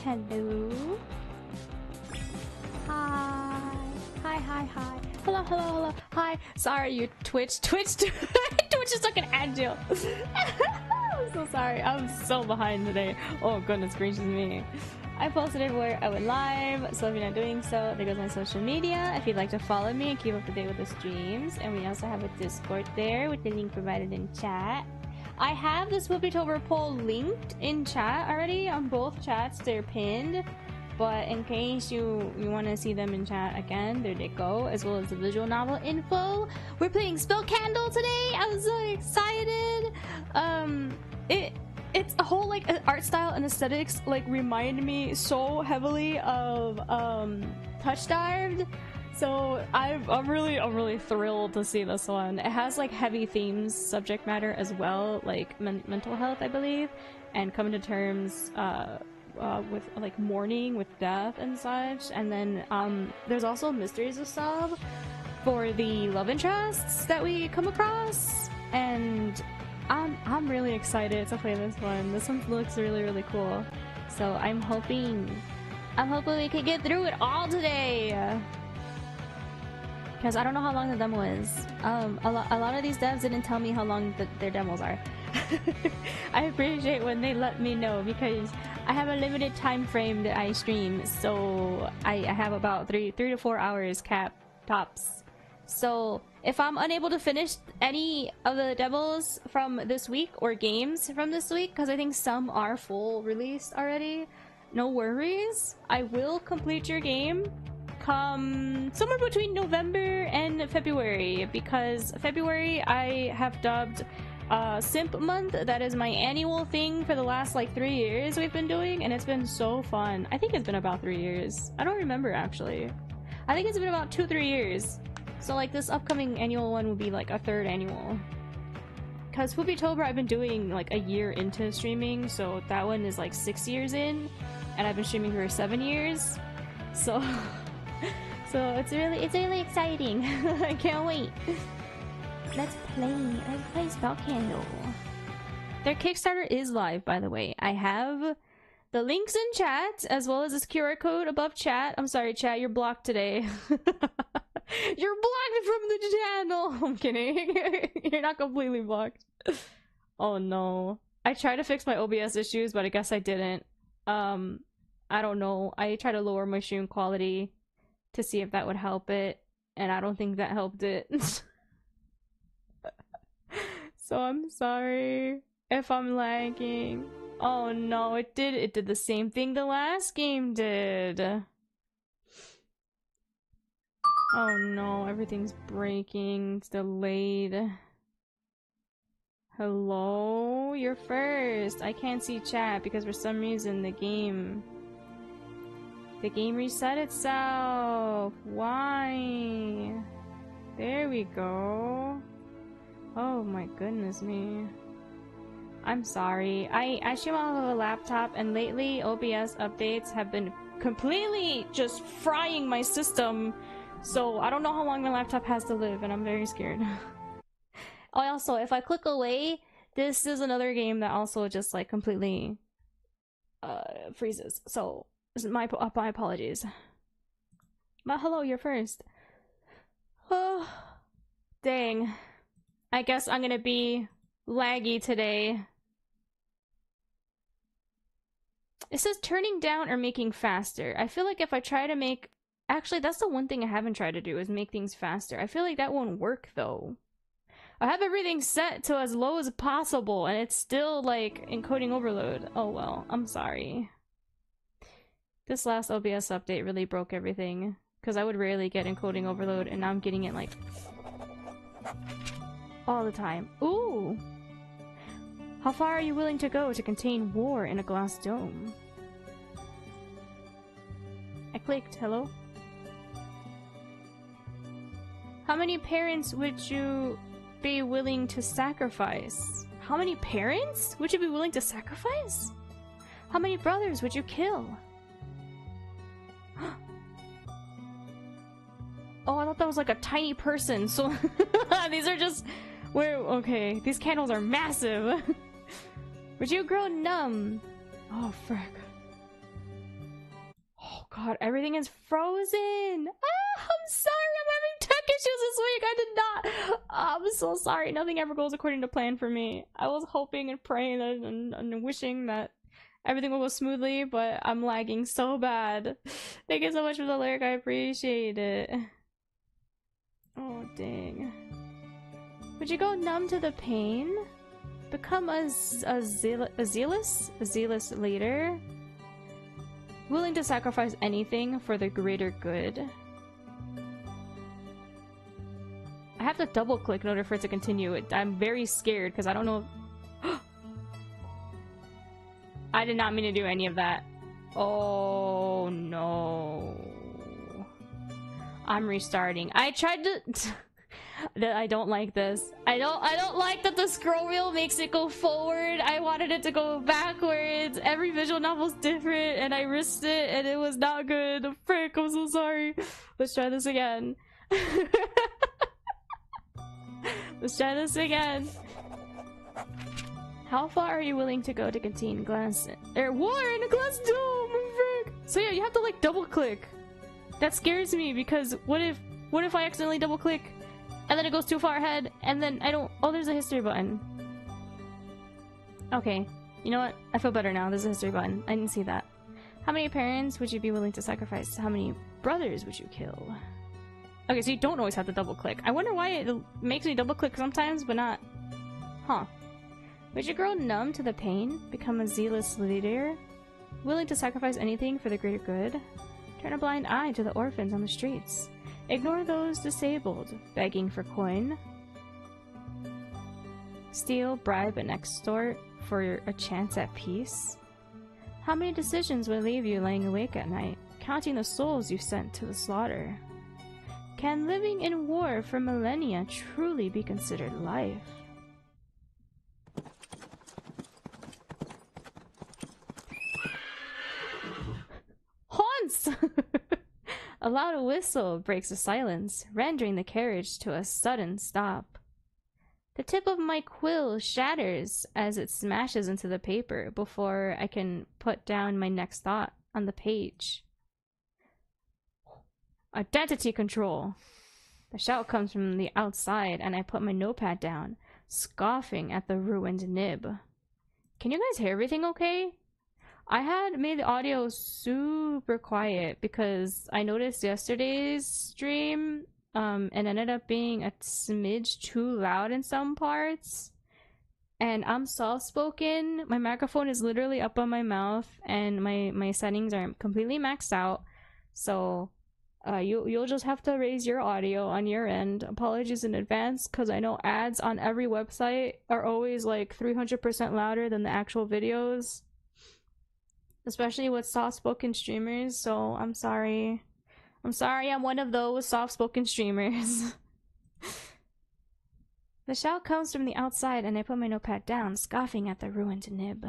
Hello. Hi. Hi, hi, hi. Hello, hello, hello. Hi. Sorry, you Twitch. Twitch is like an angel. I'm so sorry. I'm so behind today. Oh goodness gracious me. I posted it where I went live, so if you're not doing so, there goes my social media. If you'd like to follow me and keep up to date with the streams. And we also have a Discord there with the link provided in chat. I have the Swoopytober poll linked in chat already on both chats. They're pinned. But in case you want to see them in chat again, there they go, as well as the visual novel info. We're playing Spell Candle today. I'm so excited. It's a whole like art style and aesthetics like remind me so heavily of Touch Dived. So I'm really thrilled to see this one. It has like heavy themes, subject matter as well, like mental health, I believe, and coming to terms with like mourning, with death and such. And then there's also mysteries of sub for the love interests that we come across, and I'm really excited to play this one. This one looks really cool, so I'm hoping we can get through it all today, because I don't know how long the demo is. A lot of these devs didn't tell me how long their demos are. I appreciate when they let me know, because I have a limited time frame that I stream, so I have about 3 to 4 hours cap tops. So if I'm unable to finish any of the demos from this week or games from this week, because I think some are full released already, no worries. I will complete your game come somewhere between November and February, because February I have dubbed Simp Month. That is my annual thing for the last like 3 years we've been doing, and it's been so fun. I think it's been about 3 years. I don't remember actually. I think it's been about 2-3 years. So like this upcoming annual one will be like a 3rd annual. Because Swoopytober I've been doing like a year into streaming, so that one is like 6 years in, and I've been streaming for 7 years. So so it's really exciting. I can't wait. Let's play Spell Candle. Their Kickstarter is live, by the way. I have the links in chat, as well as this QR code above chat. I'm sorry, chat, you're blocked today. You're blocked from the channel! I'm kidding. You're not completely blocked. Oh no. I tried to fix my OBS issues, but I guess I didn't. I don't know. I tried to lower my stream quality to see if that would help it, and I don't think that helped it. So I'm sorry if I'm lagging. Oh no, it did the same thing the last game did. Oh no, everything's breaking. It's delayed. Hello? You're first. I can't see chat because for some reason the game reset itself. Why? There we go. Oh my goodness me. I'm sorry. I stream off of a laptop, and lately OBS updates have been completely just frying my system. So I don't know how long my laptop has to live, and I'm very scared. Also, if I click away, this is another game that also just like completely freezes. So my apologies. But hello, you're first. Oh, dang. I guess I'm gonna be laggy today. It says turning down or making faster. I feel like if I try to make... Actually, that's the one thing I haven't tried to do, is make things faster. I feel like that won't work though. I have everything set to as low as possible, and it's still like encoding overload. Oh well, I'm sorry. This last OBS update really broke everything, because I would rarely get encoding overload, and now I'm getting it like all the time. Ooh! How far are you willing to go to contain war in a glass dome? I clicked. Hello? How many parents would you be willing to sacrifice? How many parents would you be willing to sacrifice? How many brothers would you kill? Oh, I thought that was like a tiny person, so these are just... Okay, these candles are massive. Would you grow numb? Oh, frick. god, everything is frozen! Ah, I'm sorry, I'm having tech issues this week! I did not! I'm so sorry, nothing ever goes according to plan for me. I was hoping and praying and wishing that everything will go smoothly, but I'm lagging so bad. Thank you so much for the lyric, I appreciate it. Oh, dang. Would you go numb to the pain? Become a zealous leader? Willing to sacrifice anything for the greater good? I have to double click in order for it to continue. I'm very scared because I don't know if... I did not mean to do any of that. Oh no. I'm restarting. I tried to... I don't like this. I don't like that the scroll wheel makes it go forward. I wanted it to go backwards. Every visual novel's different and I risked it and it was not good. Frick, I'm so sorry. Let's try this again. Let's try this again. How far are you willing to go to contain glass war in a glass dome? Frick. So yeah, you have to like double click. That scares me because what if I accidentally double click and then it goes too far ahead and then I don't... Oh, there's a history button. Okay, you know what? I feel better now. There's a history button. I didn't see that. How many parents would you be willing to sacrifice? How many brothers would you kill? Okay, so you don't always have to double click. I wonder why it makes me double click sometimes, but not... Huh. Would you grow numb to the pain? Become a zealous leader? Willing to sacrifice anything for the greater good? Turn a blind eye to the orphans on the streets? Ignore those disabled, begging for coin? Steal, bribe, and extort for a chance at peace? How many decisions would leave you laying awake at night, counting the souls you sent to the slaughter? Can living in war for millennia truly be considered life? Haunts! A loud whistle breaks the silence, rendering the carriage to a sudden stop. The tip of my quill shatters as it smashes into the paper before I can put down my next thought on the page. Identity control! The shout comes from the outside and I put my notepad down, scoffing at the ruined nib. Can you guys hear everything okay? I had made the audio super quiet because I noticed yesterday's stream and ended up being a smidge too loud in some parts. And I'm soft-spoken. My microphone is literally up on my mouth and my settings are completely maxed out. So you'll just have to raise your audio on your end. Apologies in advance because I know ads on every website are always like 300% louder than the actual videos. Especially with soft-spoken streamers, so I'm sorry. I'm sorry I'm one of those soft-spoken streamers. The shout comes from the outside and I put my notepad down, scoffing at the ruined nib.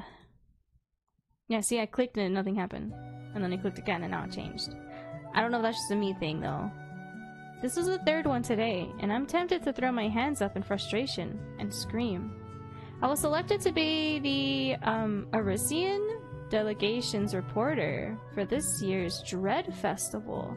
Yeah, see, I clicked and nothing happened. And then I clicked again and now it changed. I don't know if that's just a me thing though. This is the third one today, and I'm tempted to throw my hands up in frustration and scream. I was selected to be the Arisian delegation's reporter for this year's Dread Festival.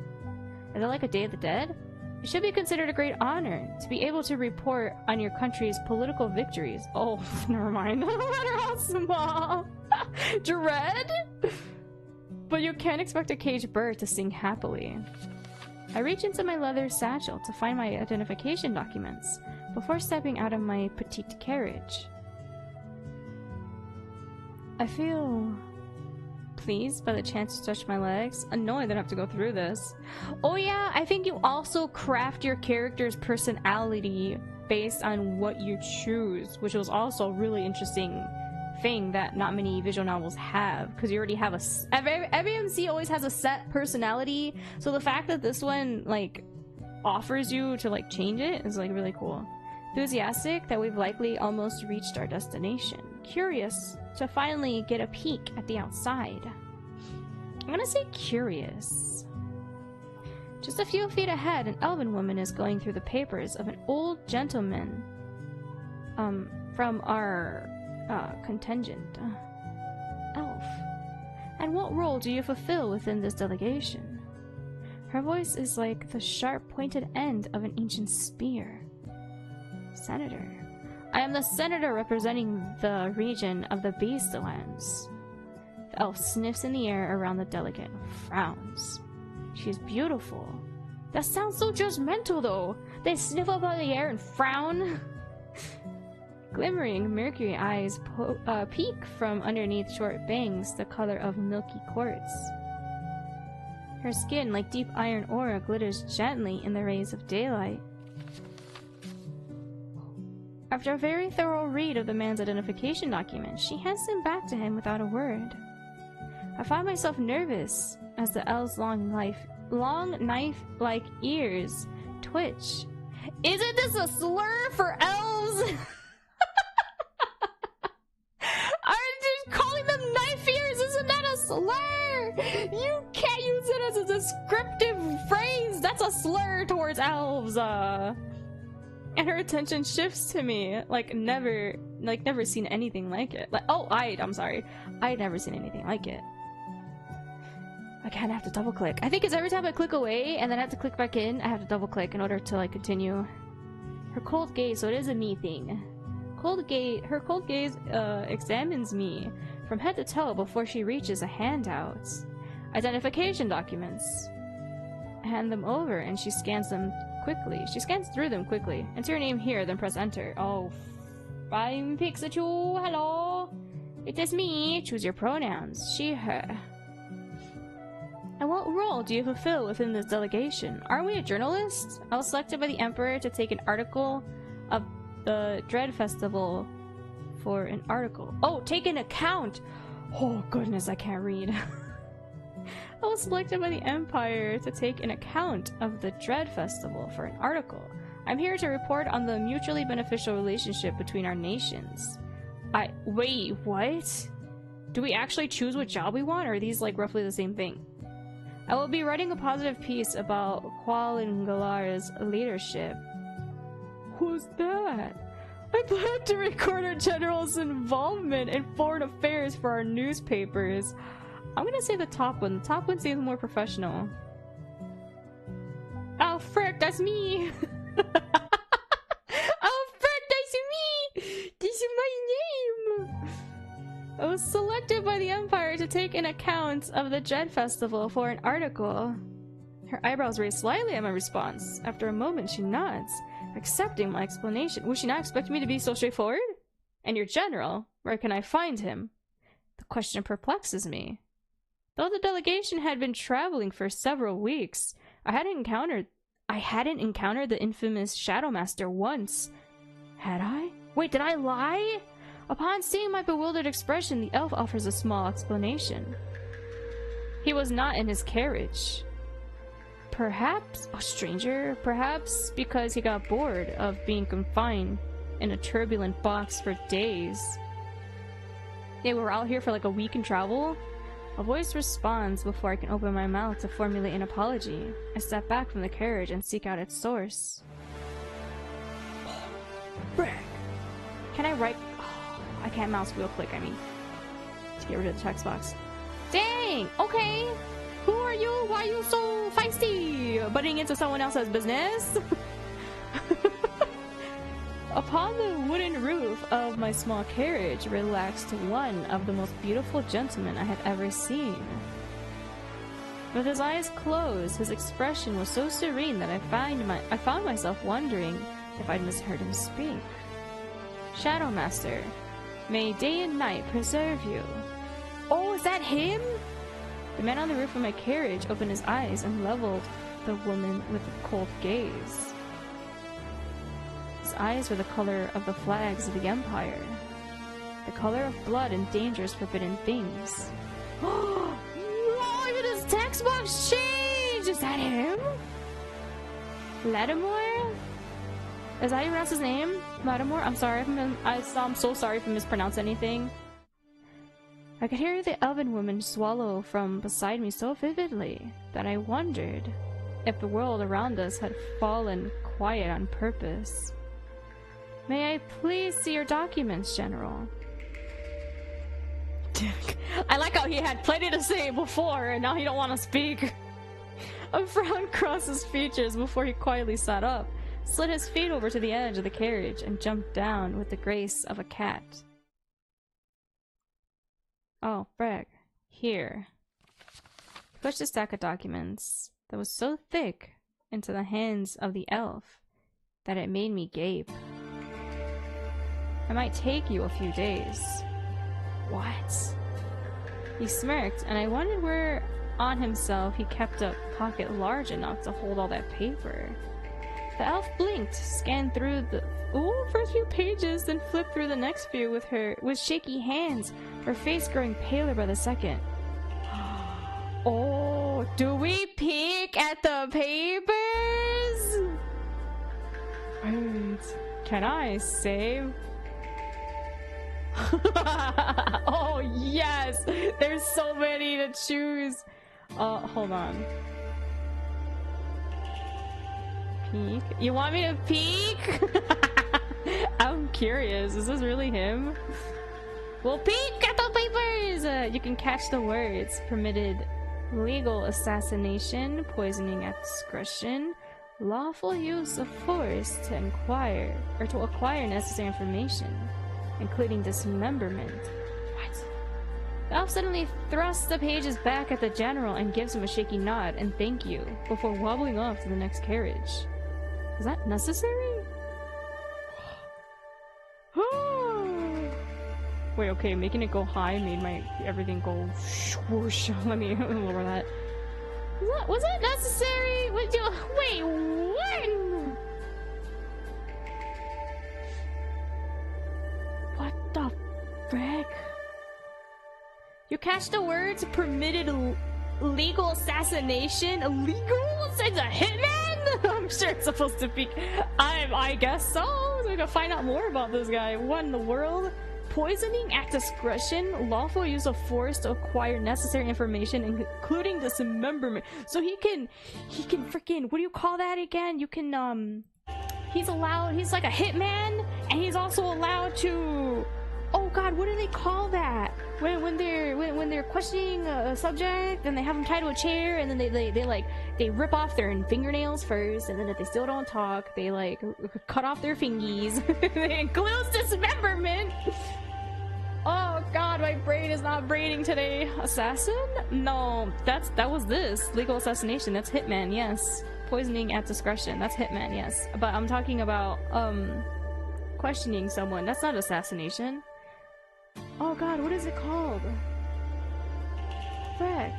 Is it like a Day of the Dead? It should be considered a great honor to be able to report on your country's political victories. Oh, never mind. No matter how small. Dread? But you can't expect a caged bird to sing happily. I reach into my leather satchel to find my identification documents before stepping out of my petite carriage. I feel pleased by the chance to stretch my legs. Annoyed that I have to go through this. Oh yeah, I think you also craft your character's personality based on what you choose, which was also a really interesting thing that not many visual novels have, because you already have every MC always has a set personality, so the fact that this one like offers you to like change it is like really cool. Enthusiastic that we've likely almost reached our destination. Curious to finally get a peek at the outside. I'm gonna say curious. Just a few feet ahead, an elven woman is going through the papers of an old gentleman from our contingent. Elf. And what role do you fulfill within this delegation? Her voice is like the sharp pointed end of an ancient spear. Senator. I am the senator representing the region of the Beastlands. The elf sniffs in the air around the delegate and frowns. She is beautiful. That sounds so judgmental though. They sniff up out of the air and frown. Glimmering mercury eyes peek from underneath short bangs the color of milky quartz. Her skin, like deep iron ore, glitters gently in the rays of daylight. After a very thorough read of the man's identification document, she hands them back to him without a word. I find myself nervous as the elf's long knife-like ears twitch. Isn't this a slur for elves? I'm just calling them knife ears. Isn't that a slur? You can't use it as a descriptive phrase. That's a slur towards elves. And her attention shifts to me, like never seen anything like it. Like, oh, I'm sorry, I'd never seen anything like it. I can't have to double click. I think it's every time I click away and then I have to click back in, I have to double click in order to like continue. Her cold gaze, so it is a me thing. Her cold gaze examines me from head to toe before she reaches a hand out. Identification documents. I hand them over and she scans them quickly. She scans through them quickly. Enter your name here, then press enter. Oh, I'm Pikachu. Hello. It is me. Choose your pronouns. She, her. And what role do you fulfill within this delegation? Aren't we a journalist? I was selected by the Emperor to take an article of the Dread Festival for an article. Oh, take an account! Oh goodness, I can't read. I was selected by the Empire to take an account of the Dread Festival for an article. I'm here to report on the mutually beneficial relationship between our nations. Wait, what? Do we actually choose what job we want, or are these like roughly the same thing? I will be writing a positive piece about Qualingalar's leadership. Who's that? I plan to record our general's involvement in foreign affairs for our newspapers. I'm gonna say the top one. The top one seems more professional. Oh frick, that's me! Oh frick, that's me! This is my name! I was selected by the Empire to take an account of the Dread Festival for an article. Her eyebrows raise slightly at my response. After a moment, she nods, accepting my explanation. Would she not expect me to be so straightforward? And your general, where can I find him? The question perplexes me. Though the delegation had been traveling for several weeks, I hadn't encountered the infamous Shadow Master once. Had I? Wait, did I lie? Upon seeing my bewildered expression, the elf offers a small explanation. He was not in his carriage. Perhaps a stranger, perhaps because he got bored of being confined in a turbulent box for days. They were out here for like a week in travel. A voice responds before I can open my mouth to formulate an apology. I step back from the carriage and seek out its source. Can I write? I can't mouse wheel click, I mean. To get rid of the text box. Dang! Okay! Who are you? Why are you so feisty? Butting into someone else's business? Upon the wooden roof of my small carriage relaxed one of the most beautiful gentlemen I had ever seen. With his eyes closed, his expression was so serene that I found myself wondering if I'd misheard him speak. Shadow Master, may day and night preserve you. Oh, is that him? The man on the roof of my carriage opened his eyes and leveled the woman with a cold gaze. His eyes were the color of the flags of the Empire. The color of blood and dangerous forbidden things. Oh, look at his text box change! Is that him? Lattimore? Is that how you pronounce his name? Lattimore? I'm sorry if I'm so sorry if I mispronounced anything. I could hear the elven woman swallow from beside me so vividly that I wondered if the world around us had fallen quiet on purpose. May I please see your documents, General? I like how he had plenty to say before, and now he don't want to speak. A frown crossed his features before he quietly sat up, slid his feet over to the edge of the carriage, and jumped down with the grace of a cat. Oh, brag. Here. He pushed a stack of documents that was so thick into the hands of the elf that it made me gape. It might take you a few days. What? He smirked, and I wondered where on himself he kept a pocket large enough to hold all that paper. The elf blinked, scanned through the first few pages, then flipped through the next few with shaky hands, her face growing paler by the second. Oh, do we peek at the papers? Wait, can I save? Oh yes, there's so many to choose. Hold on. Peek? You want me to peek? I'm curious. Is this really him? We'll peek at the papers! You can catch the words. Permitted legal assassination, poisoning at discretion, lawful use of force to acquire necessary information, including dismemberment. What? The elf suddenly thrusts the pages back at the general and gives him a shaky nod and thank you before wobbling off to the next carriage. Is that necessary? Wait, okay, making it go high made everything go swoosh. Let me lower that. Was that necessary? Wait, what? What the frick? You catch the words permitted legal assassination? Illegal? It's a hitman? I'm sure it's supposed to be. I guess so. So we can find out more about this guy. What in the world? Poisoning at discretion, lawful use of force to acquire necessary information, including dismemberment. So he can freaking, what do you call that again? You can, he's like a hitman, and he's also allowed to, oh god, what do they call that? When they're questioning a subject, and they have them tied to a chair, and then they rip off their fingernails first, and then if they still don't talk, they like cut off their fingies. It includes dismemberment. Oh god, my brain is not braining today. Assassin? No, that was this. Legal assassination, that's hitman, yes. Poisoning at discretion, that's hitman, yes. But I'm talking about, questioning someone. That's not assassination. Oh god, what is it called? Frick.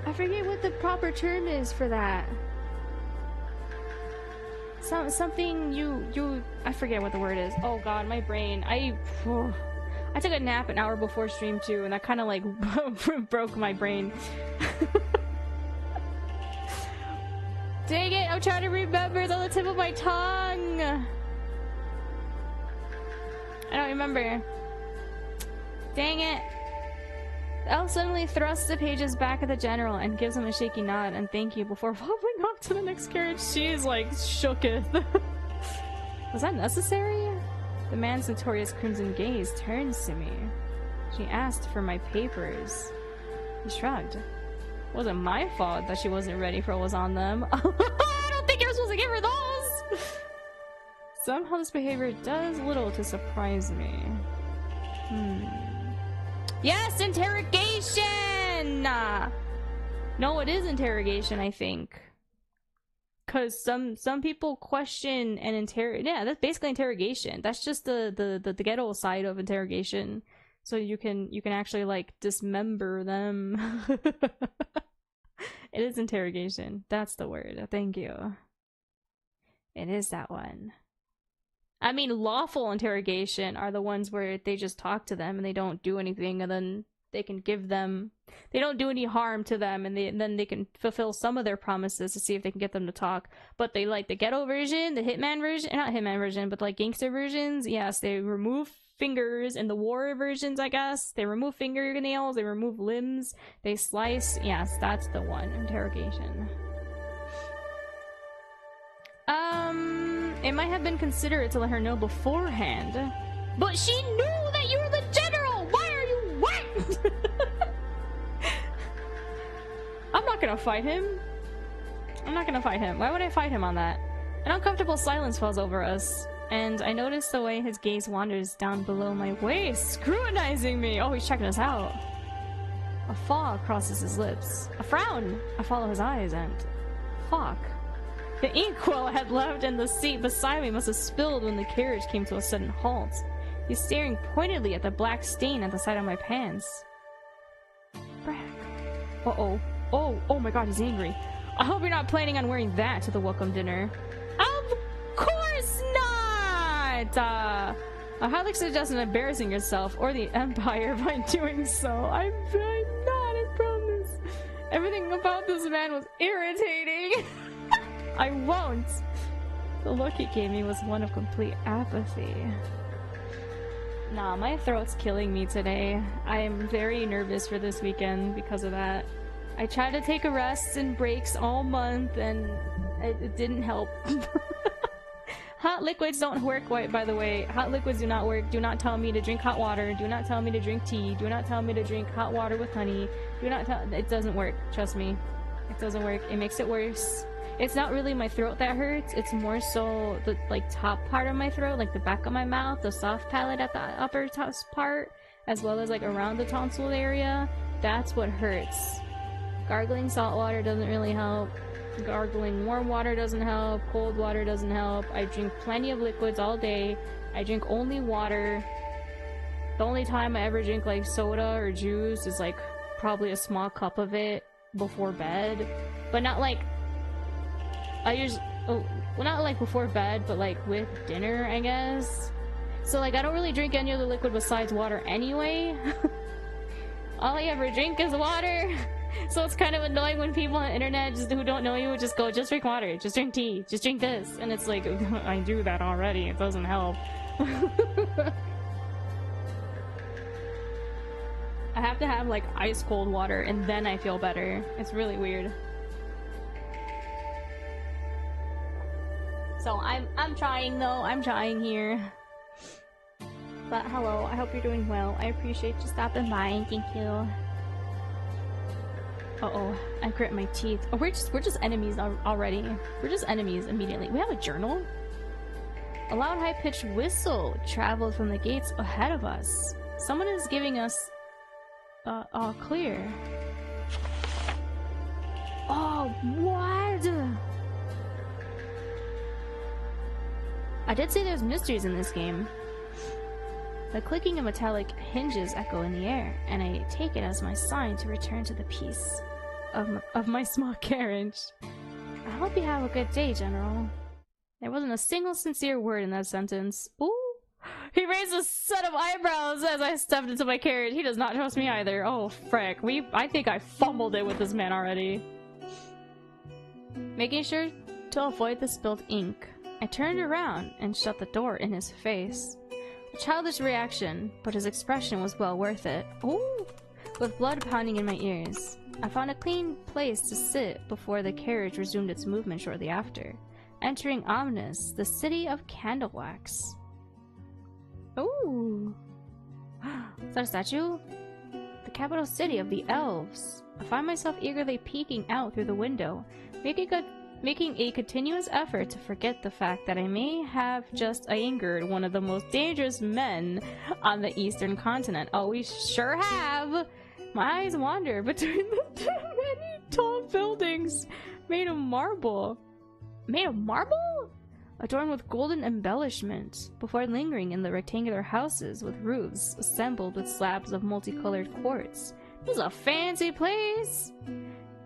I forget what the proper term is for that. Something I forget what the word is. Oh god, my brain. I took a nap an hour before stream too, and that kind of like broke my brain. Dang it, I'm trying to remember. It's on the tip of my tongue. I don't remember. Dang it. The elf suddenly thrusts the pages back at the general and gives him a shaky nod and thank you before wobbling off to the next carriage. She is like shooketh. Was that necessary? The man's notorious crimson gaze turns to me. She asked for my papers. He shrugged. It wasn't my fault that she wasn't ready for what was on them. I don't think you're supposed to give her those! Somehow this behavior does little to surprise me. Yes, interrogation! No, it is interrogation, I think. Cause some people question and interrogate. Yeah, that's basically interrogation. That's just the ghetto side of interrogation. So you can actually like dismember them. It is interrogation. That's the word. Thank you. It is that one. I mean, lawful interrogation are the ones where they just talk to them and they don't do anything, and then they can give them, they don't do any harm to them, and then they can fulfill some of their promises to see if they can get them to talk. But they like the ghetto version, the hitman version, not hitman version, but like gangster versions. Yes, they remove fingers. In the war versions, I guess, they remove fingernails, they remove limbs, they slice. Yes, that's the one. Interrogation. It might have been considerate to let her know beforehand. But she knew that you were the general! Why I'm not gonna fight him. I'm not gonna fight him. Why would I fight him on that? An uncomfortable silence falls over us, and I notice the way his gaze wanders down below my waist, scrutinizing me. Oh, he's checking us out. A fog crosses his lips. A frown! I follow his eyes and... fuck. The inkwell I had left in the seat beside me must have spilled when the carriage came to a sudden halt. He's staring pointedly at the black stain at the side of my pants. Brack. Uh-oh. Oh my god, he's angry. I hope you're not planning on wearing that to the welcome dinner. Of course not! I highly suggest not embarrassing yourself or the Empire by doing so. I'm not, I promise. Everything about this man was irritating. I won't. The look he gave me was one of complete apathy. Nah, my throat's killing me today. I am very nervous for this weekend because of that. I tried to take a rest and breaks all month and it didn't help. Hot liquids don't work, by the way. Hot liquids do not work. Do not tell me to drink hot water. Do not tell me to drink tea. Do not tell me to drink hot water with honey. Do not tell- it doesn't work. Trust me. It doesn't work. It makes it worse. It's not really my throat that hurts. It's more so the top part of my throat, like the back of my mouth, the soft palate at the upper top part, as well as like around the tonsil area. That's what hurts. Gargling salt water doesn't really help. Gargling warm water doesn't help. Cold water doesn't help. I drink plenty of liquids all day. I drink only water. The only time I ever drink like soda or juice is like probably a small cup of it before bed. But not like... well, not like before bed, but like with dinner, I guess. So like I don't really drink any other liquid besides water anyway. All I ever drink is water. So it's kind of annoying when people on the internet who don't know you just go, just drink water, just drink tea, just drink this. And it's like, I do that already, it doesn't help. I have to have like ice cold water and then I feel better. It's really weird. So I'm trying though, I'm trying here. But hello, I hope you're doing well. I appreciate you stopping by, thank you. Uh-oh, I grit my teeth. Oh, we're just enemies already. We're just enemies immediately. We have a journal? A loud high-pitched whistle traveled from the gates ahead of us. Someone is giving us all clear. Oh, what? I did say there's mysteries in this game. The clicking of metallic hinges echo in the air, and I take it as my sign to return to the peace of my small carriage. I hope you have a good day, General. There wasn't a single sincere word in that sentence. Ooh! He raised a set of eyebrows as I stepped into my carriage. He does not trust me either. Oh, frick. I think I fumbled it with this man already. Making sure to avoid the spilled ink, I turned around and shut the door in his face. A childish reaction, but his expression was well worth it. Ooh! With blood pounding in my ears, I found a clean place to sit before the carriage resumed its movement shortly after, entering Omnis, the city of candle wax. Ooh! Is that a statue? The capital city of the elves. I find myself eagerly peeking out through the window, making a continuous effort to forget the fact that I may have just angered one of the most dangerous men on the eastern continent. Oh, we sure have! My eyes wander between the many tall buildings made of marble. Made of marble? Adorned with golden embellishment, before lingering in the rectangular houses with roofs assembled with slabs of multicolored quartz. This is a fancy place!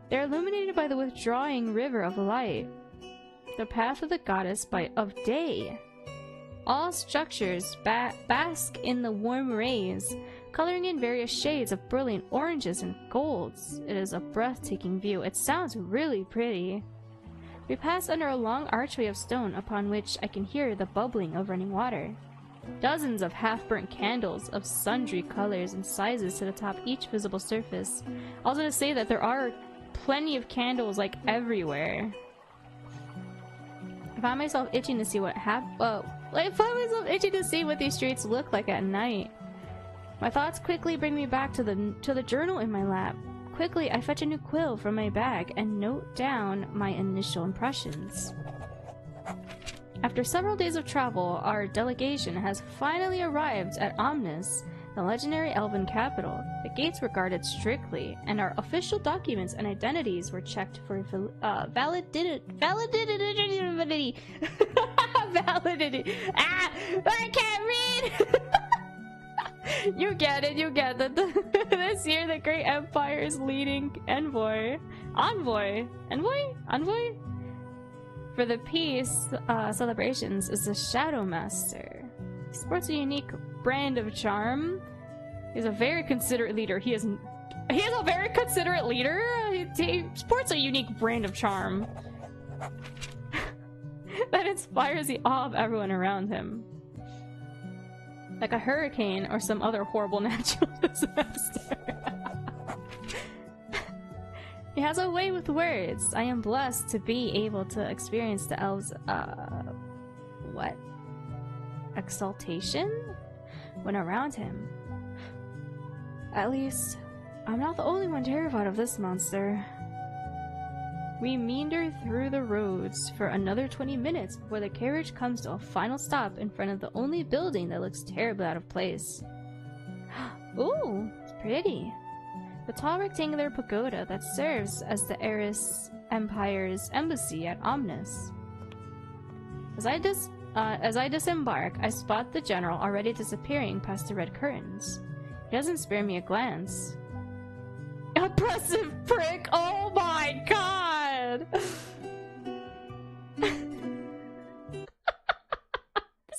They're illuminated by the withdrawing river of light, the path of the goddess of day. All structures bask in the warm rays, coloring in various shades of brilliant oranges and golds. It is a breathtaking view. It sounds really pretty. We pass under a long archway of stone upon which I can hear the bubbling of running water. Dozens of half-burnt candles of sundry colors and sizes to the top each visible surface. I was gonna say that there are plenty of candles like everywhere. I found myself itching to see what these streets look like at night. My thoughts quickly bring me back to the journal in my lap. Quickly, I fetch a new quill from my bag and note down my initial impressions. After several days of travel, our delegation has finally arrived at Omnis, the legendary elven capital. The gates were guarded strictly, and our official documents and identities were checked for validity. Validity. Ah! I can't read! You get it, you get it. This year, the Great Empire's leading envoy for the peace celebrations is the Shadow Master. He sports a unique brand of charm. He's a very considerate leader. He is a very considerate leader. He sports a unique brand of charm that inspires the awe of everyone around him. Like a hurricane or some other horrible natural disaster. He has a way with words. I am blessed to be able to experience the elves' what? Exaltation? When around him. At least, I'm not the only one terrified of this monster. We meander through the roads for another 20 minutes before the carriage comes to a final stop in front of the only building that looks terribly out of place. Ooh, it's pretty. The tall rectangular pagoda that serves as the Eris Empire's embassy at Omnis. As I disembark, I spot the general already disappearing past the red curtains. He doesn't spare me a glance. Oppressive prick! Oh my god! This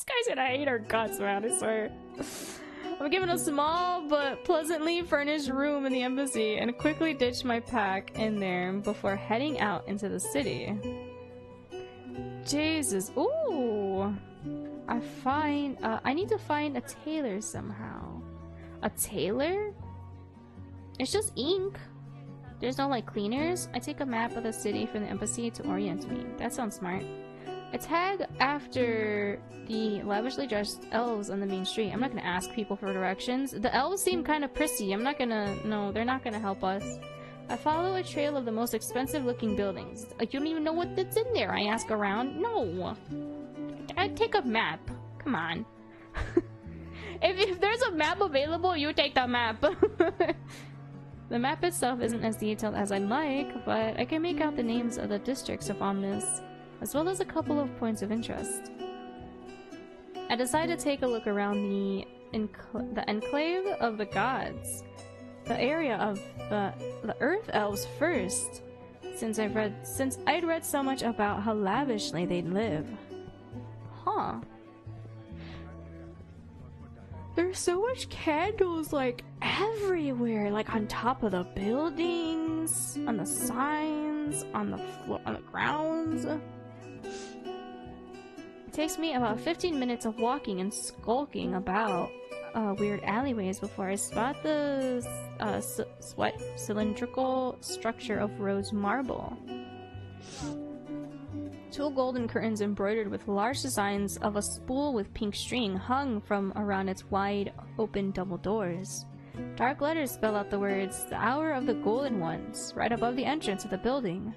guy's gonna hate our guts, man, I swear. I'm given a small but pleasantly furnished room in the embassy and quickly ditch my pack in there before heading out into the city. Jesus. Ooh! I need to find a tailor somehow. A tailor? It's just ink. There's no like cleaners. I take a map of the city from the embassy to orient me. That sounds smart. I tag after the lavishly dressed elves on the main street. I'm not gonna ask people for directions. The elves seem kind of prissy. No, they're not gonna help us. I follow a trail of the most expensive looking buildings. You don't even know what's in there. I ask around. No. I take a map. Come on. If there's a map available, you take the map. The map itself isn't as detailed as I'd like, but I can make out the names of the districts of Omnis, as well as a couple of points of interest. I decide to take a look around the enclave of the gods, the area of the Earth Elves first, since I'd read so much about how lavishly they'd live. Huh. There's so much candles, like, everywhere, like on top of the buildings, on the signs, on the floor, on the grounds. It takes me about 15 minutes of walking and skulking about weird alleyways before I spot the cylindrical structure of rose marble. Two golden curtains embroidered with large designs of a spool with pink string hung from around its wide open double doors. Dark letters spell out the words, "The Hour of the Golden Ones," right above the entrance of the building.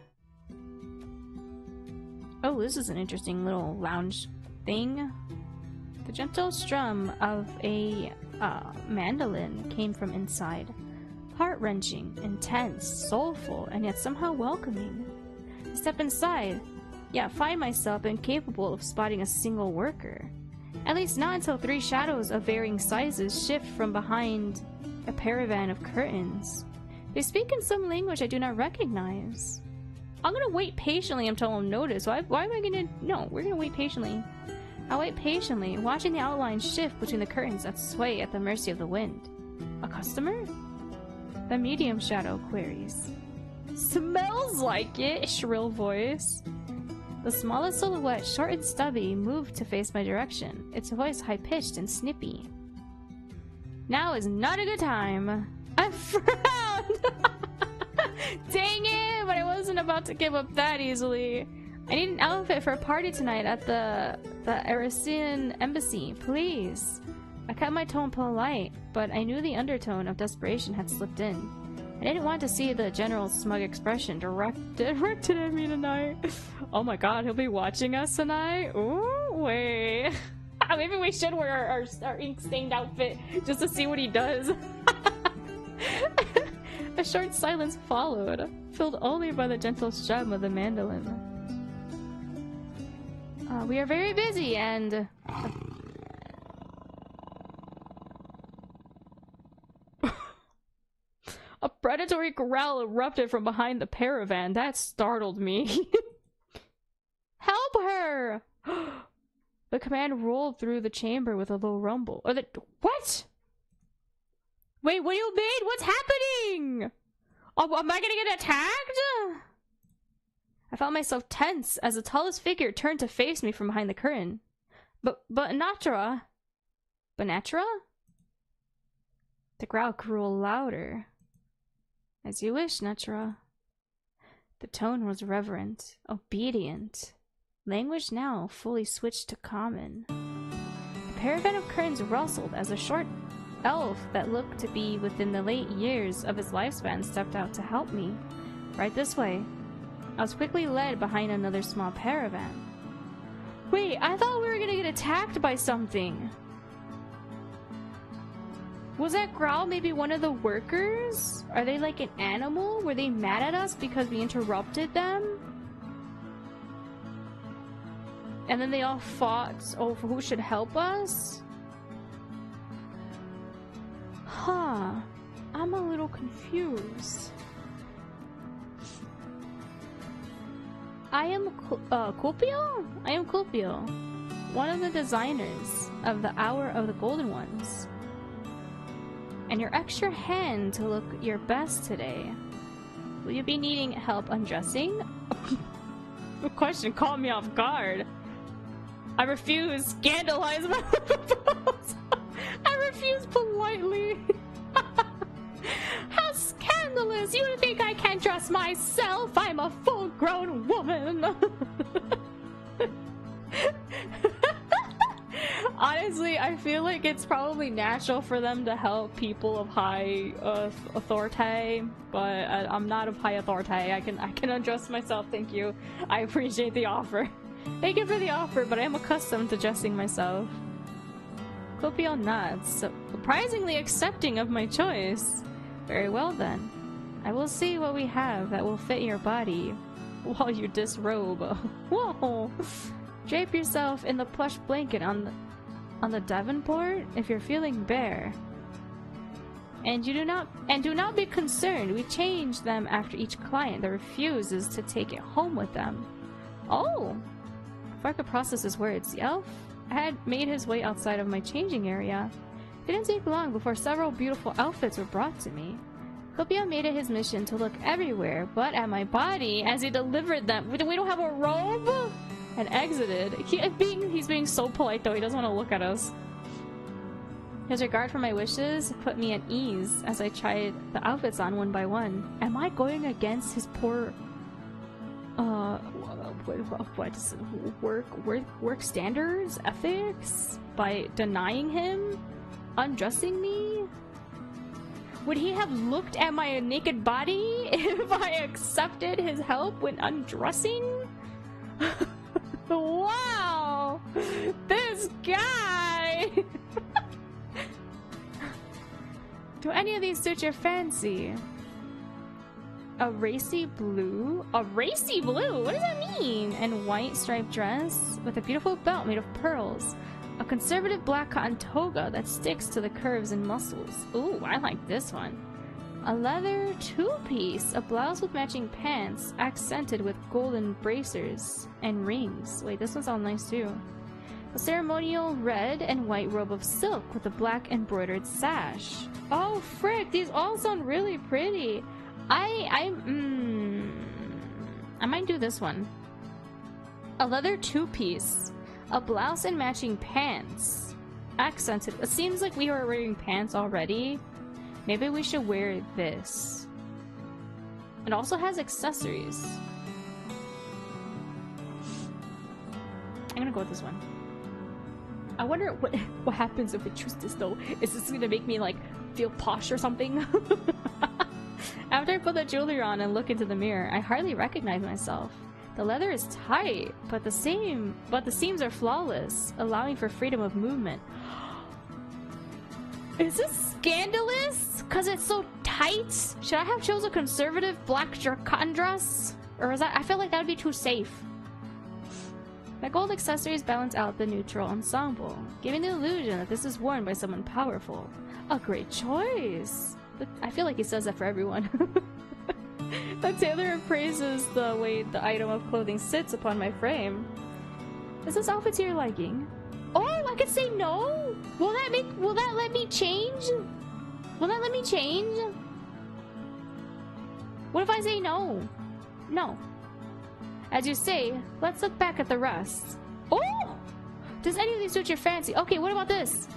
Oh, this is an interesting little lounge thing. The gentle strum of a mandolin came from inside. Heart-wrenching, intense, soulful, and yet somehow welcoming. I step inside, yet find myself incapable of spotting a single worker. At least not until three shadows of varying sizes shift from behind a caravan of curtains. They speak in some language I do not recognize. I'm gonna wait patiently until I'm noticed. Why am I gonna... No, we're gonna wait patiently. I wait patiently, watching the outlines shift between the curtains that sway at the mercy of the wind. A customer? The medium shadow queries. Smells like it! Shrill voice. The smallest silhouette, short and stubby, moved to face my direction, its voice high-pitched and snippy. Now is not a good time. I frowned! Dang it! But I wasn't about to give up that easily. I need an outfit for a party tonight at the Erisian embassy, please. I kept my tone polite, but I knew the undertone of desperation had slipped in. I didn't want to see the general's smug expression directed at me tonight. Oh my god, he'll be watching us tonight? Ooh, wait. Maybe we should wear our ink-stained outfit just to see what he does. A short silence followed, filled only by the gentle strum of the mandolin. We are very busy and... A predatory growl erupted from behind the caravan. That startled me. Help her! The command rolled through the chamber with a low rumble. What? Wait, what do you mean? What's happening? Oh, am I gonna get attacked? I felt myself tense as the tallest figure turned to face me from behind the curtain. But Natra? Banatra? The growl grew louder. As you wish, Natra. The tone was reverent, obedient. Language now fully switched to common. The paravan of curtains rustled as a short elf that looked to be within the late years of his lifespan stepped out to help me. Right this way. I was quickly led behind another small paravan. Wait, I thought we were gonna get attacked by something. Was that growl maybe one of the workers? Are they like an animal? Were they mad at us because we interrupted them? And then they all fought over who should help us? Huh. I'm a little confused. I am Culpio? I am Culpio, one of the designers of the Hour of the Golden Ones. And your extra hand to look your best today. Will you be needing help undressing? The question caught me off guard. I refuse. Scandalize my proposal. I refuse politely. How scandalous! You think I can't dress myself? I'm a full-grown woman. Honestly, I feel like it's probably natural for them to help people of high authority, but I'm not of high authority. I can undress myself, thank you. I appreciate the offer. Thank you for the offer, but I am accustomed to dressing myself. Copio nods, surprisingly accepting of my choice. Very well then. I will see what we have that will fit your body while you disrobe. Whoa! Drape yourself in the plush blanket on the Davenport if you're feeling bare. And do not be concerned. We change them after each client that refuses to take it home with them. Oh! Before I could process his words, the elf had made his way outside of my changing area. It didn't take long before several beautiful outfits were brought to me. Copia made it his mission to look everywhere but at my body as he delivered them. We don't have a robe? And exited. He's being so polite though, he doesn't want to look at us. His regard for my wishes put me at ease as I tried the outfits on one by one. Am I going against his poor work standards, ethics, by denying him, undressing me? Would he have looked at my naked body if I accepted his help when undressing? Wow, this guy. Do any of these suit your fancy? A racy blue? A racy blue? What does that mean? And white striped dress with a beautiful belt made of pearls. A conservative black cotton toga that sticks to the curves and muscles. Ooh, I like this one. A leather two-piece. A blouse with matching pants, accented with golden bracers and rings. Wait, this one's all nice too. A ceremonial red and white robe of silk with a black embroidered sash. Oh, frick! These all sound really pretty. I might do this one. A leather two-piece. A blouse and matching pants. Accented. It seems like we are wearing pants already. Maybe we should wear this. It also has accessories. I'm gonna go with this one. I wonder what happens if we choose this though. Is this gonna make me like feel posh or something? After I put the jewelry on and look into the mirror, I hardly recognize myself. The leather is tight, but the seams are flawless, allowing for freedom of movement. Is this scandalous? Cause it's so tight? Should I have chosen a conservative black cotton dress? Or is that? I feel like that would be too safe. My gold accessories balance out the neutral ensemble, giving the illusion that this is worn by someone powerful. A great choice! But I feel like he says that for everyone. The tailor appraises the way the item of clothing sits upon my frame. Is this outfit to your liking? Oh, I could say no? Will that let me change? Will that let me change? What if I say no? No. As you say, let's look back at the rest. Oh! Does any of these suit your fancy? Okay, what about this?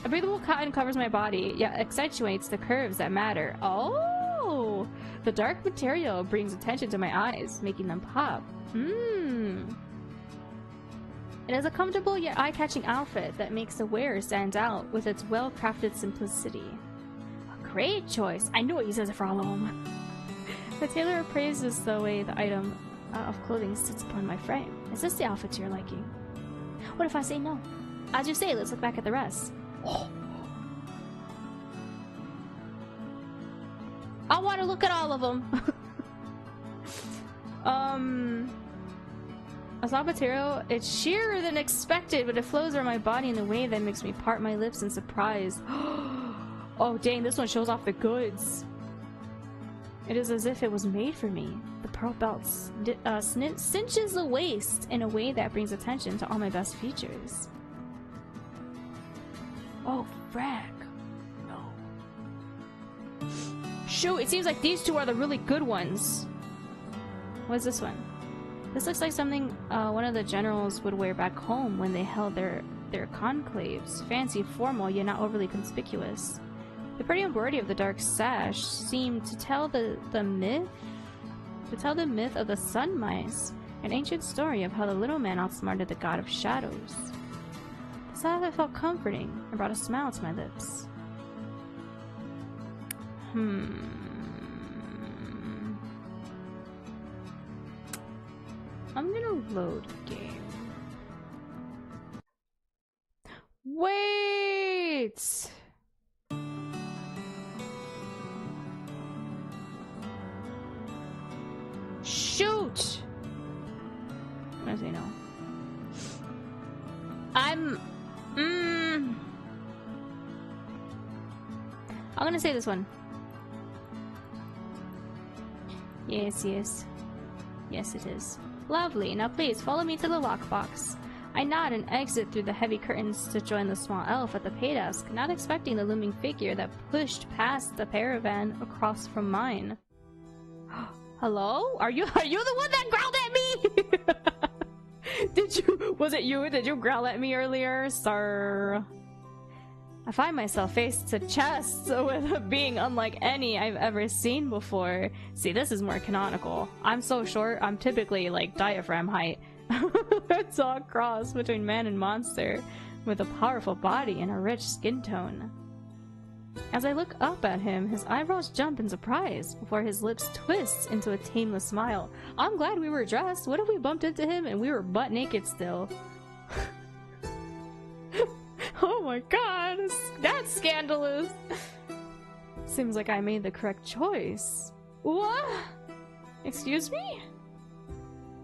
A breathable cotton covers my body, yet accentuates the curves that matter. Oh! The dark material brings attention to my eyes, making them pop. It is a comfortable yet eye-catching outfit that makes the wearer stand out with its well-crafted simplicity. A great choice! I knew it, he says it for all of them. The tailor appraises the way the item of clothing sits upon my frame. Is this the outfit to your liking? What if I say no? As you say, let's look back at the rest. Oh. I want to look at all of them. A soft material, it's sheerer than expected, but it flows around my body in a way that makes me part my lips in surprise. Oh dang, this one shows off the goods. It is as if it was made for me. The pearl belt cinches the waist in a way that brings attention to all my best features. Oh, frack. No. Shoot, it seems like these two are the really good ones. What's this one? This looks like something one of the generals would wear back home when they held their conclaves. Fancy, formal, yet not overly conspicuous. The pretty embroidery of the dark sash seemed to tell the myth of the sun mice, an ancient story of how the little man outsmarted the god of shadows. The thought felt comforting and brought a smile to my lips. I'm gonna load the game. Wait! Shoot! I'm gonna say no. I'm gonna say this one. Yes, yes. Yes, it is. Lovely. Now please, follow me to the lockbox. I nod and exit through the heavy curtains to join the small elf at the pay desk, not expecting the looming figure that pushed past the caravan across from mine. Hello? Are you the one that growled at me? Was it you? Did you growl at me earlier, sir? I find myself face to chest with a being unlike any I've ever seen before. See, this is more canonical. I'm so short, I'm typically like diaphragm height. It's a cross between man and monster, with a powerful body and a rich skin tone. As I look up at him, his eyebrows jump in surprise before his lips twist into a tameless smile. I'm glad we were dressed. What if we bumped into him and we were butt naked still? Oh my god, that's scandalous. Seems like I made the correct choice. What? Excuse me?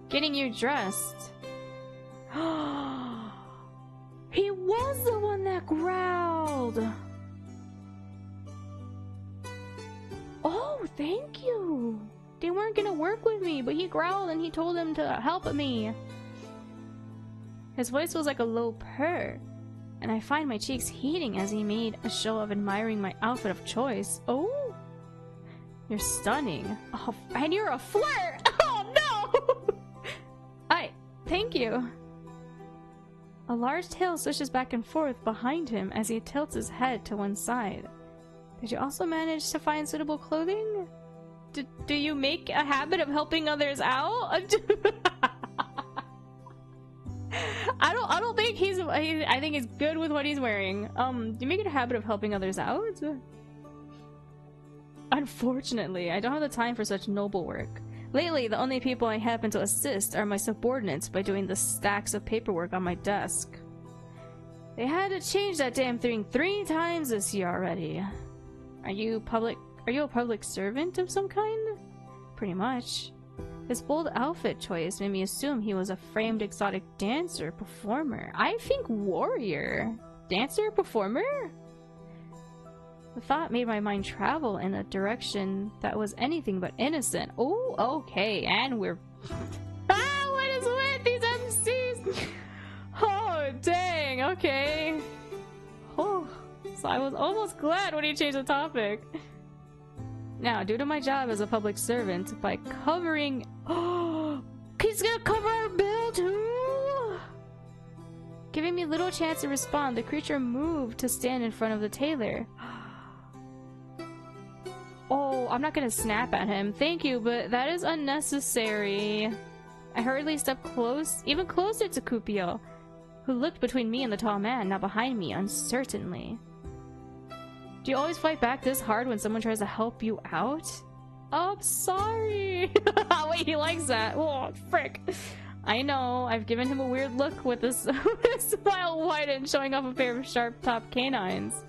Getting you dressed. He was the one that growled. Oh, thank you. They weren't gonna work with me, but he growled and he told them to help me. His voice was like a low purr, and I find my cheeks heating as he made a show of admiring my outfit of choice. Oh, you're stunning. Oh, and you're a flirt. Oh no. Thank you. A large tail swishes back and forth behind him as he tilts his head to one side. Did you also manage to find suitable clothing? Do you make a habit of helping others out? I don't think I think he's good with what he's wearing. Do you make it a habit of helping others out? Unfortunately, I don't have the time for such noble work. Lately, the only people I happen to assist are my subordinates by doing the stacks of paperwork on my desk. They had to change that damn thing 3 times this year already. Are you a public servant of some kind? Pretty much. His bold outfit choice made me assume he was a framed exotic dancer, performer. I think warrior. Dancer, performer? The thought made my mind travel in a direction that was anything but innocent. Oh, okay, and we're... Ah, what is with these MCs? Oh, dang, okay. Oh, so I was almost glad when he changed the topic. Now, due to my job as a public servant, by covering... Oh, he's gonna cover our bill too? Giving me little chance to respond, the creature moved to stand in front of the tailor. Oh, I'm not gonna snap at him. Thank you, but that is unnecessary. I hurriedly stepped close, even closer to Cupio, who looked between me and the tall man, now behind me, uncertainly. Do you always fight back this hard when someone tries to help you out? Oh, I'm sorry. Wait, he likes that. Oh, frick. I know, I've given him a weird look with this smile wide and showing off a pair of sharp-topped canines.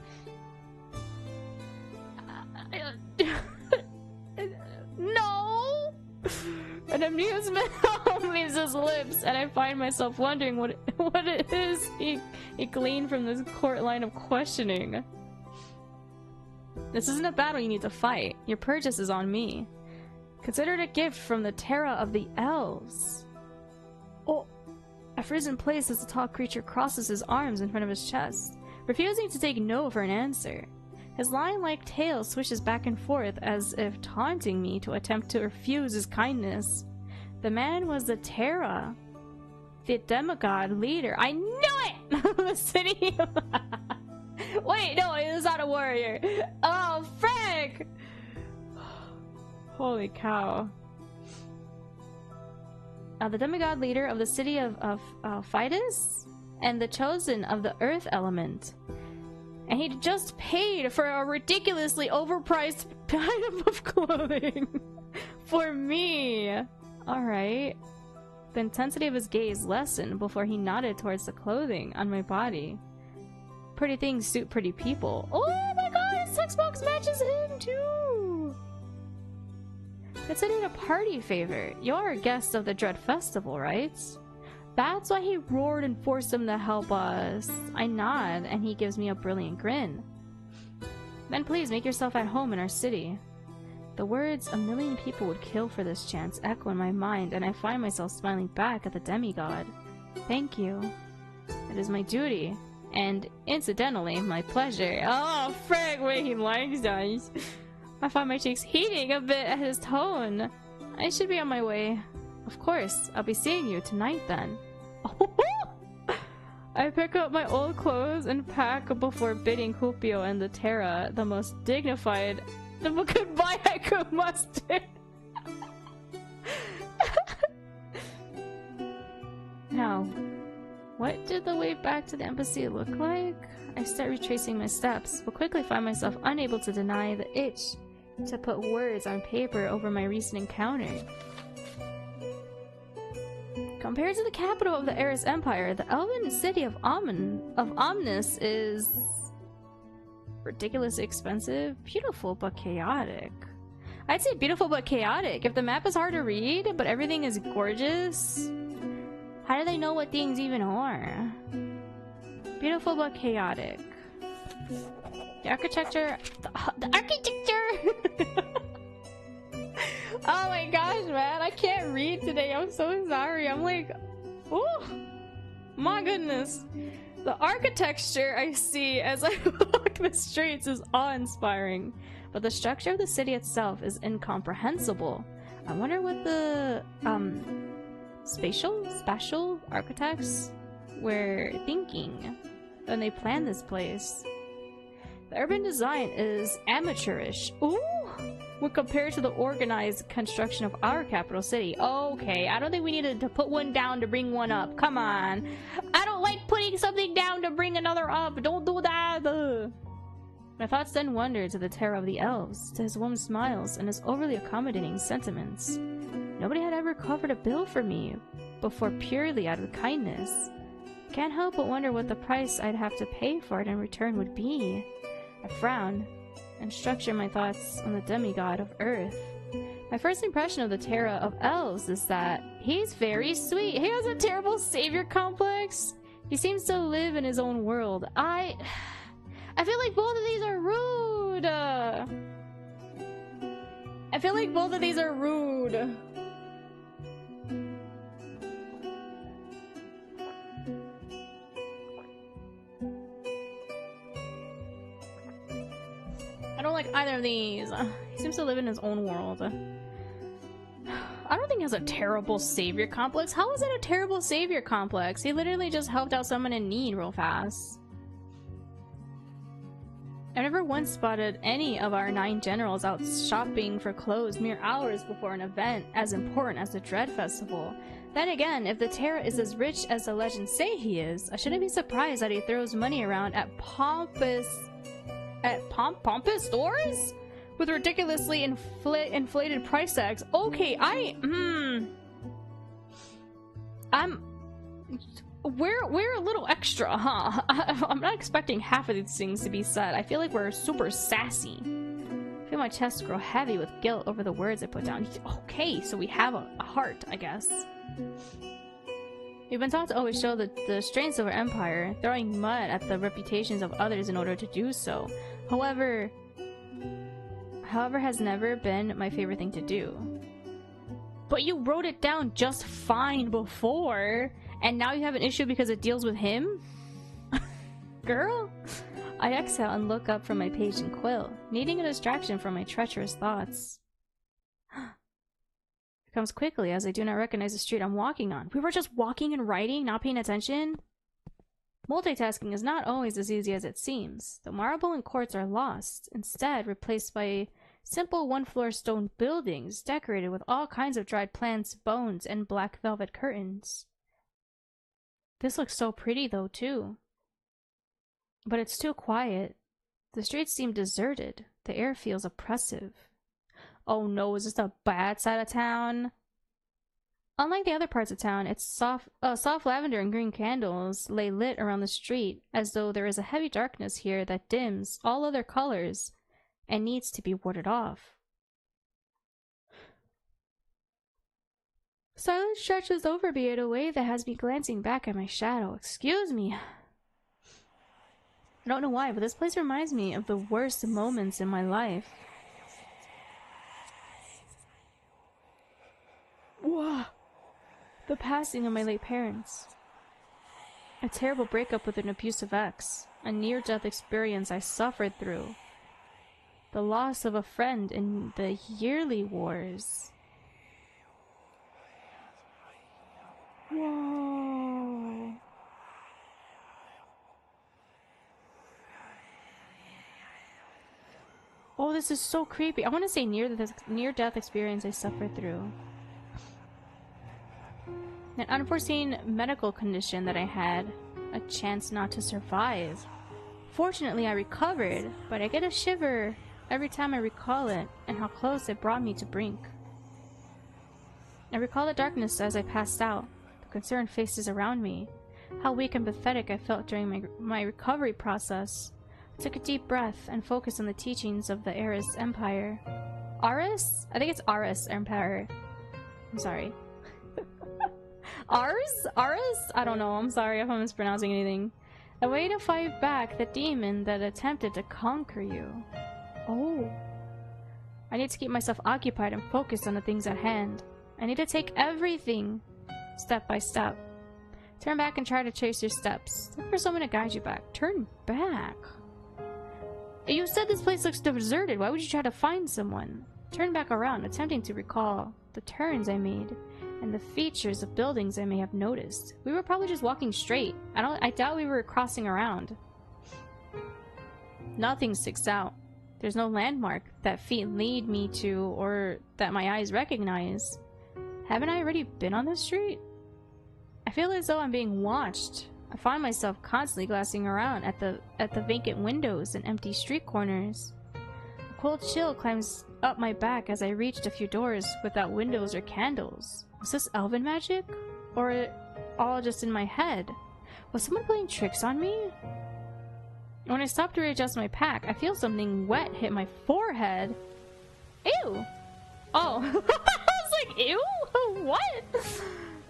No! An amusement leaves his lips, and I find myself wondering what it is he gleaned from this court line of questioning. This isn't a battle you need to fight. Your purchase is on me. Consider it a gift from the Terra of the Elves. Oh, I freeze in place as the tall creature crosses his arms in front of his chest, refusing to take no for an answer. His lion-like tail swishes back and forth as if taunting me to attempt to refuse his kindness. The man was the Terra, the demigod leader. I knew it! The city... Wait, no, he's not a warrior. Oh, frick! Holy cow. The demigod leader of the city of Fidus, and the chosen of the earth element. And he just paid for a ridiculously overpriced item of clothing for me. Alright. The intensity of his gaze lessened before he nodded towards the clothing on my body. Pretty things suit pretty people. Oh my god, his text box matches him too! Considered a party favor. You're a guest of the Dread Festival, right? That's why he roared and forced him to help us. I nod, and he gives me a brilliant grin. Then please make yourself at home in our city. The words "a million people would kill for this chance" echo in my mind, and I find myself smiling back at the demigod. Thank you. It is my duty. And incidentally, my pleasure. Oh, frick, wait, he likes us. I find my cheeks heating a bit at his tone. I should be on my way. Of course, I'll be seeing you tonight then. I pick up my old clothes and pack before bidding Cupio and the Terra the most dignified goodbye I could muster. Now, what did the way back to the embassy look like? I start retracing my steps, but quickly find myself unable to deny the itch to put words on paper over my recent encounter. Compared to the capital of the Eris Empire, the elven city of Omnis is ridiculously expensive, beautiful but chaotic. I'd say beautiful but chaotic. If the map is hard to read, but everything is gorgeous, how do they know what things even are? Beautiful but chaotic. The architecture... The architecture! Oh my gosh, man. I can't read today. I'm so sorry. I'm like... Oh! My goodness. The architecture I see as I walk the streets is awe-inspiring. But the structure of the city itself is incomprehensible. I wonder what the... spatial architects were thinking when they planned this place. The urban design is amateurish. Ooh! when compared to the organized construction of our capital city. Okay, I don't think we needed to put one down to bring one up. Come on. I don't like putting something down to bring another up. Don't do that. Ugh. My thoughts then wandered to the terror of the elves, to his warm smiles and his overly accommodating sentiments. Nobody had ever covered a bill for me before purely out of kindness. Can't help but wonder what the price I'd have to pay for it in return would be. I frowned and structured my thoughts on the demigod of Earth. My first impression of the Terra of Elves is that he's very sweet. He has a terrible savior complex. He seems to live in his own world. I feel like both of these are rude. I feel like both of these are rude. I don't like either of these. He seems to live in his own world. I don't think he has a terrible savior complex. How is it a terrible savior complex? He literally just helped out someone in need real fast. I've never once spotted any of our 9 generals out shopping for clothes mere hours before an event as important as the Dread Festival. Then again, if the Terra is as rich as the legends say he is, I shouldn't be surprised that he throws money around at pompous stores? With ridiculously inflated price tags. Okay, we're a little extra, huh? I'm not expecting half of these things to be said. I feel like we're super sassy. I feel my chest grow heavy with guilt over the words I put down. Okay, so we have a heart, I guess. We've been taught to always show the strengths of our empire, throwing mud at the reputations of others in order to do so. However has never been my favorite thing to do. But you wrote it down just fine before, and now you have an issue because it deals with him? Girl? I exhale and look up from my page and quill, needing a distraction from my treacherous thoughts. It comes quickly as I do not recognize the street I'm walking on. We were just walking and writing, not paying attention? Multitasking is not always as easy as it seems. The marble and quartz are lost, instead replaced by simple one-floor stone buildings decorated with all kinds of dried plants, bones, and black velvet curtains. This looks so pretty though, too. But it's too quiet. The streets seem deserted. The air feels oppressive. Oh no, is this the bad side of town? Unlike the other parts of town, its soft lavender and green candles lay lit around the street, as though there is a heavy darkness here that dims all other colors and needs to be warded off. Silence stretches over me in a way that has me glancing back at my shadow. Excuse me. I don't know why, but this place reminds me of the worst moments in my life. Whoa. The passing of my late parents. A terrible breakup with an abusive ex. A near-death experience I suffered through. The loss of a friend in the yearly wars. Whoa. Oh, this is so creepy. I want to say near-death experience I suffered through. An unforeseen medical condition that I had a chance not to survive. Fortunately, I recovered, but I get a shiver every time I recall it and how close it brought me to brink. I recall the darkness as I passed out, the concerned faces around me, how weak and pathetic I felt during my recovery process. I took a deep breath and focused on the teachings of the Aris Empire. Aris? I think it's Aris Empire. I'm sorry. Aris? I don't know. I'm sorry if I'm mispronouncing anything. A way to fight back the demon that attempted to conquer you. Oh. I need to keep myself occupied and focused on the things at hand. I need to take everything step by step. Turn back and try to trace your steps. Look for someone to guide you back. Turn back? You said this place looks deserted. Why would you try to find someone? Turn back around, attempting to recall the turns I made and the features of buildings I may have noticed. We were probably just walking straight. I doubt we were crossing around. Nothing sticks out. There's no landmark that feet lead me to or that my eyes recognize. Haven't I already been on this street? I feel as though I'm being watched. I find myself constantly glancing around at the vacant windows and empty street corners. A cold chill climbs up my back as I reached a few doors without windows or candles. Was this elven magic? Or all just in my head? Was someone playing tricks on me? When I stop to readjust my pack, I feel something wet hit my forehead. Ew! Oh, I was like, ew? What?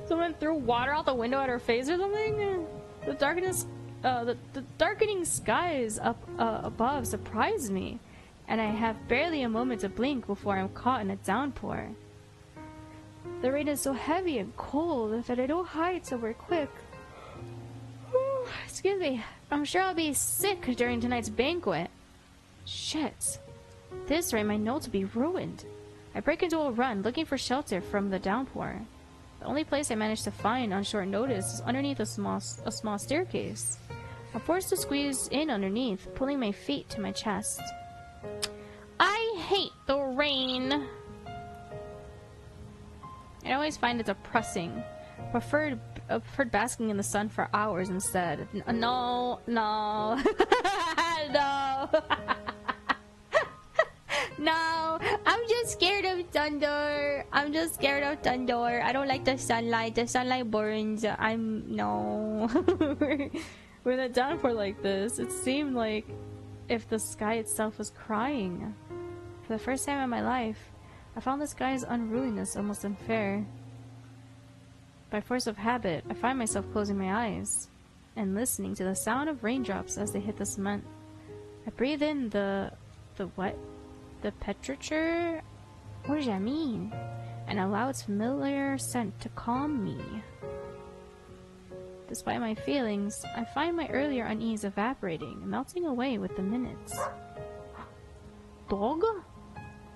Someone threw water out the window at her face or something? The darkening skies up above surprised me, and I have barely a moment to blink before I'm caught in a downpour. The rain is so heavy and cold that I don't hide somewhere quick. Excuse me. I'm sure I'll be sick during tonight's banquet. Shit. This rate my notes will be ruined. I break into a run, looking for shelter from the downpour. The only place I managed to find on short notice is underneath a small staircase. I'm forced to squeeze in underneath, pulling my feet to my chest. I hate the rain. I always find it depressing. Preferred basking in the sun for hours instead. No. No. No. I'm just scared of thunder. I'm just scared of thunder. I don't like the sunlight. The sunlight burns. No. With a downpour like this, it seemed like if the sky itself was crying. For the first time in my life, I found the sky's unruliness almost unfair. By force of habit, I find myself closing my eyes and listening to the sound of raindrops as they hit the cement. I breathe in the what? The petrichor? What does that mean? And allow its familiar scent to calm me. Despite my feelings, I find my earlier unease evaporating, melting away with the minutes. Dog?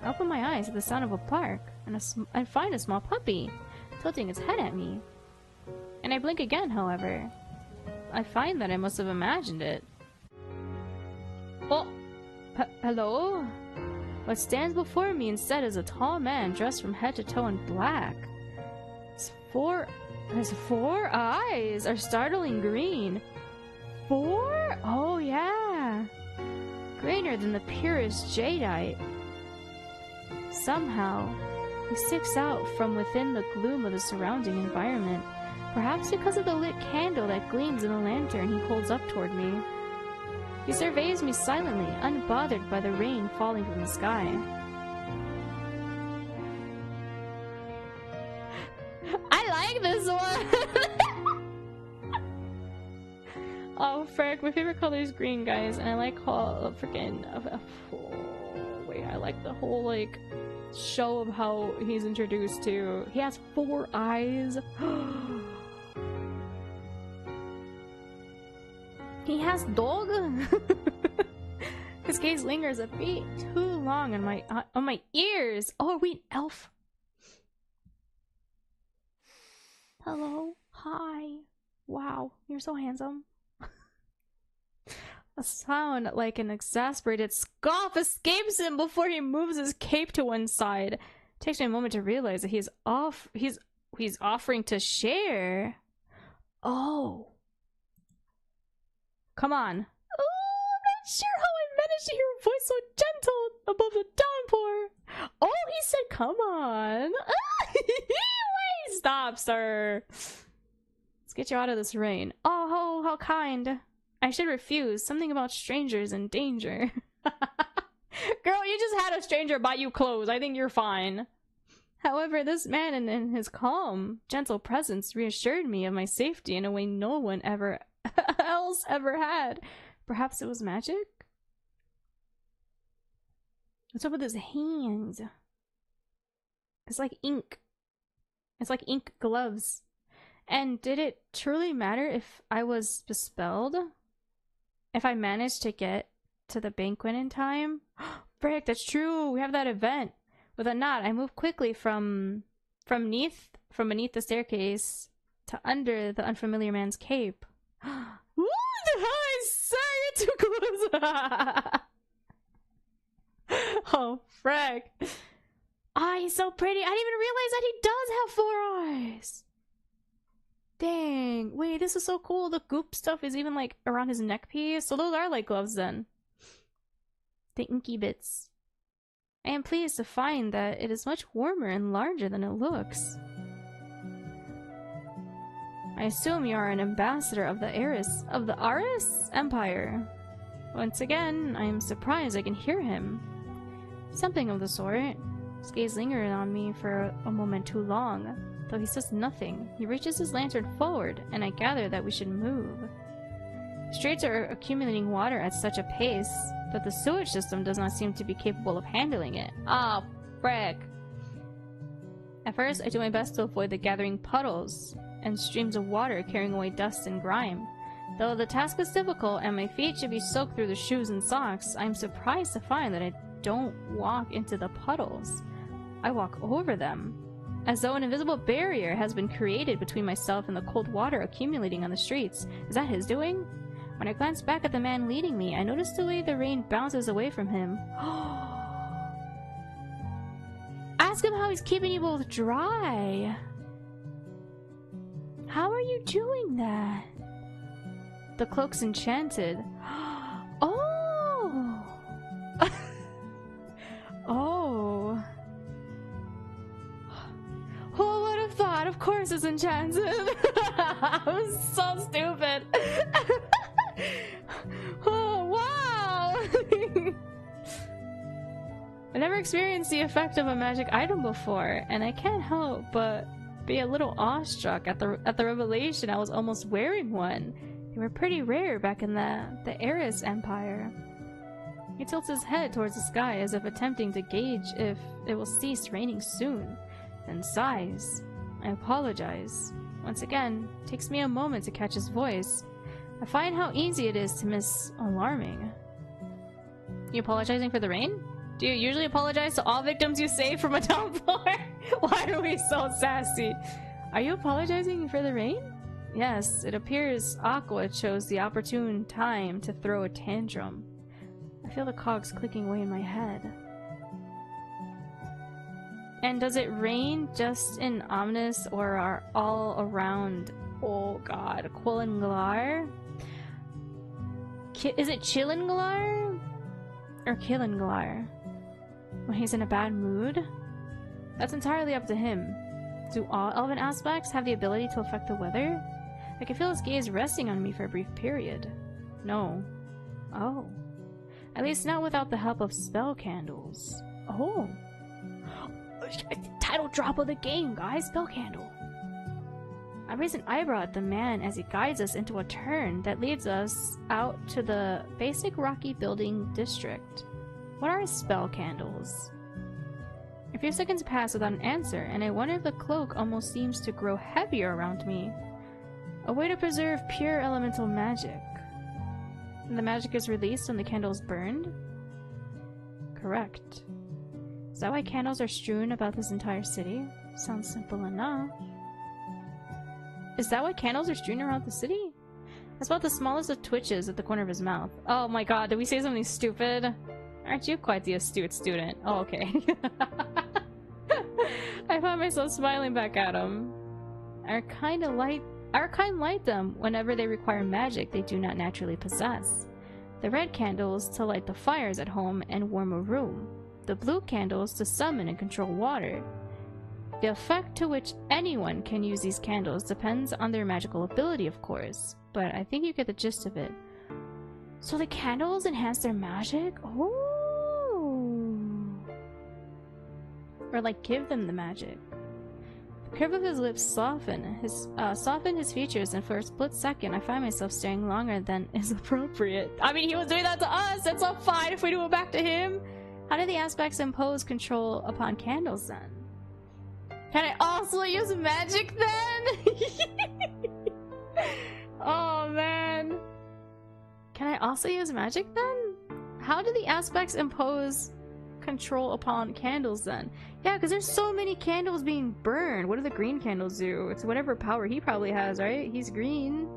I open my eyes at the sound of a bark, and I find a small puppy tilting its head at me. And I blink again, however. I find that I must have imagined it. Oh! Hello? What stands before me instead is a tall man dressed from head to toe in black. His four eyes are startling green. Four? Oh yeah! Greener than the purest jadeite. Somehow, he sticks out from within the gloom of the surrounding environment, perhaps because of the lit candle that gleams in the lantern he holds up toward me. He surveys me silently, unbothered by the rain falling from the sky. I like this one! Oh, frick, my favorite color is green, guys, and I like how freaking... wait, I like the whole, like, show of how he's introduced to. He has 4 eyes. He has dog. His gaze lingers a bit too long on my ears. Oh, are we an elf? Hello, hi. Wow, you're so handsome. A sound like an exasperated scoff escapes him before he moves his cape to one side. It takes me a moment to realize that he's offering to share. Oh. Come on. Oh, I'm not sure how I managed to hear a voice so gentle above the downpour. Oh, he said, come on. Wait, stop, sir. Let's get you out of this rain. Oh, how kind. I should refuse. Something about strangers and danger. Girl, you just had a stranger buy you clothes. I think you're fine. However, this man and his calm, gentle presence reassured me of my safety in a way no one else ever had. Perhaps it was magic? What's up with his hands? It's like ink. It's like ink gloves. And did it truly matter if I was bespelled? If I managed to get to the banquet in time? Frick, that's true. We have that event. With a nod, I move quickly from beneath the staircase to under the unfamiliar man's cape. What the hell? Sir, you're too close. Oh, frick. Ah, he's so pretty. I didn't even realize that he does have 4 eyes. Dang. Wait, this is so cool. The goop stuff is even like around his neck piece. So those are like gloves then. The inky bits. I am pleased to find that it is much warmer and larger than it looks. I assume you are an ambassador of the Aris Empire. Once again, I am surprised I can hear him. Something of the sort. His gaze lingered on me for a moment too long. Though he says nothing, he reaches his lantern forward, and I gather that we should move. Streets are accumulating water at such a pace that the sewage system does not seem to be capable of handling it. Ah, frick. At first, I do my best to avoid the gathering puddles and streams of water carrying away dust and grime. Though the task is difficult and my feet should be soaked through the shoes and socks, I am surprised to find that I don't walk into the puddles. I walk over them, as though an invisible barrier has been created between myself and the cold water accumulating on the streets. Is that his doing? When I glance back at the man leading me, I notice the way the rain bounces away from him. Ask him how he's keeping you both dry. How are you doing that? The cloak's enchanted. Oh! Oh. Who would have thought? Of course it's enchanted. I was so stupid. Oh, wow! I never experienced the effect of a magic item before, and I can't help but be a little awestruck at the revelation I was almost wearing one. They were pretty rare back in the Aris Empire. He tilts his head towards the sky as if attempting to gauge if it will cease raining soon, then sighs. I apologize. Once again, it takes me a moment to catch his voice. I find how easy it is to miss alarming. You apologizing for the rain? Do you usually apologize to all victims you save from a downpour? Why are we so sassy? Are you apologizing for the rain? Yes, it appears Aqua chose the opportune time to throw a tantrum. I feel the cogs clicking away in my head. And does it rain just in Omnis or are all around? Oh god, Quillinglar? Is it Chillinglar? Or Killinglar? When he's in a bad mood? That's entirely up to him. Do all elven aspects have the ability to affect the weather? I can feel his gaze resting on me for a brief period. No. Oh. At least not without the help of spell candles. Oh. Title drop of the game, guys. Spell candle. I raise an eyebrow at the man as he guides us into a turn that leads us out to the basic rocky building district. What are spell candles? A few seconds pass without an answer, and I wonder if the cloak almost seems to grow heavier around me. A way to preserve pure elemental magic. The magic is released when the candle is burned? Correct. Is that why candles are strewn about this entire city? Sounds simple enough. Is that why candles are strewn around the city? That's about the smallest of twitches at the corner of his mouth. Oh my god, did we say something stupid? Aren't you quite the astute student? Oh, okay. I found myself smiling back at him. Our kind light them whenever they require magic they do not naturally possess. The red candles to light the fires at home and warm a room. The blue candles to summon and control water. The effect to which anyone can use these candles depends on their magical ability, of course, but I think you get the gist of it. So the candles enhance their magic? Oh! Or like give them the magic. The curve of his lips softened his features, and for a split second I find myself staring longer than is appropriate. I mean, he was doing that to us! That's not fine if we do it back to him! How do the aspects impose control upon candles then? Can I also use magic then? Oh man. Can I also use magic then? How do the aspects impose control upon candles then? Yeah, because there's so many candles being burned. What do the green candles do? It's whatever power he probably has, right? He's green.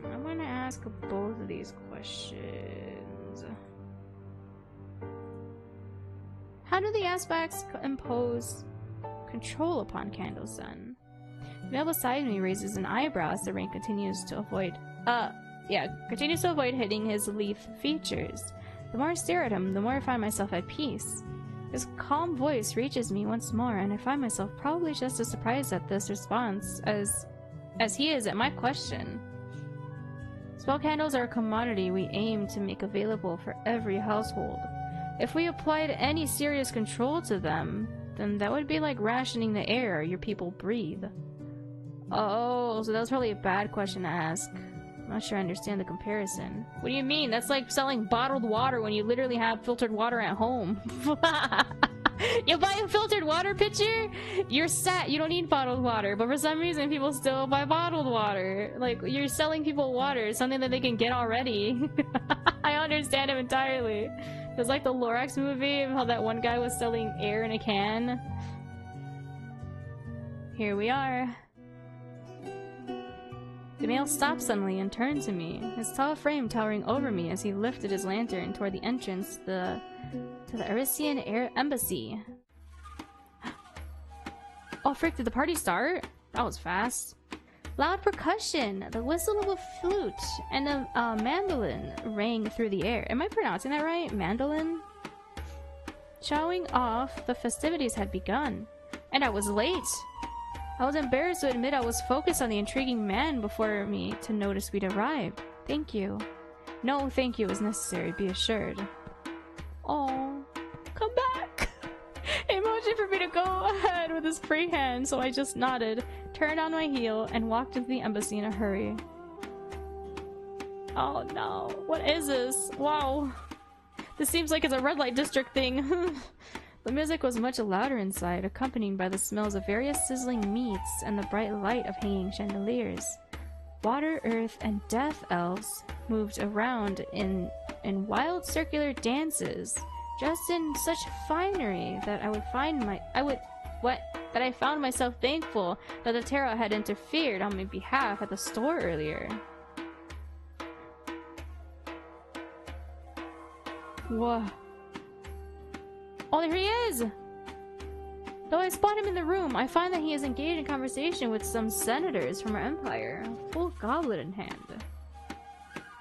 I want to ask ask both of these questions. How do the aspects impose control upon Candlesun? The male beside me raises an eyebrow as the ring continues to avoid hitting his leaf features. The more I stare at him, the more I find myself at peace. His calm voice reaches me once more, and I find myself probably just as surprised at this response as he is at my question. Spell candles are a commodity we aim to make available for every household. If we applied any serious control to them, then that would be like rationing the air your people breathe. Oh, so that was probably a bad question to ask. I'm not sure I understand the comparison. What do you mean? That's like selling bottled water when you literally have filtered water at home. You buy a filtered water pitcher, you're set. You don't need bottled water. But for some reason, people still buy bottled water. Like, you're selling people water, something that they can get already. I understand him entirely. It's like the Lorax movie, how that one guy was selling air in a can. Here we are. The male stopped suddenly and turned to me, his tall frame towering over me as he lifted his lantern toward the entrance to the Arisian Air Embassy. Oh frick, did the party start? That was fast. Loud percussion, the whistle of a flute, and a mandolin rang through the air. Am I pronouncing that right? Mandolin? Showing off, the festivities had begun. And I was late! I was embarrassed to admit I was focused on the intriguing man before me to notice we'd arrived. Thank you. No thank you was necessary, be assured. Oh, come back! Emoji for me to go ahead with his free hand, so I just nodded, turned on my heel, and walked into the embassy in a hurry. Oh no, what is this? Wow. This seems like it's a red light district thing. The music was much louder inside, accompanied by the smells of various sizzling meats and the bright light of hanging chandeliers. Water, earth, and death elves moved around in wild circular dances, dressed in such finery that I found myself thankful that the Terra had interfered on my behalf at the store earlier. Whoa. Oh, there he is! Though I spot him in the room, I find that he is engaged in conversation with some senators from our empire, full goblet in hand.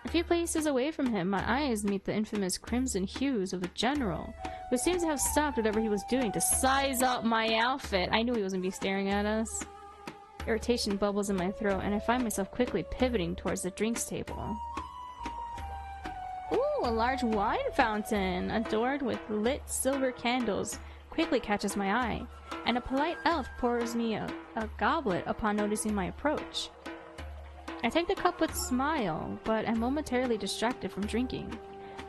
A few paces away from him, my eyes meet the infamous crimson hues of the general, who seems to have stopped whatever he was doing to size up my outfit. I knew he wasn't be staring at us. Irritation bubbles in my throat, and I find myself quickly pivoting towards the drinks table. Ooh, a large wine fountain, adored with lit silver candles, quickly catches my eye, and a polite elf pours me a goblet upon noticing my approach. I take the cup with a smile, but am momentarily distracted from drinking.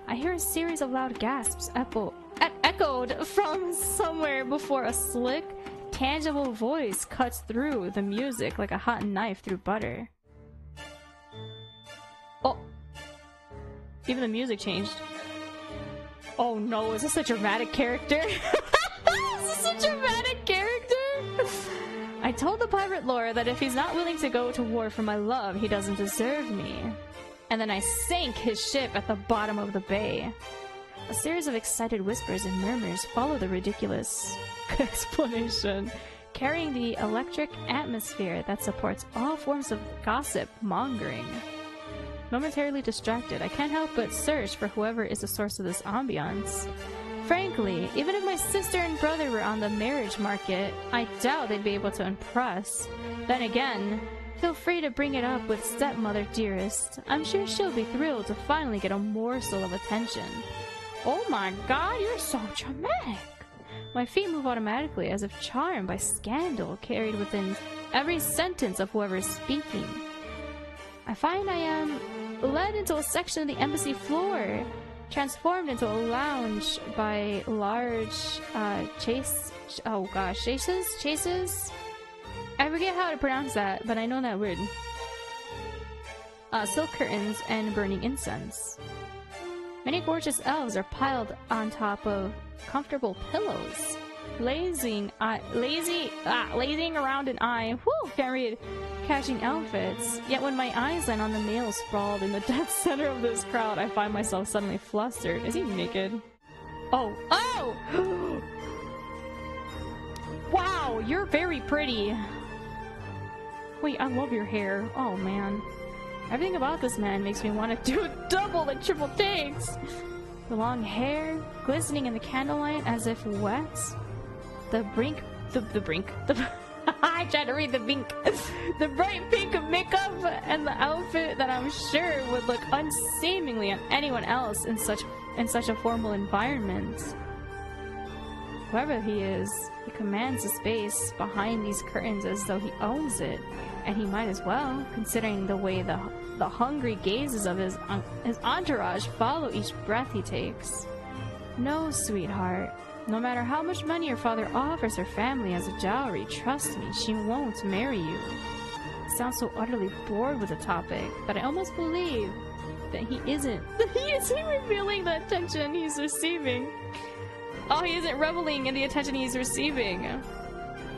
I hear a series of loud gasps echoed from somewhere before a slick, tangible voice cuts through the music like a hot knife through butter. Oh! Even the music changed. Oh no, is this a dramatic character? Is this a dramatic character? I told the pirate lord that if he's not willing to go to war for my love, he doesn't deserve me. And then I sank his ship at the bottom of the bay. A series of excited whispers and murmurs follow the ridiculous explanation, carrying the electric atmosphere that supports all forms of gossip mongering. Momentarily distracted, I can't help but search for whoever is the source of this ambiance. Frankly, even if my sister and brother were on the marriage market, I doubt they'd be able to impress. Then again, feel free to bring it up with stepmother dearest. I'm sure she'll be thrilled to finally get a morsel of attention. Oh my god, you're so dramatic! My feet move automatically as if charmed by scandal carried within every sentence of whoever is speaking. I find I am led into a section of the embassy floor, transformed into a lounge by large chases? I forget how to pronounce that, but I know that word. Silk curtains and burning incense. Many gorgeous elves are piled on top of comfortable pillows. lazing around an eye. Whew, can't read. Catching outfits. Yet when my eyes land on the male sprawled in the dead center of this crowd, I find myself suddenly flustered. Is he naked? Oh. Oh! Wow, you're very pretty. Wait, I love your hair. Oh man. Everything about this man makes me want to do double and triple takes. The long hair, glistening in the candlelight as if wet. The I tried to read the pink. The bright pink of makeup and the outfit that I'm sure would look unseemingly on anyone else in such a formal environment. Whoever he is, he commands the space behind these curtains as though he owns it, and he might as well, considering the way the hungry gazes of his entourage follow each breath he takes. No, sweetheart. No matter how much money your father offers her family as a dowry, trust me, she won't marry you. He sounds so utterly bored with the topic that I almost believe that he isn't revealing the attention he's receiving. Oh, he isn't reveling in the attention he's receiving.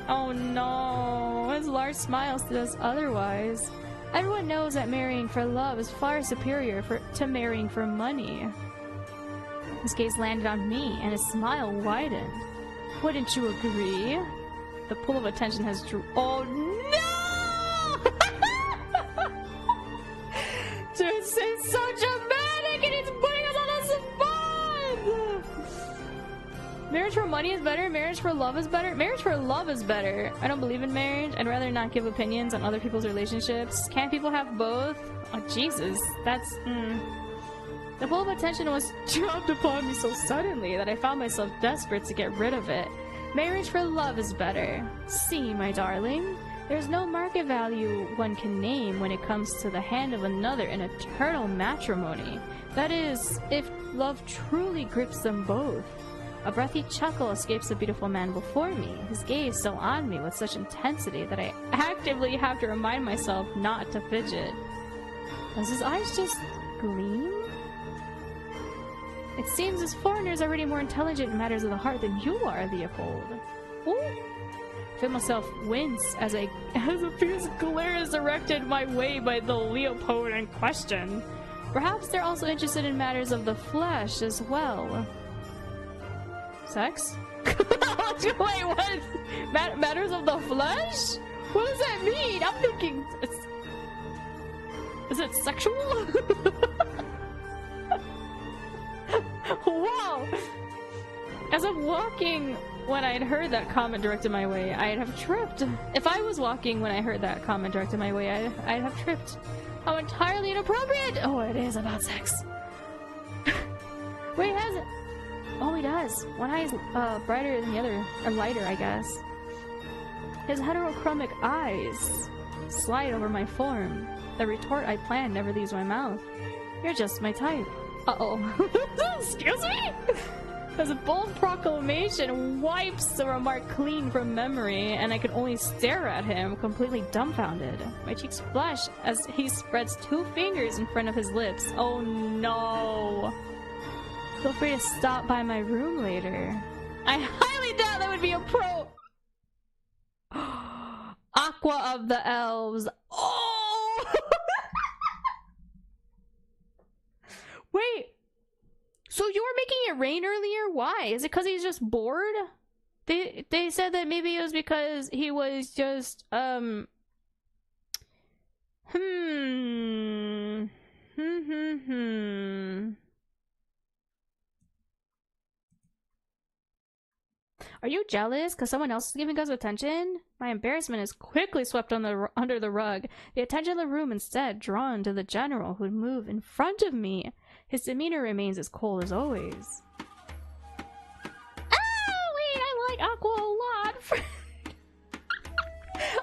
Oh no, his large smile says otherwise. Everyone knows that marrying for love is far superior to marrying for money. His gaze landed on me, and his smile widened. Wouldn't you agree? The pull of attention has Oh no! Dude, it's so dramatic, and it's putting us on the spot! Marriage for money is better. Marriage for love is better. Marriage for love is better. I don't believe in marriage. I'd rather not give opinions on other people's relationships. Can't people have both? Oh Jesus, that's The pull of attention was dropped upon me so suddenly that I found myself desperate to get rid of it. Marriage for love is better. See, my darling, there's no market value one can name when it comes to the hand of another in eternal matrimony. That is, if love truly grips them both. A breathy chuckle escapes the beautiful man before me, his gaze still on me with such intensity that I actively have to remind myself not to fidget. Does his eyes just gleam? It seems this foreigner is already more intelligent in matters of the heart than you are, Leopold. Ooh. I feel myself wince as a fierce glare is directed my way by the Leopold in question. Perhaps they're also interested in matters of the flesh as well. Sex? Wait, what? Matters of the flesh? What does that mean? I'm thinking... Is it sexual? Whoa! As I'm walking when I'd heard that comment directed my way, I'd have tripped. If I was walking when I heard that comment directed my way, I'd have tripped. How entirely inappropriate! Oh, it is about sex. Wait, has it? Oh, he does. One eye is brighter than the other, or lighter, I guess. His heterochromic eyes slide over my form. The retort I planned never leaves my mouth. You're just my type. Uh-oh. Excuse me? As a bold proclamation wipes the remark clean from memory, and I can only stare at him, completely dumbfounded. My cheeks blush as he spreads 2 fingers in front of his lips. Oh no. Feel free to stop by my room later. I highly doubt that would be a pro... Aqua of the elves. Oh! Wait, so you were making it rain earlier? Why? Is it because he's just bored? They said that maybe it was because he was just Are you jealous because someone else is giving us attention? My embarrassment is quickly swept under the rug. The attention of the room instead drawn to the general who'd move in front of me. His demeanor remains as cold as always. Oh, wait, I like Aqua a lot.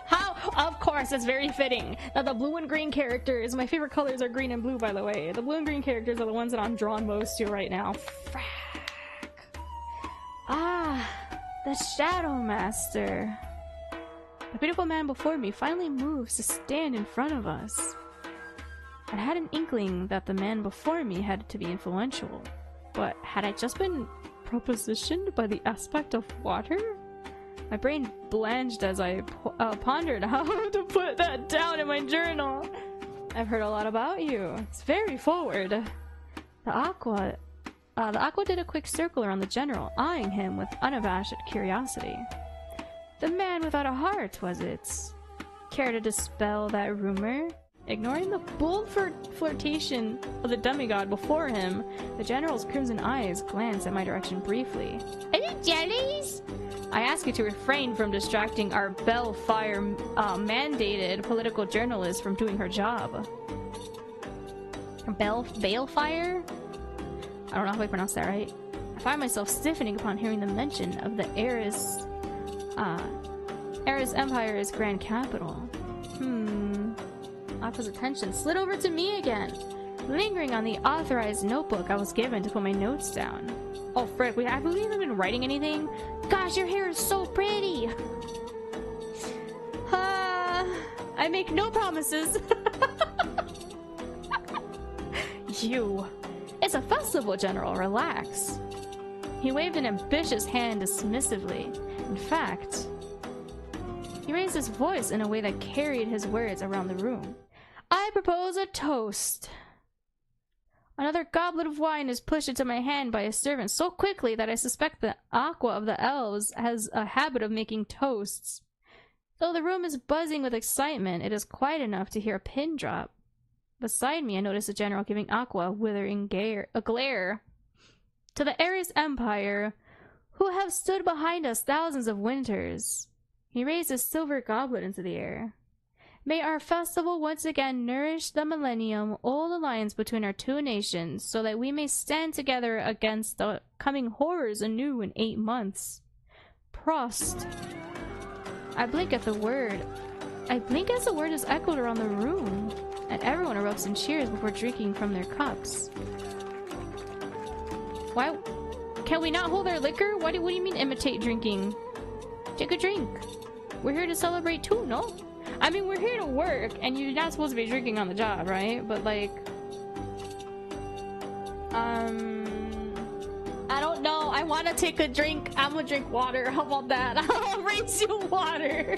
How? Of course, it's very fitting that the blue and green characters, my favorite colors are green and blue, by the way. The blue and green characters are the ones that I'm drawn most to right now. Frack. Ah, the Shadow Master. The beautiful man before me finally moves to stand in front of us. I had an inkling that the man before me had to be influential, but had I just been propositioned by the aspect of water? My brain blanched as I pondered how to put that down in my journal. I've heard a lot about you. It's very forward. The Aqua did a quick circle around the general, eyeing him with unabashed curiosity. The man without a heart, was it? Care to dispel that rumor? Ignoring the bold flirtation of the demigod before him, the general's crimson eyes glanced in my direction briefly. Are you jellies? I ask you to refrain from distracting our Bellfire mandated political journalist from doing her job. Balefire? I don't know how I pronounce that right. I find myself stiffening upon hearing the mention of the Eris Empire's grand capital. Aqua's attention slid over to me again, lingering on the authorized notebook I was given to put my notes down. Oh frick, have we even been writing anything? Gosh, your hair is so pretty! I make no promises! You! It's a festival, General, relax! He waved an ambitious hand dismissively. In fact, he raised his voice in a way that carried his words around the room. I propose a toast. Another goblet of wine is pushed into my hand by a servant so quickly that I suspect the Aqua of the elves has a habit of making toasts. Though the room is buzzing with excitement, it is quiet enough to hear a pin drop. Beside me, I notice the general giving Aqua a withering glare. To the Ares Empire, who have stood behind us thousands of winters. He raised his silver goblet into the air. May our festival once again nourish the millennium old alliance between our two nations, so that we may stand together against the coming horrors anew in 8 months. Prost. I blink as the word is echoed around the room, and everyone erupts in cheers before drinking from their cups. Why? Can we not hold our liquor? What do you mean imitate drinking? Take a drink. We're here to celebrate too, no? I mean, we're here to work, and you're not supposed to be drinking on the job, right? But like, I don't know. I want to take a drink. I'm gonna drink water. How about that? I'll raise you water.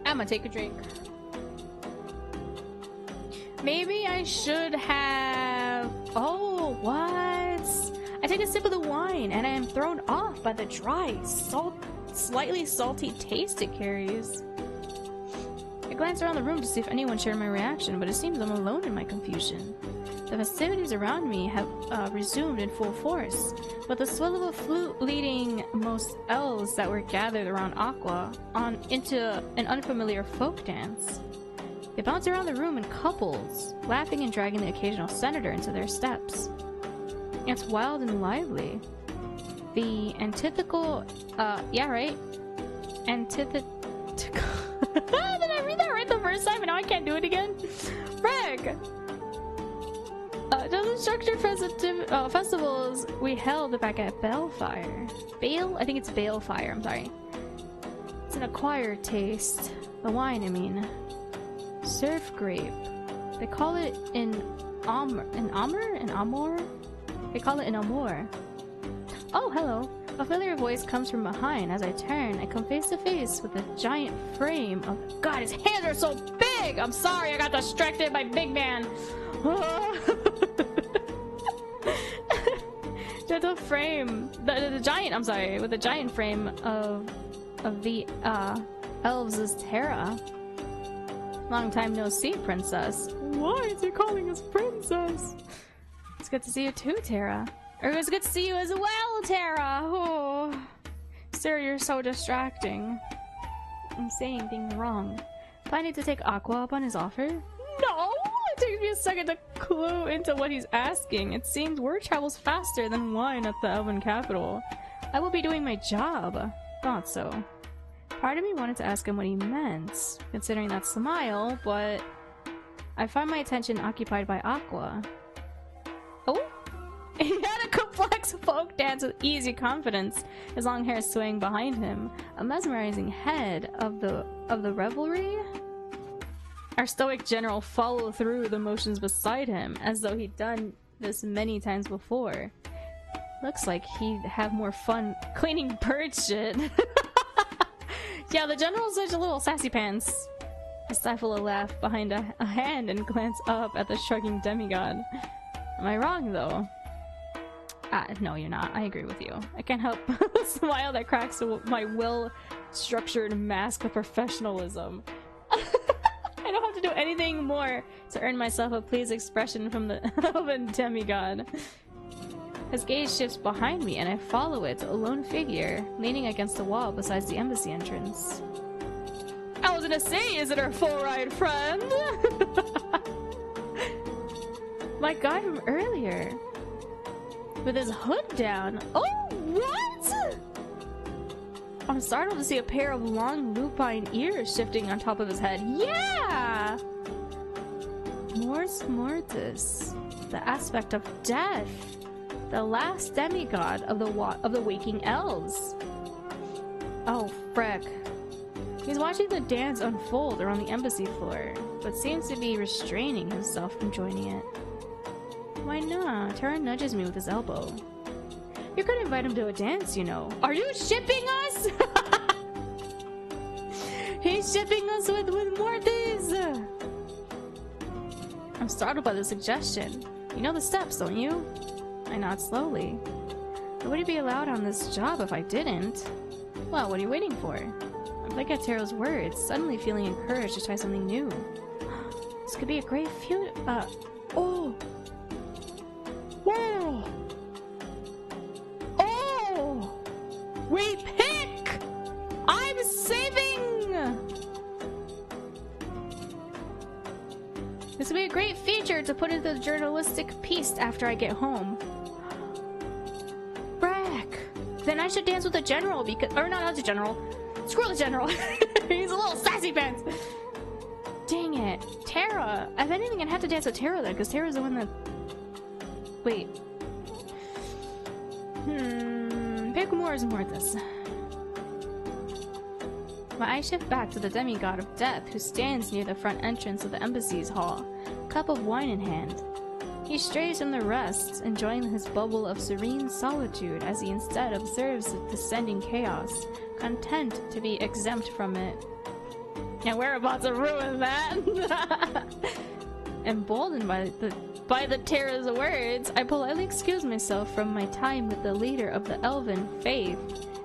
I'm gonna take a drink. Maybe I should have... Oh, what? I take a sip of the wine and I am thrown off by the dry, slightly salty taste it carries. I glance around the room to see if anyone shared my reaction, but it seems I'm alone in my confusion. The festivities around me have resumed in full force, but the swell of a flute leading most elves that were gathered around Aqua into an unfamiliar folk dance. They bounce around the room in couples, laughing and dragging the occasional senator into their steps. It's wild and lively. The antithetical, yeah, right? Antithetical. Did I read that right the first time and now I can't do it again? Frick! Those structured festivals we held back at Balefire. I think it's Balefire, I'm sorry. It's an acquired taste. The wine, I mean. Surf grape. They call it Amor? They call it an Amor. Oh, hello. A familiar voice comes from behind. As I turn, I come face to face with a giant frame of... God, his hands are so big! I'm sorry, I got distracted by big man. Gentle frame. The giant, I'm sorry, with the giant frame of the elves is Terra. Long time no see, princess. Why is he calling us princess? It's good to see you too, Terra. Or it was good to see you as well, Terra. Oh, sir, you're so distracting. I'm saying things wrong. Planning to take Aqua up on his offer? No! It takes me a second to clue into what he's asking. It seems word travels faster than wine at the Elven capital. I will be doing my job. Thought so. Part of me wanted to ask him what he meant, considering that smile, but I find my attention occupied by Aqua. Oh? He had a flex folk dance with easy confidence, his long hair swaying behind him, a mesmerizing head of the revelry. Our stoic general followed through the motions beside him, as though he'd done this many times before. Looks like he'd have more fun cleaning bird shit. Yeah, the general's such a little sassy pants. I stifle a laugh behind a hand and glance up at the shrugging demigod. Am I wrong, though? No, you're not. I agree with you. I can't help the smile that cracks my well-structured mask of professionalism. I don't have to do anything more to earn myself a pleased expression from the elven demigod. His gaze shifts behind me, and I follow it to a lone figure leaning against the wall besides the embassy entrance. I was gonna say, is it our full ride friend? My guy from earlier. With his hood down. Oh, what? I'm startled to see a pair of long lupine ears shifting on top of his head. Yeah! Mors Mortis. The aspect of death. The last demigod of the waking elves. Oh, frick. He's watching the dance unfold around the embassy floor, but seems to be restraining himself from joining it. Why not? Terra nudges me with his elbow. You could invite him to a dance, you know. Are you shipping us? He's shipping us with Mortis! I'm startled by the suggestion. You know the steps, don't you? I nod slowly. I wouldn't be allowed on this job if I didn't. Well, what are you waiting for? I look at Tero's words, suddenly feeling encouraged to try something new. This could be a great oh! Whoa! Oh! We pick! I'm saving! This would be a great feature to put into the journalistic piece after I get home. Brack! Then I should dance with the general because— or not the general. Screw the general! He's a little sassy pants! Dang it. Terra! If anything, I'd have to dance with Terra then, because Terra's the one that— Wait. Pick Mors Mortis. My eyes shift back to the demigod of death who stands near the front entrance of the embassy's hall, cup of wine in hand. He strays from the rest, enjoying his bubble of serene solitude as he instead observes the descending chaos, content to be exempt from it. And we're about to ruin that! Emboldened by the Terra's words, I politely excuse myself from my time with the leader of the elven faith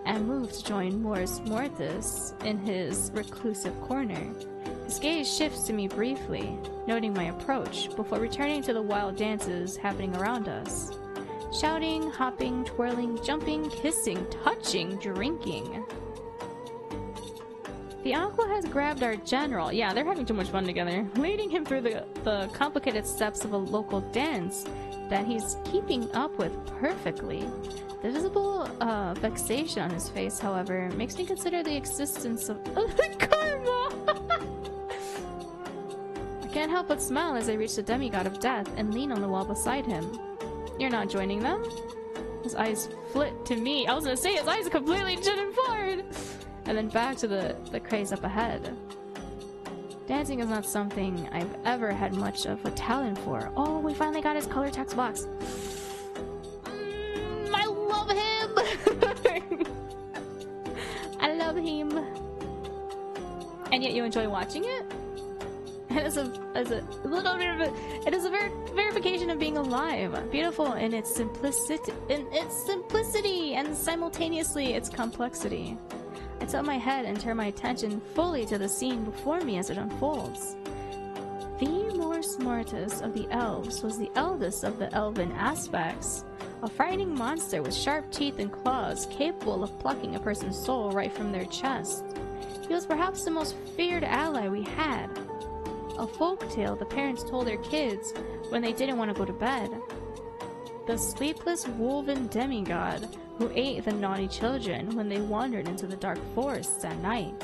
and move to join Mors Mortis in his reclusive corner. His gaze shifts to me briefly, noting my approach, before returning to the wild dances happening around us. Shouting, hopping, twirling, jumping, kissing, touching, drinking. The uncle has grabbed our general. Yeah, they're having too much fun together. Leading him through the complicated steps of a local dance that he's keeping up with perfectly. The visible vexation on his face, however, makes me consider the existence of karma. I can't help but smile as I reach the demigod of death and lean on the wall beside him. You're not joining them? His eyes flit to me. I was gonna say his eyes completely jutted forward, and then back to the craze up ahead. Dancing is not something I've ever had much of a talent for. Oh, we finally got his color text box. I love him! I love him. And yet you enjoy watching it? It is a little bit of it is a verification of being alive. Beautiful in its simplicity and simultaneously its complexity. I tilt my head and turn my attention fully to the scene before me as it unfolds. The Mors Mortis of the elves was the eldest of the elven aspects, a frightening monster with sharp teeth and claws capable of plucking a person's soul right from their chest. He was perhaps the most feared ally we had. A folktale the parents told their kids when they didn't want to go to bed. The sleepless woven demigod who ate the naughty children when they wandered into the dark forests at night.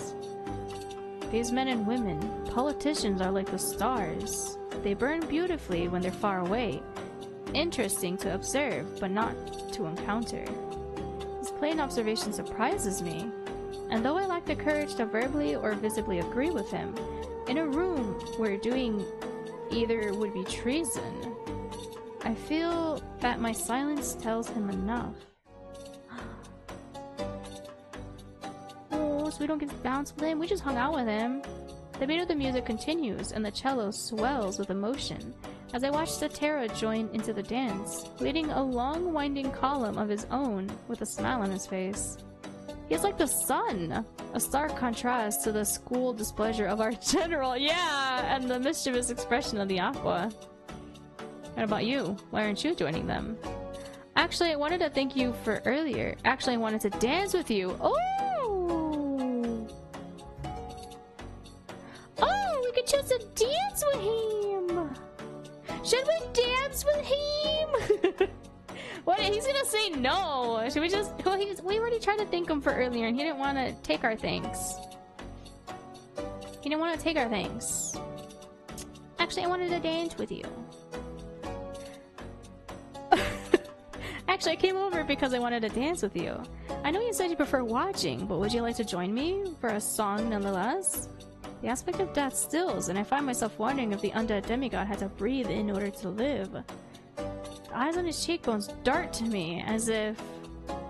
These men and women, politicians, are like the stars. They burn beautifully when they're far away. Interesting to observe, but not to encounter. His plain observation surprises me, and though I lack the courage to verbally or visibly agree with him, in a room where doing either would be treason, I feel that my silence tells him enough. Oh, so we don't get to bounce with him? We just hung out with him. The beat of the music continues, and the cello swells with emotion as I watch Satara join into the dance, leading a long winding column of his own with a smile on his face. He is like the sun, a stark contrast to the school displeasure of our general, yeah, and the mischievous expression of the Aqua. What about you? Why aren't you joining them? Actually, I wanted to thank you for earlier. Actually, I wanted to dance with you. Oh! Oh, we could choose to dance with him! Should we dance with him? What? He's gonna say no. Should we just... Well, we already tried to thank him for earlier and he didn't want to take our thanks. He didn't want to take our thanks. Actually, I wanted to dance with you. Actually, I came over because I wanted to dance with you. I know you said you prefer watching, but would you like to join me for a song nonetheless? The aspect of death stills, and I find myself wondering if the undead demigod had to breathe in order to live. The eyes on his cheekbones dart to me, as if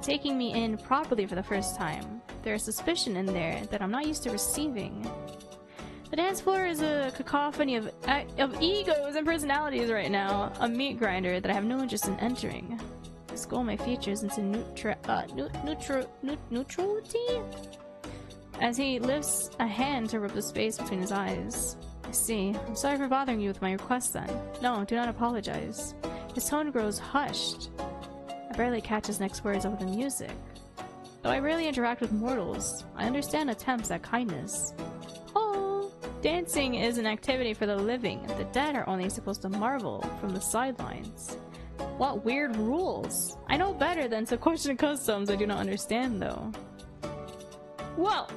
taking me in properly for the first time. There is suspicion in there that I'm not used to receiving. The dance floor is a cacophony of egos and personalities right now, a meat grinder that I have no interest in entering. I scroll my features into neutrality as he lifts a hand to rub the space between his eyes. I see. I'm sorry for bothering you with my request then. No, do not apologize. His tone grows hushed. I barely catch his next words over the music. Though I rarely interact with mortals, I understand attempts at kindness. Oh, dancing is an activity for the living. The dead are only supposed to marvel from the sidelines. What weird rules! I know better than to question customs I do not understand, though. Whoa!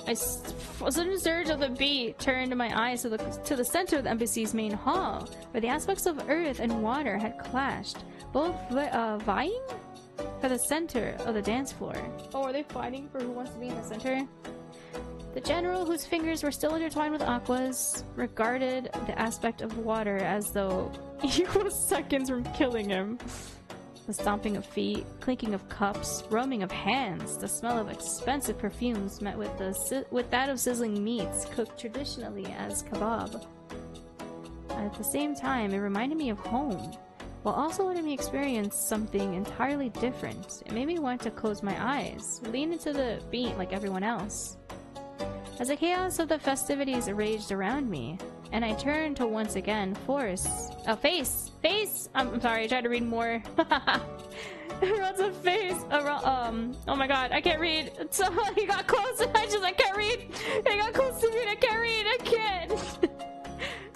A sudden surge of the beat turned my eyes to the center of the embassy's main hall, where the aspects of earth and water had clashed, both vying for the center of the dance floor. Oh, are they fighting for who wants to be in the center? The general, whose fingers were still intertwined with Aqua's, regarded the aspect of water as though he was seconds from killing him. The stomping of feet, clinking of cups, roaming of hands, the smell of expensive perfumes met with that of sizzling meats cooked traditionally as kebab. At the same time, it reminded me of home, while also letting me experience something entirely different. It made me want to close my eyes, lean into the beat like everyone else. As the chaos of the festivities raged around me, and I turned to once again face! I'm sorry, I tried to read more. Runs a face around, oh my god, I can't read. So he got close and I can't read. He got close to me and I can't read, I can't.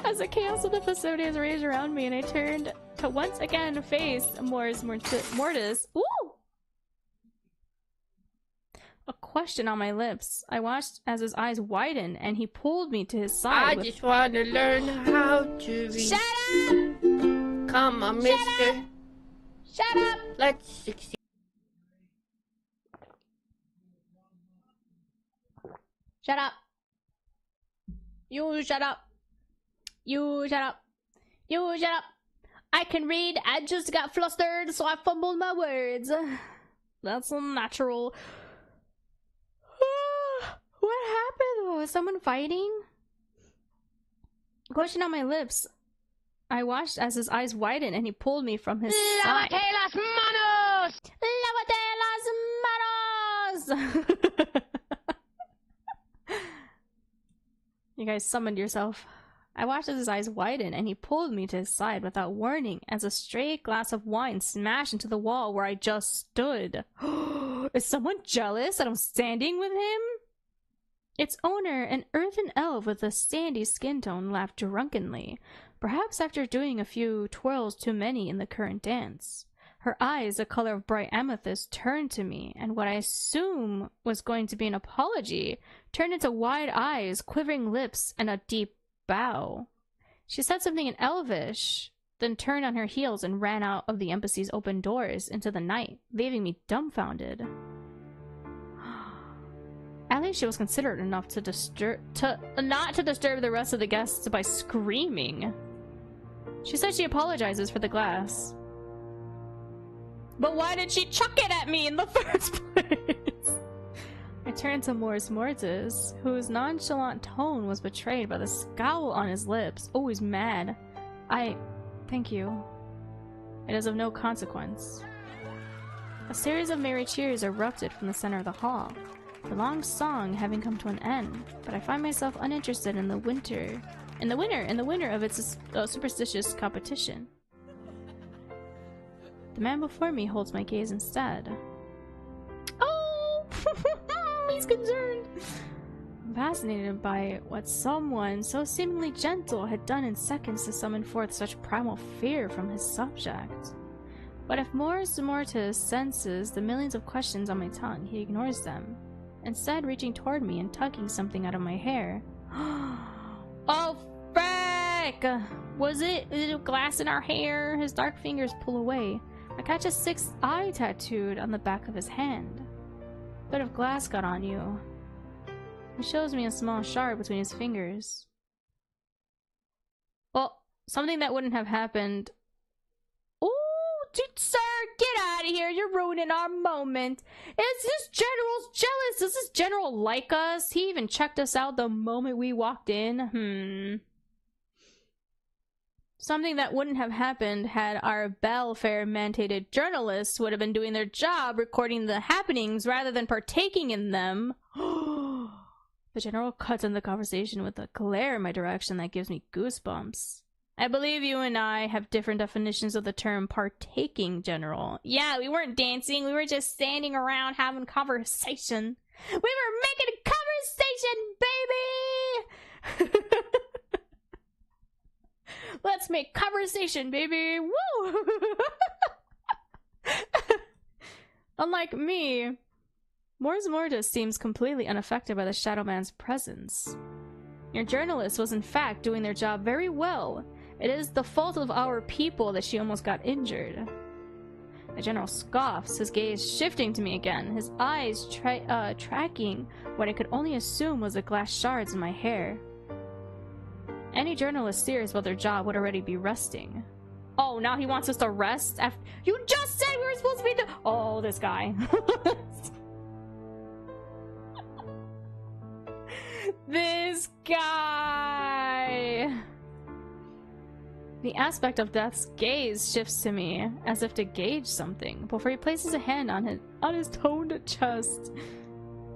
As the chaos of the festivities raged around me and I turned to once again face Mors Mortis. Woo! A question on my lips. I watched as his eyes widened and he pulled me to his side. I just want to learn how to read. Shut up! Come on, mister. Shut up! Let's succeed. Shut up! You shut up! You shut up! You shut up! I can read. I just got flustered, so I fumbled my words. That's unnatural. What happened? Was someone fighting? Question on my lips. I watched as his eyes widened and he pulled me from his side. Lávate las manos! Lávate las manos! You guys summoned yourself. I watched as his eyes widened and he pulled me to his side without warning as a stray glass of wine smashed into the wall where I just stood. Is someone jealous that I'm standing with him? Its owner, an earthen elf with a sandy skin tone, laughed drunkenly, perhaps after doing a few twirls too many in the current dance. Her eyes, the color of bright amethyst, turned to me, and what I assume was going to be an apology turned into wide eyes, quivering lips, and a deep bow. She said something in Elvish, then turned on her heels and ran out of the embassy's open doors into the night, leaving me dumbfounded. At least she was considerate enough to not to disturb the rest of the guests by screaming. She said she apologizes for the glass. But why did she chuck it at me in the first place? I turned to Mors Mortis, whose nonchalant tone was betrayed by the scowl on his lips. Oh, he's mad. Thank you. It is of no consequence. A series of merry cheers erupted from the center of the hall, the long song having come to an end, but I find myself uninterested in the winner of its superstitious competition. The man before me holds my gaze instead. Oh! He's concerned! I'm fascinated by what someone so seemingly gentle had done in seconds to summon forth such primal fear from his subject. But if Mors Mortis senses the millions of questions on my tongue, he ignores them, instead reaching toward me and tugging something out of my hair. Oh, frick! Was it glass in our hair? His dark fingers pull away. I catch a sixth eye tattooed on the back of his hand. A bit of glass got on you. He shows me a small shard between his fingers. Well, something that wouldn't have happened. Oh, sir, get out of here. You're ruining our moment. Is this general's jealous? Does this general like us? He even checked us out the moment we walked in. Something that wouldn't have happened had our Belfair mandated journalists would have been doing their job recording the happenings rather than partaking in them. The general cuts in the conversation with a glare in my direction that gives me goosebumps. I believe you and I have different definitions of the term partaking, General. Yeah, we weren't dancing, we were just standing around having conversation. We were making a conversation, baby! Let's make conversation, baby! Woo! Unlike me, Mors Mortis seems completely unaffected by the Shadow Man's presence. Your journalist was in fact doing their job very well. It is the fault of our people that she almost got injured. The general scoffs, his gaze shifting to me again, his eyes tracking what I could only assume was the glass shards in my hair. Any journalist serious about their job would already be resting. Oh, now he wants us to rest? You just said we were supposed to be Oh, this guy. This guy! The aspect of Death's gaze shifts to me, as if to gauge something, before he places a hand on his toned chest.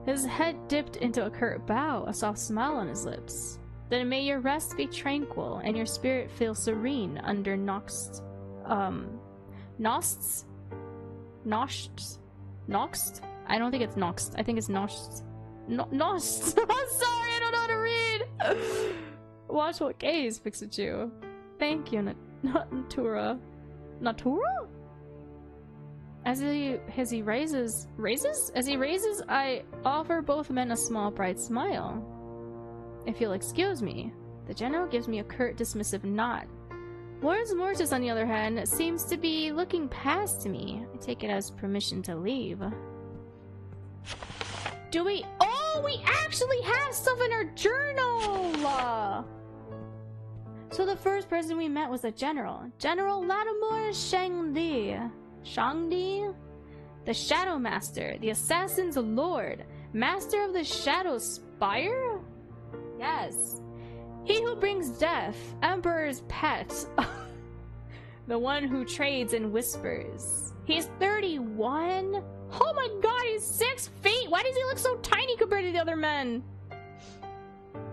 His head dipped into a curt bow, a soft smile on his lips. Then may your rest be tranquil, and your spirit feel serene under Noxed? I don't think it's Noxed. I think it's Noxed. Nost! I'm sorry, I don't know how to read! Watch what gaze, Pikachu. Thank you, Natura. Natura? As he raises, I offer both men a small, bright smile. If you'll excuse me, the general gives me a curt, dismissive nod. Mors Mortis, on the other hand, seems to be looking past me. I take it as permission to leave. Do we? Oh, we actually have stuff in our journal! So the first person we met was the general. General Lattimore Shangdi. Shangdi? The Shadow Master, the Assassin's Lord, Master of the Shadow Spire? Yes. He who brings death, Emperor's pet. The one who trades and whispers. He's 31? Oh my god, he's 6 feet! Why does he look so tiny compared to the other men?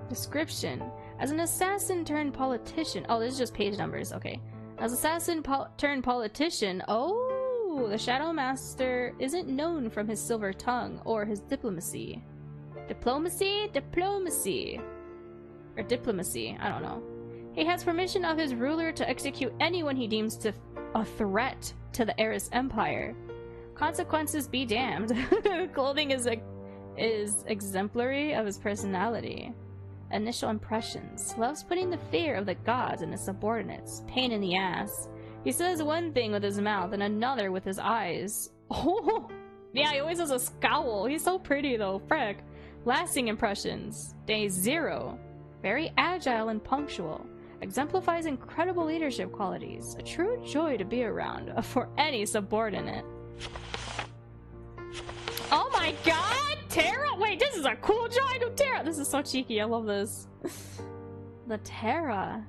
Description. As an assassin turned politician. Oh, this is just page numbers. Okay. As assassin turned politician. Oh, the Shadow Master isn't known from his silver tongue or his diplomacy. Diplomacy? Diplomacy. Or diplomacy. I don't know. He has permission of his ruler to execute anyone he deems a threat to the Eris Empire. Consequences be damned. Clothing is exemplary of his personality. Initial impressions. Loves putting the fear of the gods in his subordinates. Pain in the ass. He says one thing with his mouth and another with his eyes. Oh! Yeah, he always has a scowl. He's so pretty though, frick. Lasting impressions. Day 0. Very agile and punctual. Exemplifies incredible leadership qualities. A true joy to be around for any subordinate. Oh my god! Terra? Wait, this is a cool drawing of Terra! This is so cheeky, I love this. The Terra.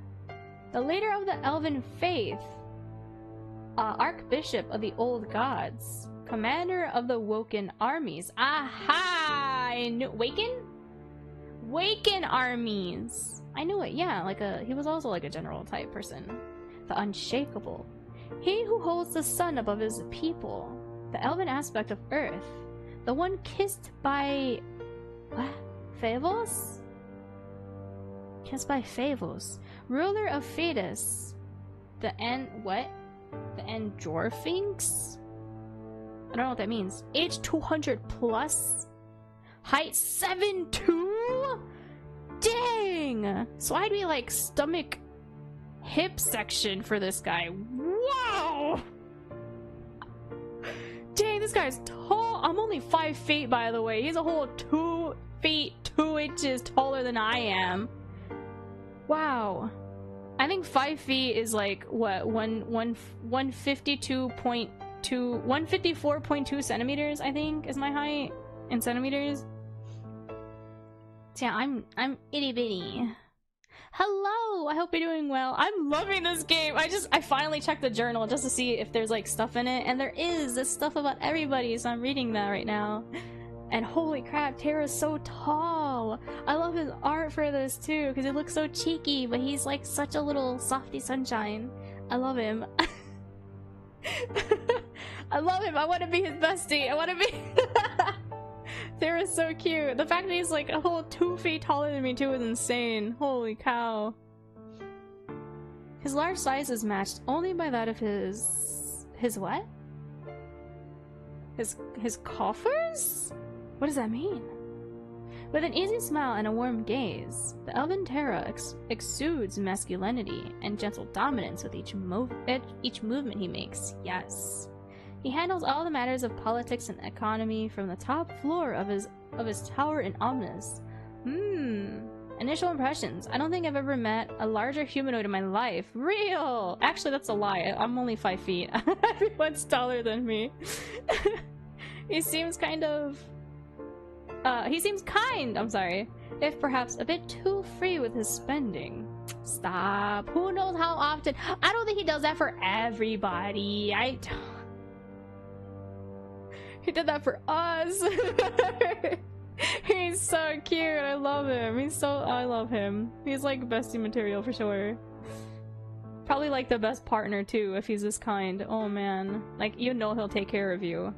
The leader of the elven faith. Archbishop of the old gods. Commander of the Woken armies. Aha! I knew— Waken? Waken armies! I knew it, yeah, he was also like a general type person. The Unshakable. He who holds the sun above his people. The elven aspect of earth. The one kissed by... what? Favos? Kissed by Favos. Ruler of Phaedus. The what? The Androrphinx? I don't know what that means. Age 200 plus? Height 7'2"? Dang! So I'd be like stomach hip section for this guy. Wow! Dang, this guy's tall. I'm only 5 feet, by the way. He's a whole 2 feet 2 inches taller than I am. Wow. I think 5 feet is like what, 154.2 centimeters, I think, is my height in centimeters. So yeah, I'm itty bitty. Hello, I hope you're doing well. I'm loving this game. I finally checked the journal just to see if there's like stuff in it, and there is. There's stuff about everybody, so I'm reading that right now. And holy crap, Terra's so tall. I love his art for this too, because it looks so cheeky, but he's like such a little softy sunshine. I love him. I love him. I want to be his bestie. I want to be... Terra's so cute. The fact that he's like a whole 2 feet taller than me too is insane. Holy cow. His large size is matched only by that of his what? His coffers? What does that mean? With an easy smile and a warm gaze, the elven Terra exudes masculinity and gentle dominance with each movement he makes. Yes. He handles all the matters of politics and economy from the top floor of his tower in Omnis. Initial impressions. I don't think I've ever met a larger humanoid in my life. Real! Actually, that's a lie. I'm only 5 feet. Everyone's taller than me. He seems kind, I'm sorry. If perhaps a bit too free with his spending. Stop. Who knows how often? I don't think he does that for everybody. He did that for us. He's so cute. I love him. I love him. He's like bestie material for sure. Probably like the best partner too if he's this kind. Oh man. Like, you know he'll take care of you.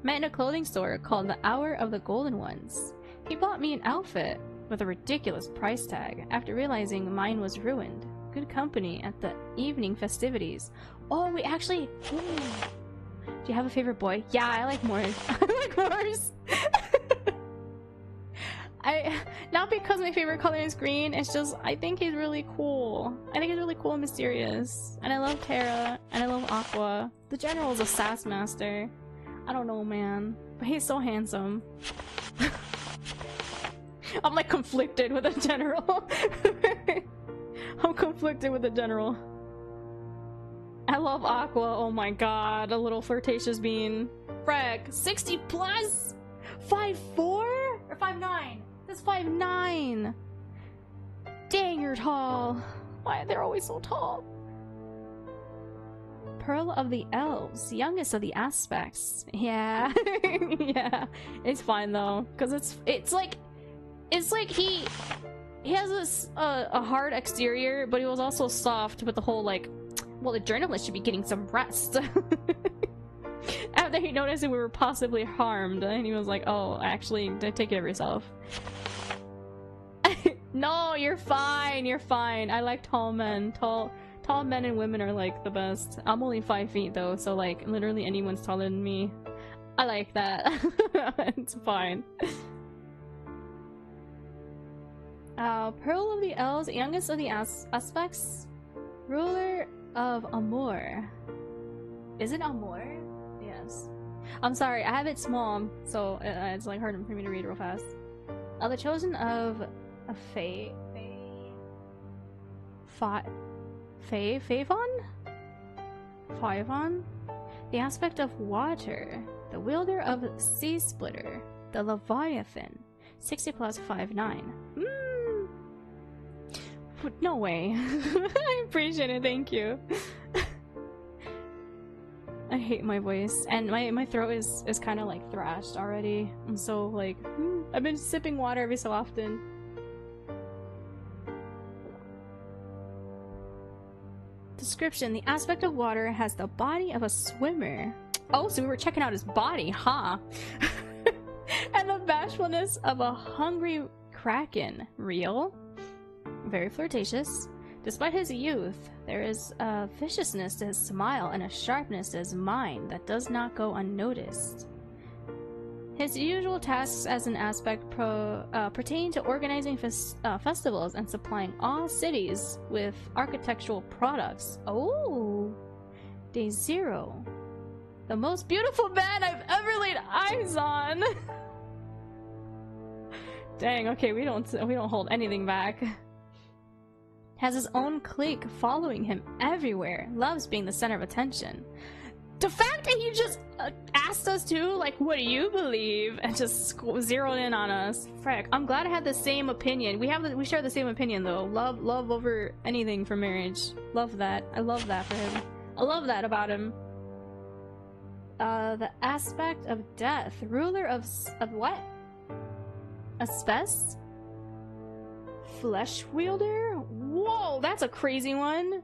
Met in a clothing store called the Hour of the Golden Ones. He bought me an outfit with a ridiculous price tag after realizing mine was ruined. Good company at the evening festivities. Oh, we actually... Do you have a favorite boy? Yeah, I like Morris. I like Morris. Not because my favorite color is green, it's just I think he's really cool. I think he's really cool and mysterious. And I love Terra, and I love Aqua. The general is a sass master. I don't know, man. But he's so handsome. I'm like conflicted with the general. I'm conflicted with the general. I love Aqua. Oh my god, a little flirtatious bean. Freck, 60 plus? 5'4"? Or 5'9"? That's 5'9". Dang, you're tall. Why, they're always so tall. Pearl of the Elves, youngest of the aspects. Yeah. Yeah. It's fine though, because it's like he has this a hard exterior, but he was also soft with the whole like, well, the journalist should be getting some rest. After he noticed that we were possibly harmed, and he was like, oh, actually, take care of yourself. No, you're fine, you're fine. I like tall men. Tall men and women are like the best. I'm only 5 feet though, so like literally anyone's taller than me. I like that. It's fine. Pearl of the Elves, youngest of the aspects, ruler of Amor. Is it Amor? Yes. I'm sorry, I have it small, so it's like hard for me to read real fast. The chosen of a Favon? The aspect of water. The wielder of Sea Splitter. The Leviathan. 60 plus 5'9". No way. I appreciate it, thank you. I hate my voice, and my throat is kind of like thrashed already. I'm so like, I've been sipping water every so often. Description: the aspect of water has the body of a swimmer. Oh, so we were checking out his body, huh? And the bashfulness of a hungry kraken. Real? Very flirtatious. Despite his youth, there is a viciousness to his smile and a sharpness to his mind that does not go unnoticed. His usual tasks as an aspect pertain to organizing festivals and supplying all cities with architectural products. Oh! Day 0. The most beautiful man I've ever laid eyes on! Dang, okay, we don't hold anything back. Has his own clique following him everywhere. Loves being the center of attention. The fact that he just asked us to, like, what do you believe? And just zeroed in on us. Frick, I'm glad I had the same opinion. We share the same opinion though. Love over anything for marriage. Love that. I love that for him. I love that about him. The aspect of death. Ruler of what? Aspes? Flesh wielder? Whoa, that's a crazy one.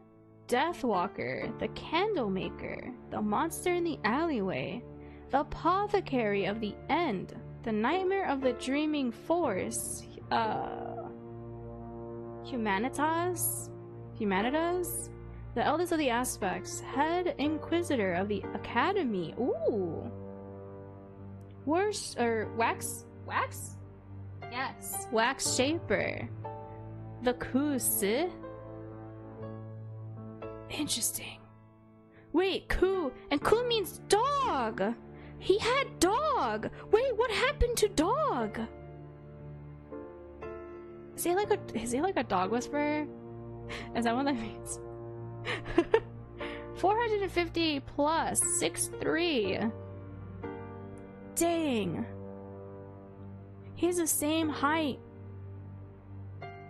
Deathwalker, the Candlemaker, the monster in the alleyway, the apothecary of the end, the nightmare of the dreaming force, Humanitas, the eldest of the aspects, head inquisitor of the academy. Ooh. Wax? Yes, wax shaper. The cuss. Interesting. Wait, coup. And coup means dog. He had dog. Wait, what happened to dog? Is he like a dog whisperer? Is that what that means? 450 plus 6'3". Dang. He's the same height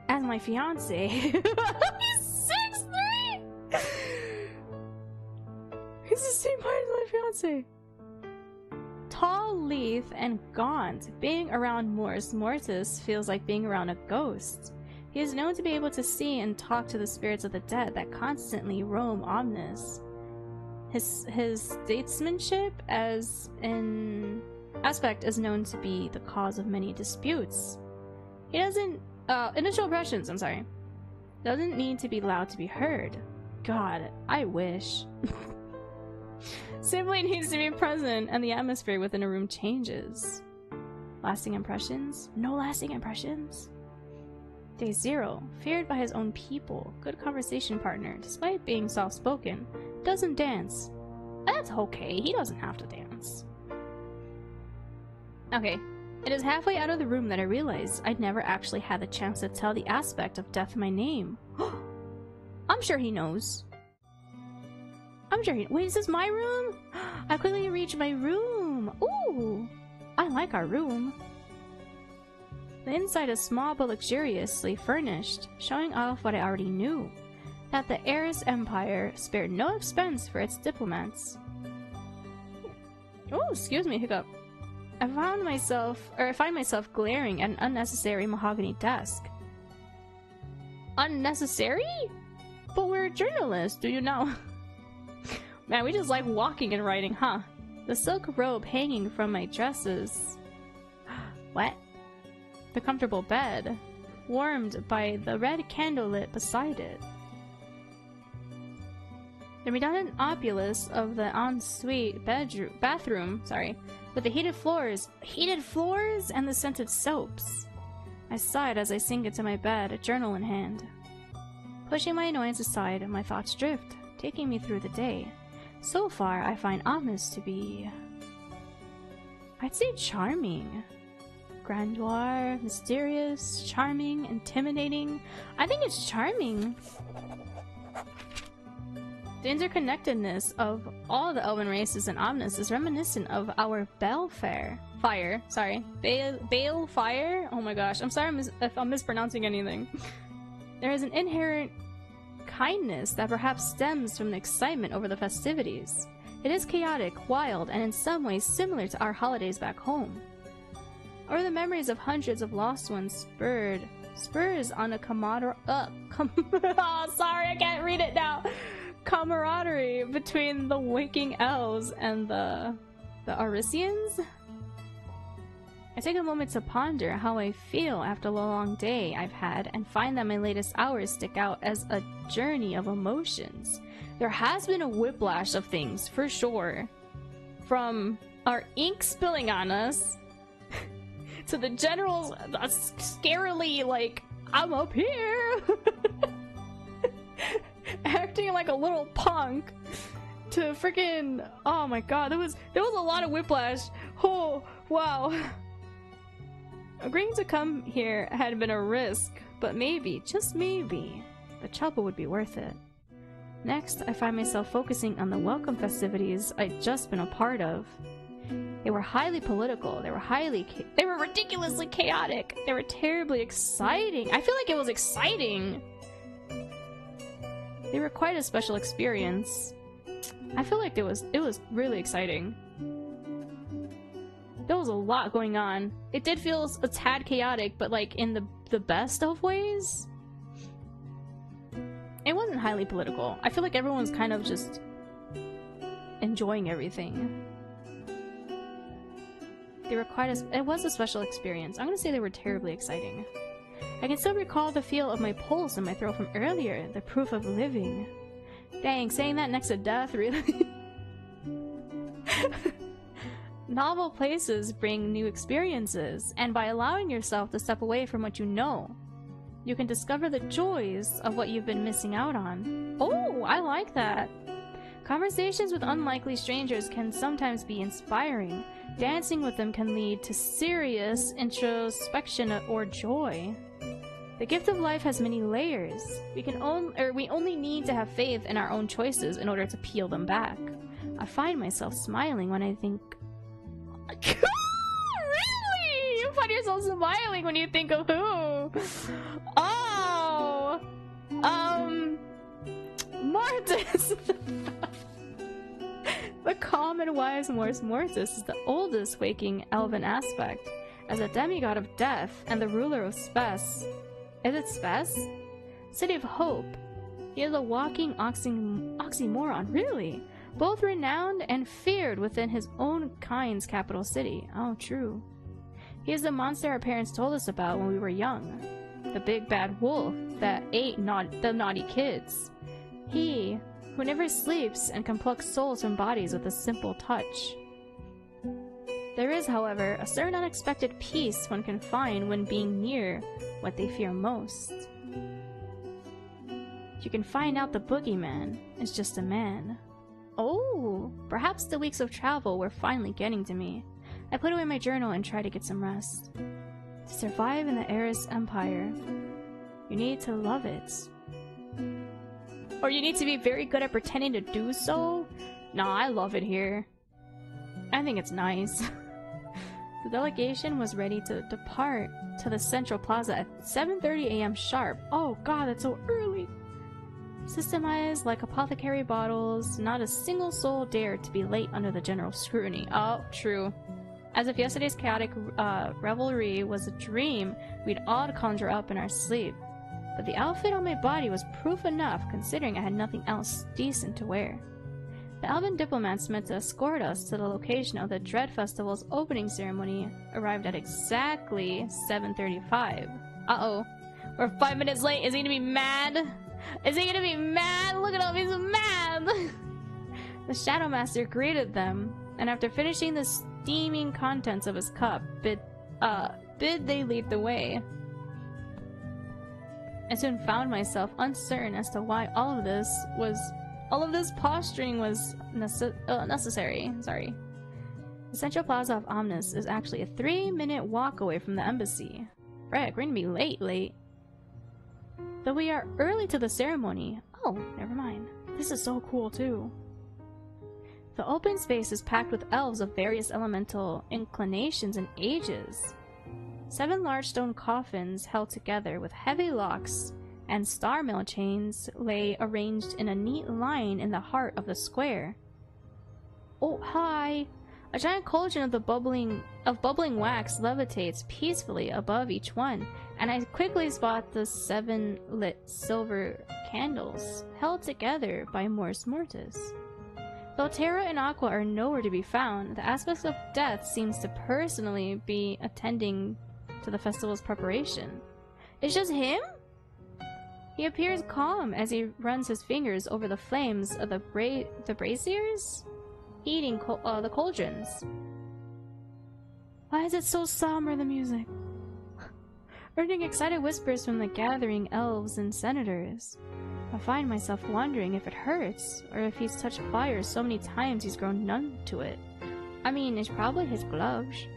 as my fiance. He's 6'3". He's the same height as my fiance. Tall, lithe, and gaunt. Being around Mors Mortis feels like being around a ghost. He is known to be able to see and talk to the spirits of the dead that constantly roam Omnis. His statesmanship as an aspect is known to be the cause of many disputes. He doesn't initial impressions, I'm sorry. Doesn't need to be loud to be heard. God, I wish. Simply needs to be present and the atmosphere within a room changes. Lasting impressions? No lasting impressions? Day 0. Feared by his own people. Good conversation partner. Despite being soft-spoken, doesn't dance. That's okay, he doesn't have to dance. Okay. It is halfway out of the room that I realized I'd never actually had the chance to tell the aspect of death my name. I'm sure he knows. Wait, is this my room? I quickly reached my room. Ooh! I like our room. The inside is small but luxuriously furnished, showing off what I already knew. That the Eris Empire spared no expense for its diplomats. Oh, excuse me, hiccup. I find myself glaring at an unnecessary mahogany desk. Unnecessary? But we're journalists, do you know? Man, we just like walking and writing, huh? The silk robe hanging from my dresses. What? The comfortable bed, warmed by the red candle lit beside it. The redundant opulence of the ensuite bathroom, with the heated floors and the scented soaps. I sighed as I sink into my bed, a journal in hand. Pushing my annoyance aside, my thoughts drift, taking me through the day. So far, I find Amos to be... I'd say charming. Grandeur, mysterious, charming, intimidating. I think it's charming. The interconnectedness of all the elven races in Omnis is reminiscent of our Balefire. Balefire? Oh my gosh, I'm sorry if I'm mispronouncing anything. There is an inherent kindness that perhaps stems from the excitement over the festivities. It is chaotic, wild, and in some ways similar to our holidays back home. Or the memories of hundreds of lost ones spurs on a sorry, I can't read it now. Camaraderie between the waking elves and the Arisians? I take a moment to ponder how I feel after the long day I've had and find that my latest hours stick out as a journey of emotions. There has been a whiplash of things, for sure. From our ink spilling on us to the generals scarily like, I'm up here! Acting like a little punk, to freaking, oh my god, there was a lot of whiplash. Oh wow. Agreeing to come here had been a risk, but maybe, just maybe, the trouble would be worth it. Next, I find myself focusing on the welcome festivities I'd just been a part of. They were highly political, they were ridiculously chaotic, they were terribly exciting. I feel like it was exciting. They were quite a special experience. I feel like it was really exciting. There was a lot going on. It did feel a tad chaotic, but like in the best of ways. It wasn't highly political. I feel like everyone's kind of just enjoying everything. They were it was a special experience. I'm gonna say they were terribly exciting. I can still recall the feel of my pulse in my throat from earlier, the proof of living. Dang, saying that next to death, really? Novel places bring new experiences, and by allowing yourself to step away from what you know, you can discover the joys of what you've been missing out on. Oh, I like that! Conversations with unlikely strangers can sometimes be inspiring. Dancing with them can lead to serious introspection or joy. The gift of life has many layers. We only need to have faith in our own choices in order to peel them back. I find myself smiling when I think... Really? You find yourself smiling when you think of who? Oh! Mortis! The calm and wise Mortis is the oldest waking elven aspect. As a demigod of death and the ruler of Spes. Is it Spes? City of Hope. He is a walking oxymoron, really. Both renowned and feared within his own kind's capital city. Oh, true. He is the monster our parents told us about when we were young. The big bad wolf that ate the naughty kids. He, who never sleeps and can pluck souls from bodies with a simple touch. There is, however, a certain unexpected peace one can find when being near what they fear most. You can find out the boogeyman is just a man. Oh, perhaps the weeks of travel were finally getting to me. I put away my journal and try to get some rest. To survive in the Eris Empire, you need to love it. Or you need to be very good at pretending to do so? Nah, I love it here. I think it's nice. The delegation was ready to depart to the Central Plaza at 7:30 a.m. sharp. Oh god, that's so early! Systemized like apothecary bottles, not a single soul dared to be late under the general scrutiny. Oh, true. As if yesterday's chaotic revelry was a dream we'd all conjure up in our sleep. But the outfit on my body was proof enough, considering I had nothing else decent to wear. The elven diplomats meant to escort us to the location of the Dread Festival's opening ceremony arrived at exactly 7:35. Uh-oh. We're 5 minutes late. Is he gonna be mad? Is he gonna be mad? Look at him, he's mad! The Shadow Master greeted them, and after finishing the steaming contents of his cup, bid they lead the way. I soon found myself uncertain as to why all of this posturing was necessary. Sorry. The Central Plaza of Omnis is actually a 3-minute walk away from the embassy. Frick, we're gonna be late. Though we are early to the ceremony. Oh, never mind. This is so cool too. The open space is packed with elves of various elemental inclinations and ages. 7 large stone coffins held together with heavy locks and star mail chains lay arranged in a neat line in the heart of the square. Oh, hi! A giant cauldron of bubbling wax levitates peacefully above each one, and I quickly spot the 7 lit silver candles held together by Mors Mortis. Though Terra and Aqua are nowhere to be found, the aspect of death seems to personally be attending to the festival's preparation. It's just him? He appears calm as he runs his fingers over the flames of the braziers, heating the cauldrons. Why is it so somber, the music? Earning excited whispers from the gathering elves and senators. I find myself wondering if it hurts, or if he's touched fire so many times he's grown numb to it. I mean, it's probably his gloves.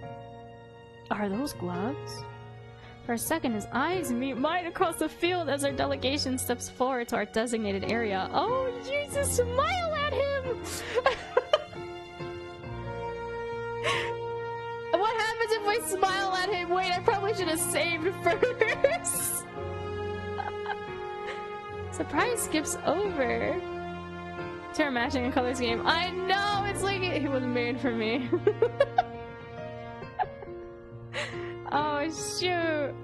Are those gloves? For a second, his eyes meet mine across the field as our delegation steps forward to our designated area. Oh, Jesus, smile at him! What happens if I smile at him? Wait, I probably should have saved first. Surprise skips over to our matching and colors game. I know! It's like it was made for me. Oh, shoot.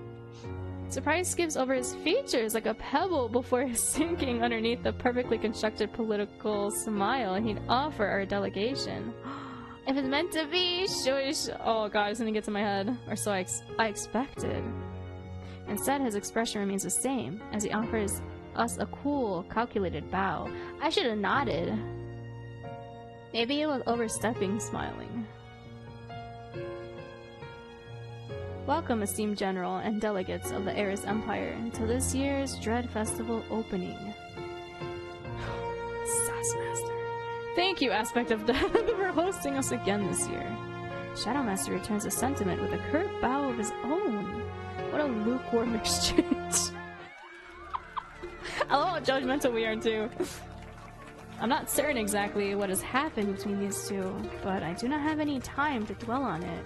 Surprise skips over his features like a pebble before sinking underneath the perfectly constructed political smile he'd offer our delegation. If it's meant to be, shush. Oh god, it's gonna get to my head. Or so I expected. Instead, his expression remains the same, as he offers us a cool, calculated bow. I should have nodded. Maybe it was overstepping smiling. Welcome, esteemed General and delegates of the Ares Empire, to this year's Dread Festival opening. Sassmaster. Thank you, Aspect of Death, for hosting us again this year. Shadowmaster returns a sentiment with a curt bow of his own. What a lukewarm exchange. I love how judgmental we are too. I'm not certain exactly what has happened between these two, but I do not have any time to dwell on it.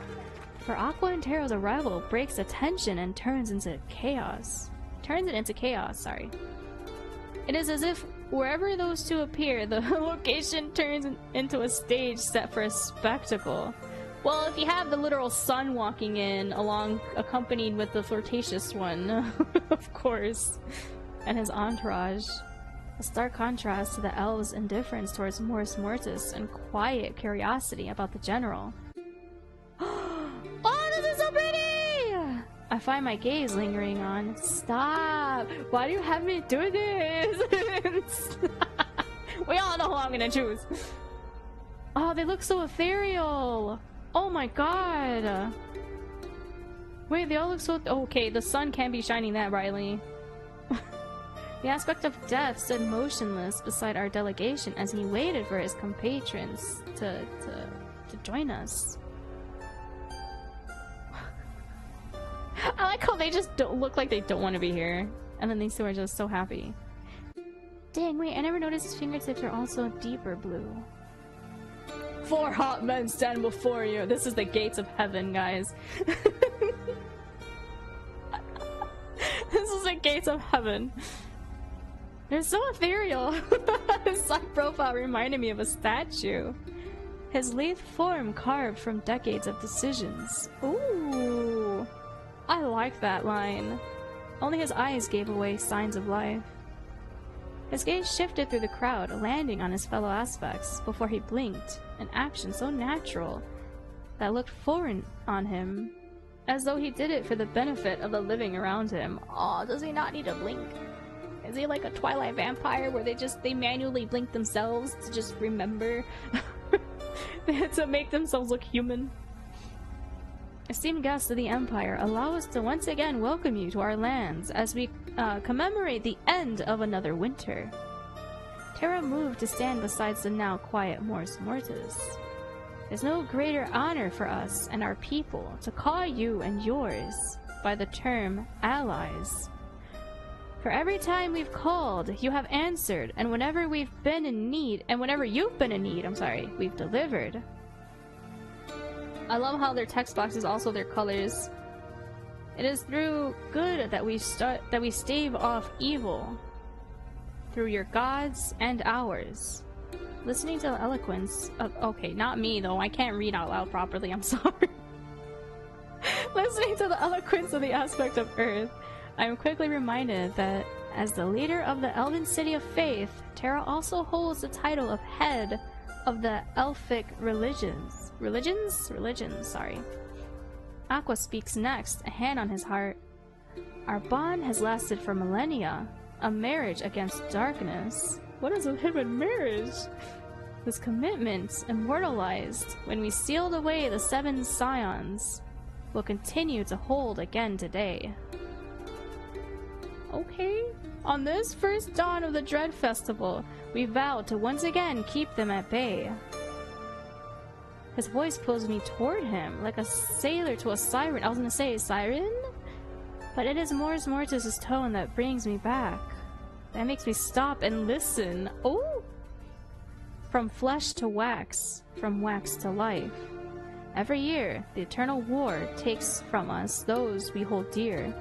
For Aqua and Terra's arrival breaks the tension and turns it into chaos, sorry. It is as if wherever those two appear, the location turns into a stage set for a spectacle. Well, if you have the literal sun walking in, accompanied with the flirtatious one, of course, and his entourage. A stark contrast to the elves' indifference towards Mors Mortis and quiet curiosity about the general. Oh, this is so pretty! I find my gaze lingering on. Stop! Why do you have me do this? We all know who I'm gonna choose. Oh, they look so ethereal! Oh my god! Wait, they all look so... okay, the sun can't be shining that brightly. The aspect of death stood motionless beside our delegation as he waited for his compatriots to join us. I like how they just don't look like they don't want to be here, and then these two are just so happy. Dang, wait, I never noticed his fingertips are also deeper blue. 4 hot men stand before you. This is the gates of heaven, guys. This is the gates of heaven. They're so ethereal. His side profile reminded me of a statue. His lithe form carved from decades of decisions. Ooh, I like that line. Only his eyes gave away signs of life. His gaze shifted through the crowd, landing on his fellow aspects before he blinked, an action so natural that looked foreign on him, as though he did it for the benefit of the living around him. Aw, does he not need to blink? Is he like a Twilight vampire where they manually blink themselves to just remember? To make themselves look human? Esteemed guests of the Empire, allow us to once again welcome you to our lands as we commemorate the end of another winter. Terra moved to stand beside the now quiet Mors Mortis. There's no greater honor for us and our people to call you and yours by the term allies. For every time we've called, you have answered, and whenever we've been in need, we've delivered. I love how their text box is also their colors. It is through good that we stave off evil. Through your gods and ours. Listening to the eloquence of— okay, not me though, I can't read out loud properly, I'm sorry. Listening to the eloquence of the aspect of Earth, I am quickly reminded that as the leader of the Elven City of Faith, Terra also holds the title of head of the Elfic religions, sorry. Aqua speaks next, a hand on his heart. Our bond has lasted for millennia, a marriage against darkness. What is a hidden marriage? This commitment, immortalized when we sealed away the 7 scions, will continue to hold again today. Okay. On this first dawn of the Dread Festival, we vow to once again keep them at bay. His voice pulls me toward him, like a sailor to a siren. I was gonna say siren? But it is Mors Mortis' tone that brings me back. That makes me stop and listen. Oh! From flesh to wax, from wax to life. Every year, the eternal war takes from us those we hold dear.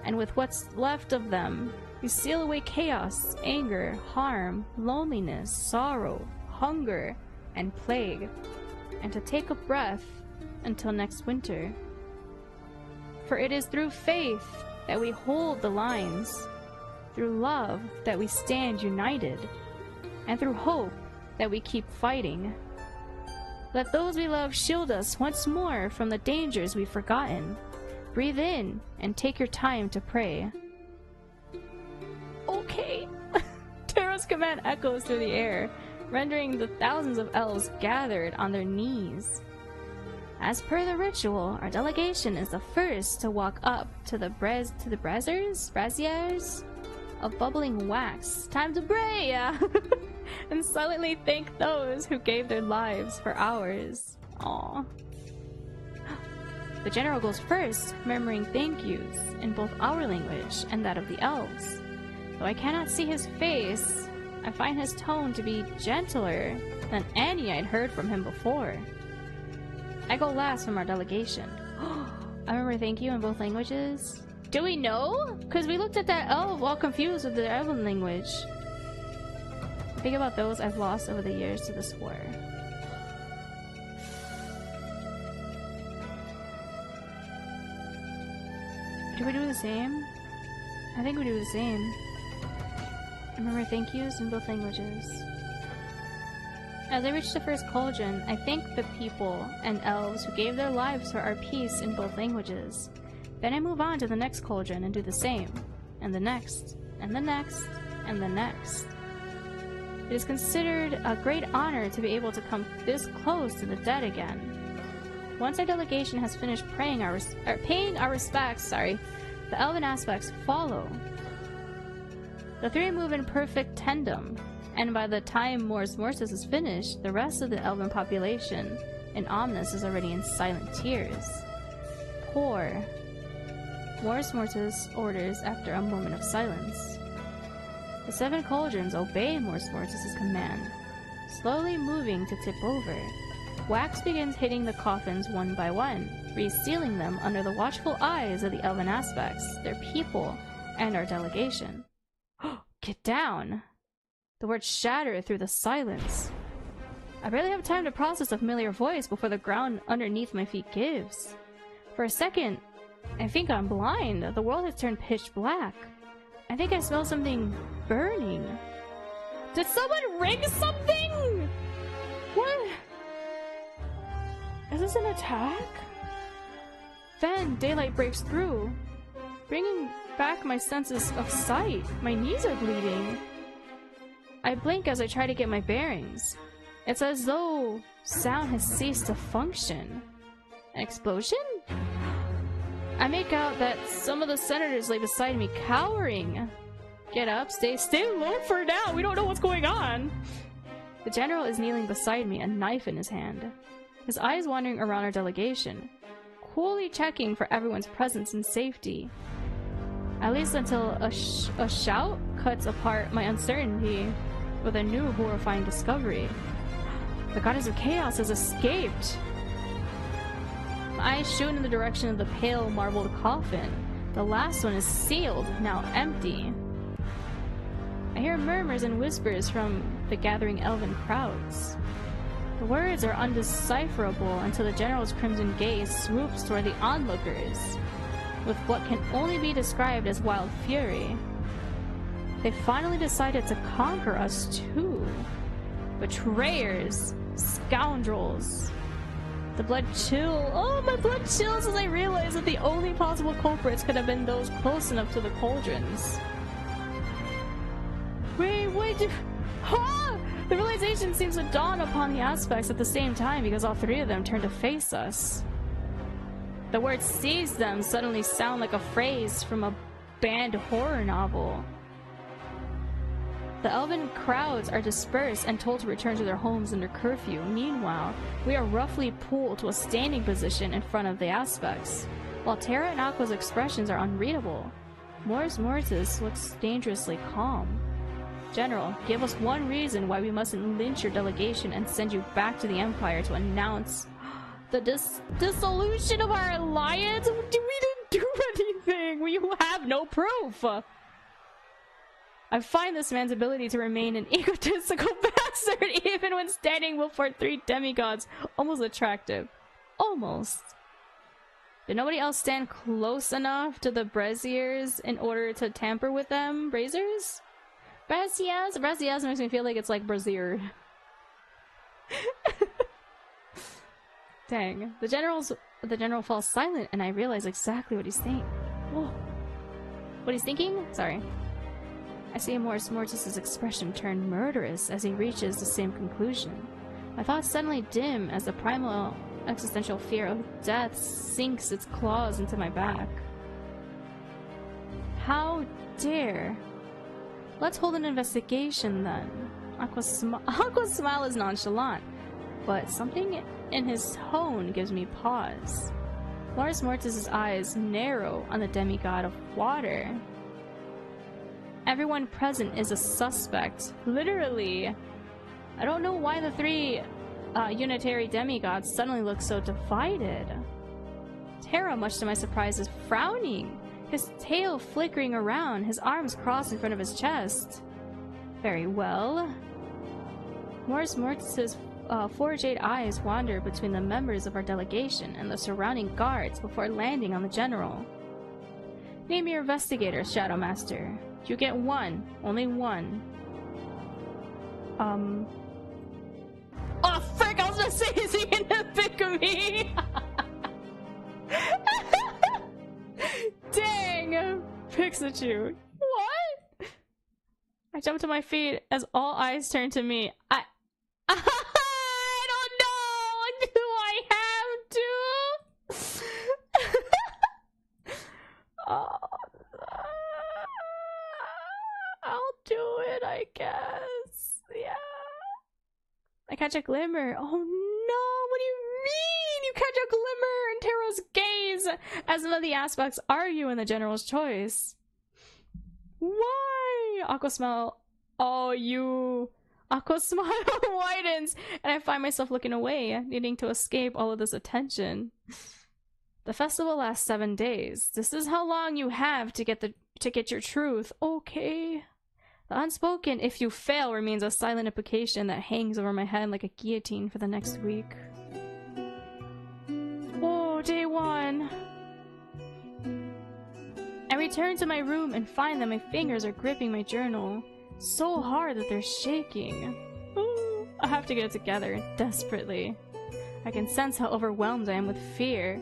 And with what's left of them, we seal away chaos, anger, harm, loneliness, sorrow, hunger, and plague, and to take a breath until next winter. For it is through faith that we hold the lines, through love that we stand united, and through hope that we keep fighting. Let those we love shield us once more from the dangers we've forgotten. Breathe in and take your time to pray. Okay. Terra's command echoes through the air, rendering the thousands of elves gathered on their knees. As per the ritual, our delegation is the first to walk up to the braziers of bubbling wax. Time to pray, and silently thank those who gave their lives for ours. Aww. The general goes first, murmuring thank yous in both our language and that of the elves. Though I cannot see his face, I find his tone to be gentler than any I'd heard from him before. I go last from our delegation. I remember thank you in both languages. Do we know? Because we looked at that elf all confused with the elven language. Think about those I've lost over the years to this war. Do we do the same? I think we do the same. Remember thank yous in both languages. As I reach the first cauldron, I thank the people and elves who gave their lives for our peace in both languages. Then I move on to the next cauldron and do the same. And the next, and the next, and the next. It is considered a great honor to be able to come this close to the dead again. Once our delegation has finished paying our respects, the elven aspects follow. The 3 move in perfect tandem, and by the time Mors Mortis is finished, the rest of the elven population in Omnis is already in silent tears. Poor. Mors Mortis orders after a moment of silence. The 7 cauldrons obey Mors Mortis' command, slowly moving to tip over. Wax begins hitting the coffins one by one, resealing them under the watchful eyes of the elven aspects, their people, and our delegation. Get down! The words shatter through the silence. I barely have time to process a familiar voice before the ground underneath my feet gives. For a second, I think I'm blind. The world has turned pitch black. I think I smell something burning. Did someone ring something? What? Is this an attack? Then daylight breaks through, bringing back my senses of sight. My knees are bleeding. I blink as I try to get my bearings. It's as though sound has ceased to function. An explosion? I make out that some of the senators lay beside me, cowering. Get up, stay low for now. We don't know what's going on. The general is kneeling beside me, a knife in his hand. His eyes wandering around our delegation, coolly checking for everyone's presence and safety. At least until a shout cuts apart my uncertainty with a new horrifying discovery. The goddess of chaos has escaped. My eyes shoot in the direction of the pale marbled coffin. The last one is sealed, now empty. I hear murmurs and whispers from the gathering elven crowds. The words are undecipherable until the general's crimson gaze swoops toward the onlookers with what can only be described as wild fury. They finally decided to conquer us too. Betrayers, scoundrels. The blood chill. Oh, my blood chills as I realize that the only possible culprits could have been those close enough to the cauldrons. Wait, huh? The realization seems to dawn upon the aspects at the same time because all three of them turn to face us. The word "seize them" suddenly sound like a phrase from a banned horror novel. The elven crowds are dispersed and told to return to their homes under curfew. Meanwhile, we are roughly pulled to a standing position in front of the aspects. While Terra and Aqua's expressions are unreadable, Mors Mortis looks dangerously calm. General, give us one reason why we mustn't lynch your delegation and send you back to the Empire to announce the dissolution of our alliance? We didn't do anything! You have no proof! I find this man's ability to remain an egotistical bastard even when standing before three demigods almost attractive. Almost. Did nobody else stand close enough to the braziers in order to tamper with them? Braziers? Braziers? Braziers makes me feel like it's like brazier. Dang. The general falls silent and I realize exactly what he's thinking. Whoa. What he's thinking? Sorry. I see Mors Mortis' expression turn murderous as he reaches the same conclusion. My thoughts suddenly dim as the primal existential fear of death sinks its claws into my back. How dare? Let's hold an investigation then. Aqua's smile is nonchalant, but something in his tone gives me pause. Mors Mortis' eyes narrow on the demigod of water. Everyone present is a suspect. Literally. I don't know why the three unitary demigods suddenly look so divided. Terra, much to my surprise, is frowning, his tail flickering around, his arms crossed in front of his chest. Very well. Mors Mortis' four-jade eyes wander between the members of our delegation and the surrounding guards before landing on the general. Name your investigator, Shadow Master. You get one. Only one. Oh, frick! I was gonna say, is he in the thick of me? Dang! Pikachu. What? I jump to my feet as all eyes turn to me. I don't know! Do I have to? Oh. I'll do it, I guess. Yeah. I catch a glimmer. Oh no, what do you mean? You catch a glimmer in Terra's gaze as none of the aspects argue in the general's choice. Why? Aqua smile. Oh, you. Aqua smile widens, and I find myself looking away, needing to escape all of this attention. The festival lasts 7 days. This is how long you have to get your truth. Okay. The unspoken "if you fail" remains a silent implication that hangs over my head like a guillotine for the next week. Whoa, day 1. I return to my room and find that my fingers are gripping my journal so hard that they're shaking. Ooh, I have to get it together, desperately. I can sense how overwhelmed I am with fear.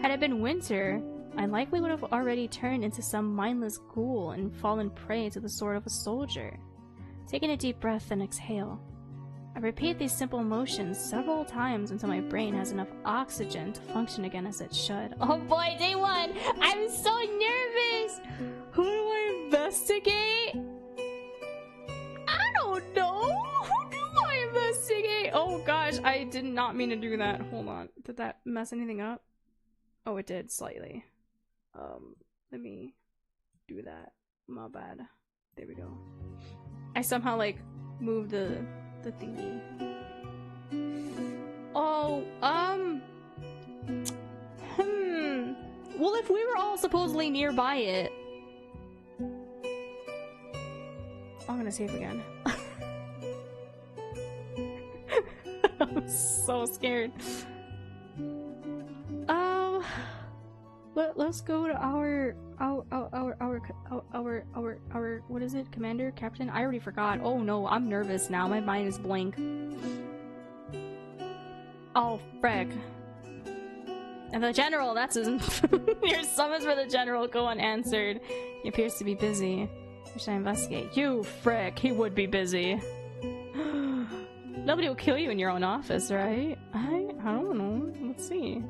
Had it been winter, I likely would have already turned into some mindless ghoul and fallen prey to the sword of a soldier. Taking a deep breath and exhale. I repeat these simple motions several times until my brain has enough oxygen to function again as it should. Oh boy, day one! I'm so nervous! Who do I investigate? I don't know! Who do I investigate? Oh gosh, I did not mean to do that. Hold on. Did that mess anything up? Oh, it did, slightly. Let me do that. My bad. There we go. I somehow, like, moved the thingy. Oh, well, if we were all supposedly nearby it... I'm gonna save again. I'm so scared. Let's go to our what is it? Commander? Captain? I already forgot. Oh no, I'm nervous now. My mind is blank. Oh, frick. And the general, that's his... Your summons for the general go unanswered. He appears to be busy. Who should I investigate? You, frick. He would be busy. Nobody will kill you in your own office, right? I don't know. Let's see.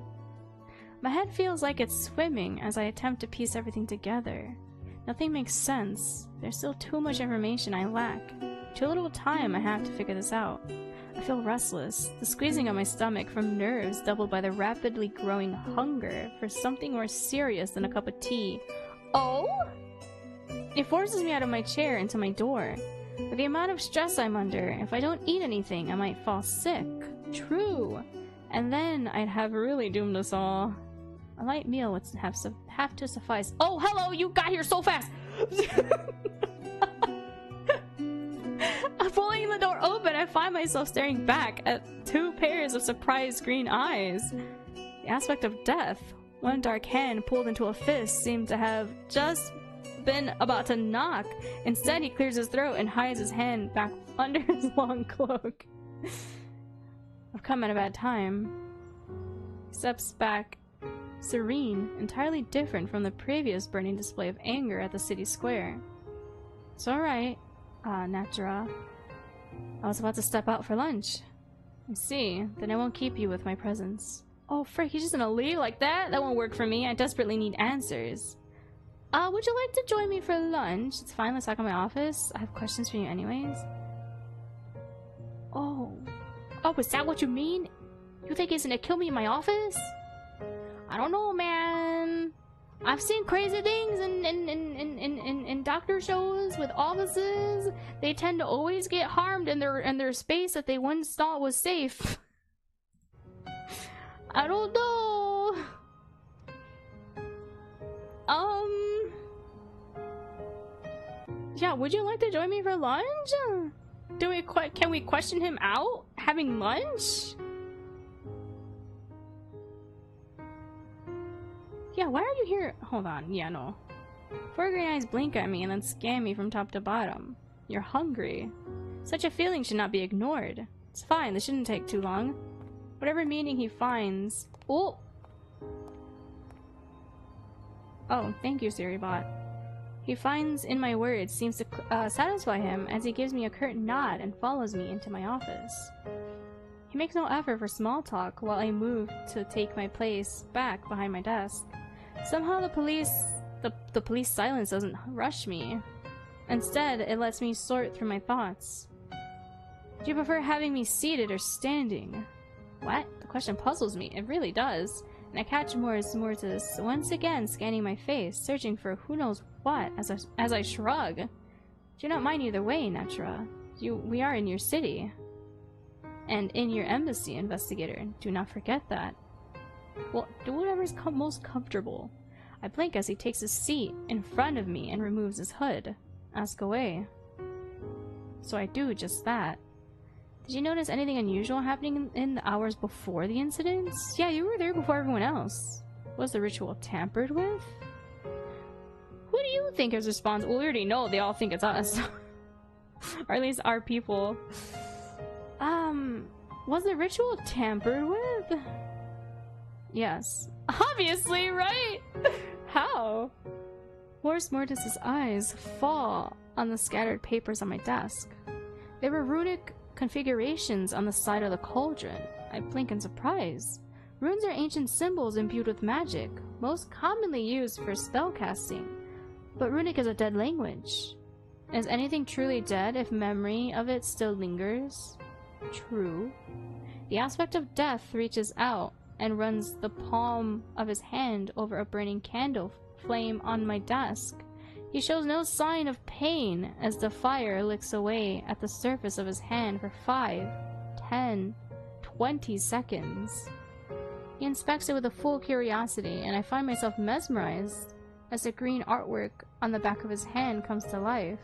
My head feels like it's swimming as I attempt to piece everything together. Nothing makes sense. There's still too much information I lack. Too little time I have to figure this out. I feel restless, the squeezing of my stomach from nerves doubled by the rapidly growing hunger for something more serious than a cup of tea. Oh? It forces me out of my chair into my door. With the amount of stress I'm under, if I don't eat anything, I might fall sick. True. And then I'd have really doomed us all. A light meal would have to suffice. Oh, hello! You got here so fast! I'm pulling the door open. I find myself staring back at two pairs of surprised green eyes. The aspect of death. One dark hand pulled into a fist seemed to have just been about to knock. Instead, he clears his throat and hides his hand back under his long cloak. I've come at a bad time. He steps back, serene, entirely different from the previous burning display of anger at the city square. It's alright, Natura. I was about to step out for lunch. I see, then I won't keep you with my presence. Oh frick, he's just gonna leave like that? That won't work for me, I desperately need answers. Would you like to join me for lunch? It's fine, let's talk in my office. I have questions for you anyways. Oh, is that what you mean? You think he's gonna kill me in my office? I don't know, man. I've seen crazy things in doctor shows with offices. They tend to always get harmed in their space that they once thought was safe. I don't know. Yeah, would you like to join me for lunch? Can we question him out having lunch? Yeah, why are you here? Hold on, yeah, no. Four green eyes blink at me and then scan me from top to bottom. You're hungry. Such a feeling should not be ignored. It's fine, this shouldn't take too long. Whatever meaning he finds... Oh! Oh, thank you, Siribot. He finds in my words seems to satisfy him as he gives me a curt nod and follows me into my office. He makes no effort for small talk while I move to take my place back behind my desk. Somehow the police silence doesn't rush me. Instead, it lets me sort through my thoughts. Do you prefer having me seated or standing? What? The question puzzles me. It really does. And I catch Mortis once again scanning my face, searching for who knows what as I shrug. Do not mind either way, Natura. We are in your city. And in your embassy, investigator. Do not forget that. Well, do whatever's most comfortable. I blink as he takes his seat in front of me and removes his hood. Ask away. So I do just that. Did you notice anything unusual happening in the hours before the incidents? Yeah, you were there before everyone else. Was the ritual tampered with? Who do you think is responsible? We already know they all think it's us. Or at least our people. Was the ritual tampered with? Yes. Obviously, right? How? Mortis's eyes fall on the scattered papers on my desk. They were runic configurations on the side of the cauldron. I blink in surprise. Runes are ancient symbols imbued with magic, most commonly used for spellcasting. But Runic is a dead language. Is anything truly dead if memory of it still lingers? True. The aspect of death reaches out and runs the palm of his hand over a burning candle flame on my desk. He shows no sign of pain as the fire licks away at the surface of his hand for 5, 10, 20 seconds. He inspects it with a full curiosity, and I find myself mesmerized as the green artwork on the back of his hand comes to life.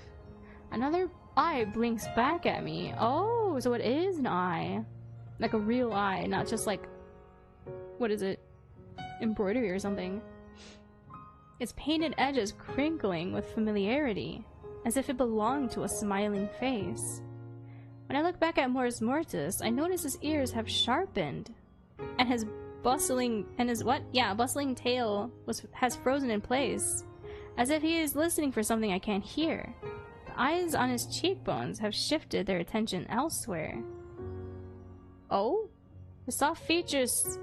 Another eye blinks back at me. Oh, so it is an eye. Like a real eye, not just like, what is it? Embroidery or something. Its painted edges crinkling with familiarity, as if it belonged to a smiling face. When I look back at Mors Mortis, I notice his ears have sharpened, and his bustling tail has frozen in place, as if he is listening for something I can't hear. The eyes on his cheekbones have shifted their attention elsewhere. Oh? His soft features...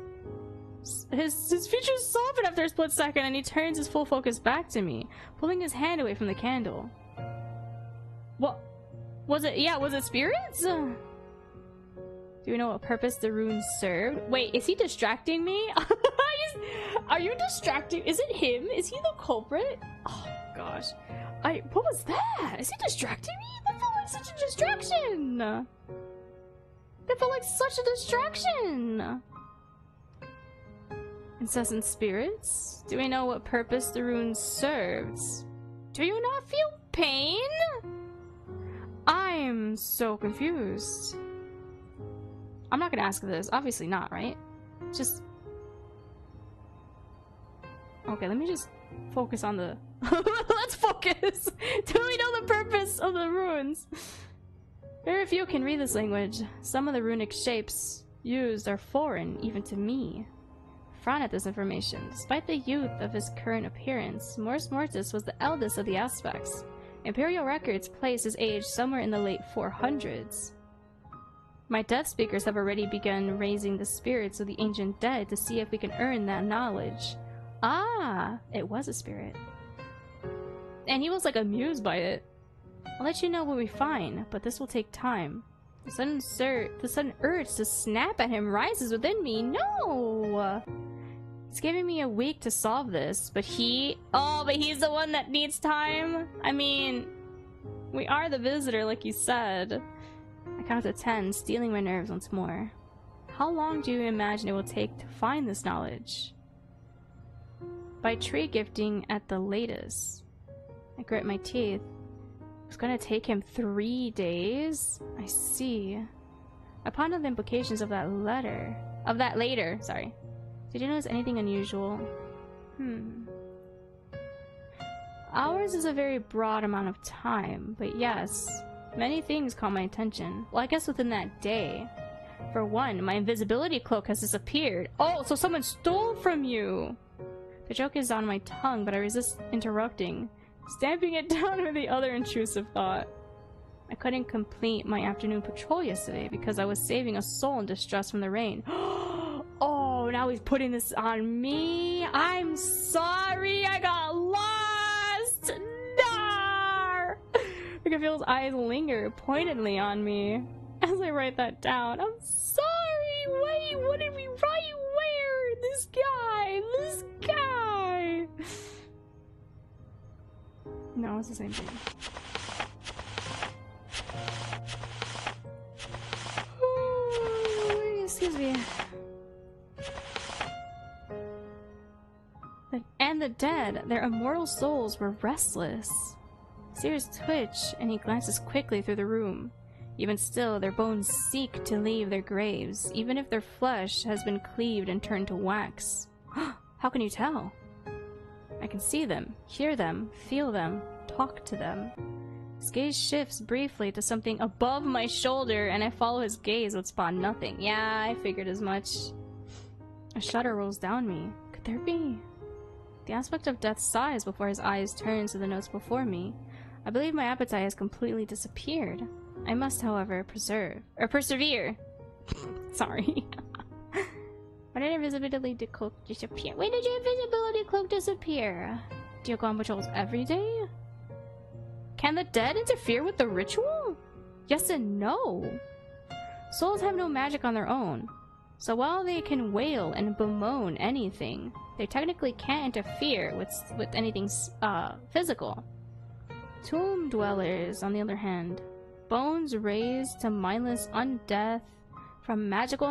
His features soften after a split second, and he turns his full focus back to me, pulling his hand away from the candle. What? Was it? Yeah, was it spirits? Do you know what purpose the runes served? Wait, is he distracting me? Are you distracting? Is it him? Is he the culprit? Oh gosh. What was that? Is he distracting me? That felt like such a distraction. That felt like such a distraction. Incessant spirits? Do we know what purpose the runes served? Do you not feel pain? I'm so confused. I'm not gonna ask this. Obviously not, right? Just... Okay, let me just focus on the... Let's focus! Do we know the purpose of the runes? Very few can read this language. Some of the runic shapes used are foreign, even to me. I frown at this information. Despite the youth of his current appearance, Mors Mortis was the eldest of the aspects. Imperial records place his age somewhere in the late 400s. My death speakers have already begun raising the spirits of the ancient dead to see if we can earn that knowledge. Ah, it was a spirit. And he was like amused by it. I'll let you know what we find, but this will take time. The sudden urge to snap at him rises within me. No! It's giving me a week to solve this, but he's the one that needs time? I mean, we are the visitor, like you said. I count to 10, stealing my nerves once more. How long do you imagine it will take to find this knowledge? By tree gifting at the latest. I grit my teeth. It's gonna take him 3 days? I see. I ponder the implications of that later, sorry. Did you notice anything unusual? Hours is a very broad amount of time, but yes, many things caught my attention. Well, I guess within that day. For one, my invisibility cloak has disappeared. Oh, so someone stole from you! The joke is on my tongue, but I resist interrupting, stamping it down with the other intrusive thought. I couldn't complete my afternoon patrol yesterday because I was saving a soul in distress from the rain. Oh, now he's putting this on me. I'm sorry, I got lost. Nah! I can feel his eyes linger pointedly on me as I write that down. I'm sorry. Wait, what did we write? Where? This guy. No, it's the same thing. Excuse me. And the dead, their immortal souls were restless. His ears twitch, and he glances quickly through the room. Even still, their bones seek to leave their graves, even if their flesh has been cleaved and turned to wax. How can you tell? I can see them, hear them, feel them, talk to them. His gaze shifts briefly to something above my shoulder, and I follow his gaze but spot nothing. Yeah, I figured as much. A shudder rolls down me. Could there be? The aspect of death sighs before his eyes turn to the notes before me. I believe my appetite has completely disappeared. I must, however, persevere. Sorry. Why did invisibility cloak disappear? When did your invisibility cloak disappear? Do you go on patrols every day? Can the dead interfere with the ritual? Yes and no. Souls have no magic on their own. So while they can wail and bemoan anything, they technically can't interfere with anything physical. Tomb dwellers, on the other hand, bones raised to mindless undeath from magical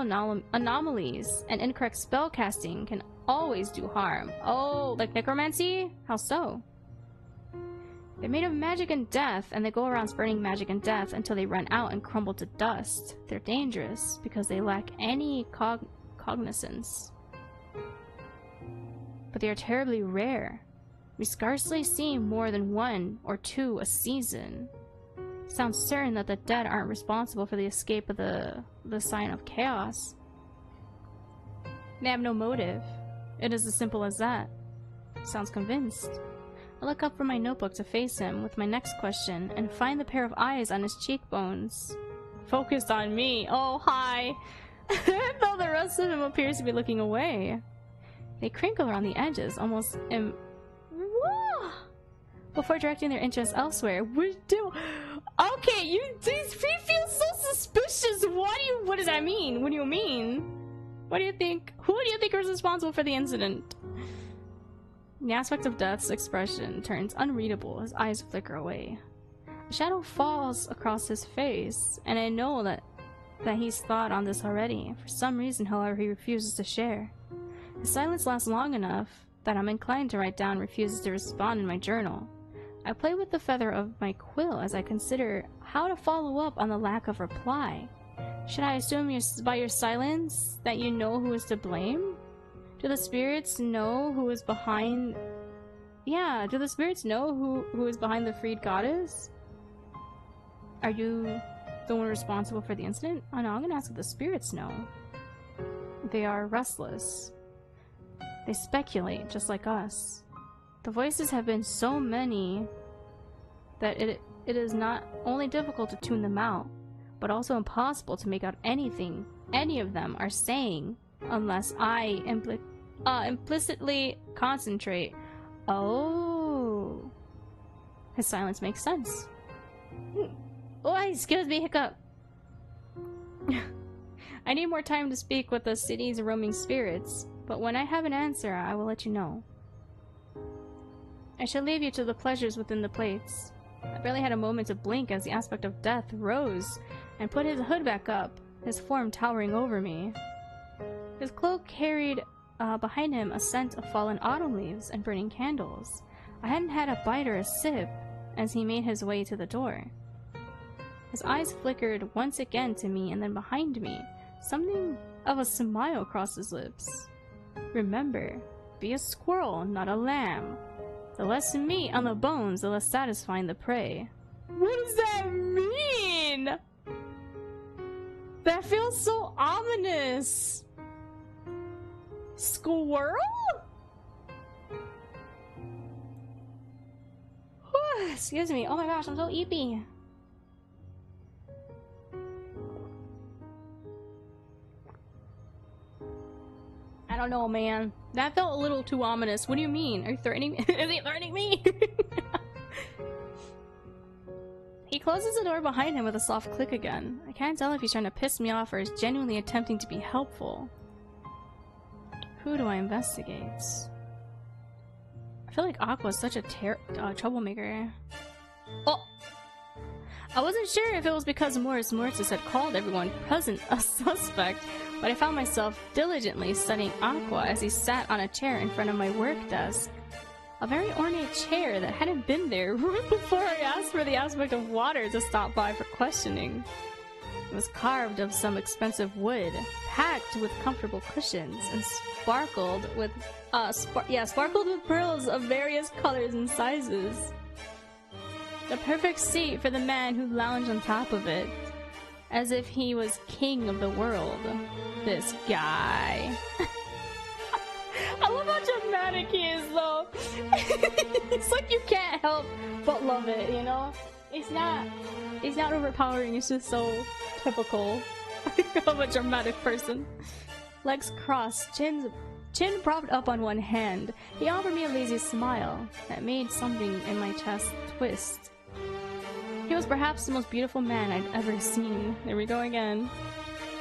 anomalies and incorrect spell casting can always do harm. Oh, like necromancy? How so? They're made of magic and death, and they go around spreading magic and death until they run out and crumble to dust. They're dangerous because they lack any cognizance. But they are terribly rare. We scarcely see more than 1 or 2 a season. Sounds certain that the dead aren't responsible for the escape of the sign of chaos. They have no motive. It is as simple as that. Sounds convinced. I look up from my notebook to face him with my next question and find the pair of eyes on his cheekbones. Focused on me. Oh, hi. Though the rest of him appears to be looking away. They crinkle around the edges, almost before directing their interest elsewhere. Okay, he feels so suspicious. What does that mean? What do you mean? What do you think? Who do you think was responsible for the incident? The aspect of Death's expression turns unreadable. His eyes flicker away. A shadow falls across his face, and I know that he's thought on this already. For some reason, however, he refuses to share. His silence lasts long enough that I'm inclined to write down refuses to respond in my journal. I play with the feather of my quill as I consider how to follow up on the lack of reply. Should I assume by your silence that you know who is to blame? Do the spirits know who is behind... Yeah, do the spirits know who is behind the freed goddess? Are you the one responsible for the incident? Oh no, I'm gonna ask if the spirits know. They are restless. They speculate, just like us. The voices have been so many that it is not only difficult to tune them out, but also impossible to make out anything any of them are saying unless I implicitly concentrate. Oh. His silence makes sense. Oh, excuse me, hiccup. I need more time to speak with the city's roaming spirits, but when I have an answer, I will let you know. I shall leave you to the pleasures within the plates. I barely had a moment to blink as the aspect of Death rose and put his hood back up, his form towering over me. His cloak carried behind him a scent of fallen autumn leaves and burning candles. I hadn't had a bite or a sip as he made his way to the door. His eyes flickered once again to me and then behind me. Something of a smile crossed his lips. Remember, be a squirrel, not a lamb. The less meat on the bones, the less satisfying the prey. What does that mean? That feels so ominous. Squirrel? Excuse me. Oh my gosh, I'm so eepy. I don't know, man. That felt a little too ominous. What do you mean? Are you threatening me? Is he threatening me? He closes the door behind him with a soft click again. I can't tell if he's trying to piss me off or is genuinely attempting to be helpful. Who do I investigate? I feel like Aqua's such a troublemaker. Oh! I wasn't sure if it was because Mortis had called everyone present a suspect, but I found myself diligently studying Aqua as he sat on a chair in front of my work desk. A very ornate chair that hadn't been there right before I asked for the aspect of water to stop by for questioning. It was carved of some expensive wood, packed with comfortable cushions, and sparkled with pearls of various colors and sizes. The perfect seat for the man who lounged on top of it, as if he was king of the world. This guy. I love how dramatic he is, though. It's like you can't help but love it, you know? It's not overpowering, it's just so typical of a dramatic person. Legs crossed, chin propped up on one hand. He offered me a lazy smile that made something in my chest twist. He was perhaps the most beautiful man I'd ever seen. There we go again.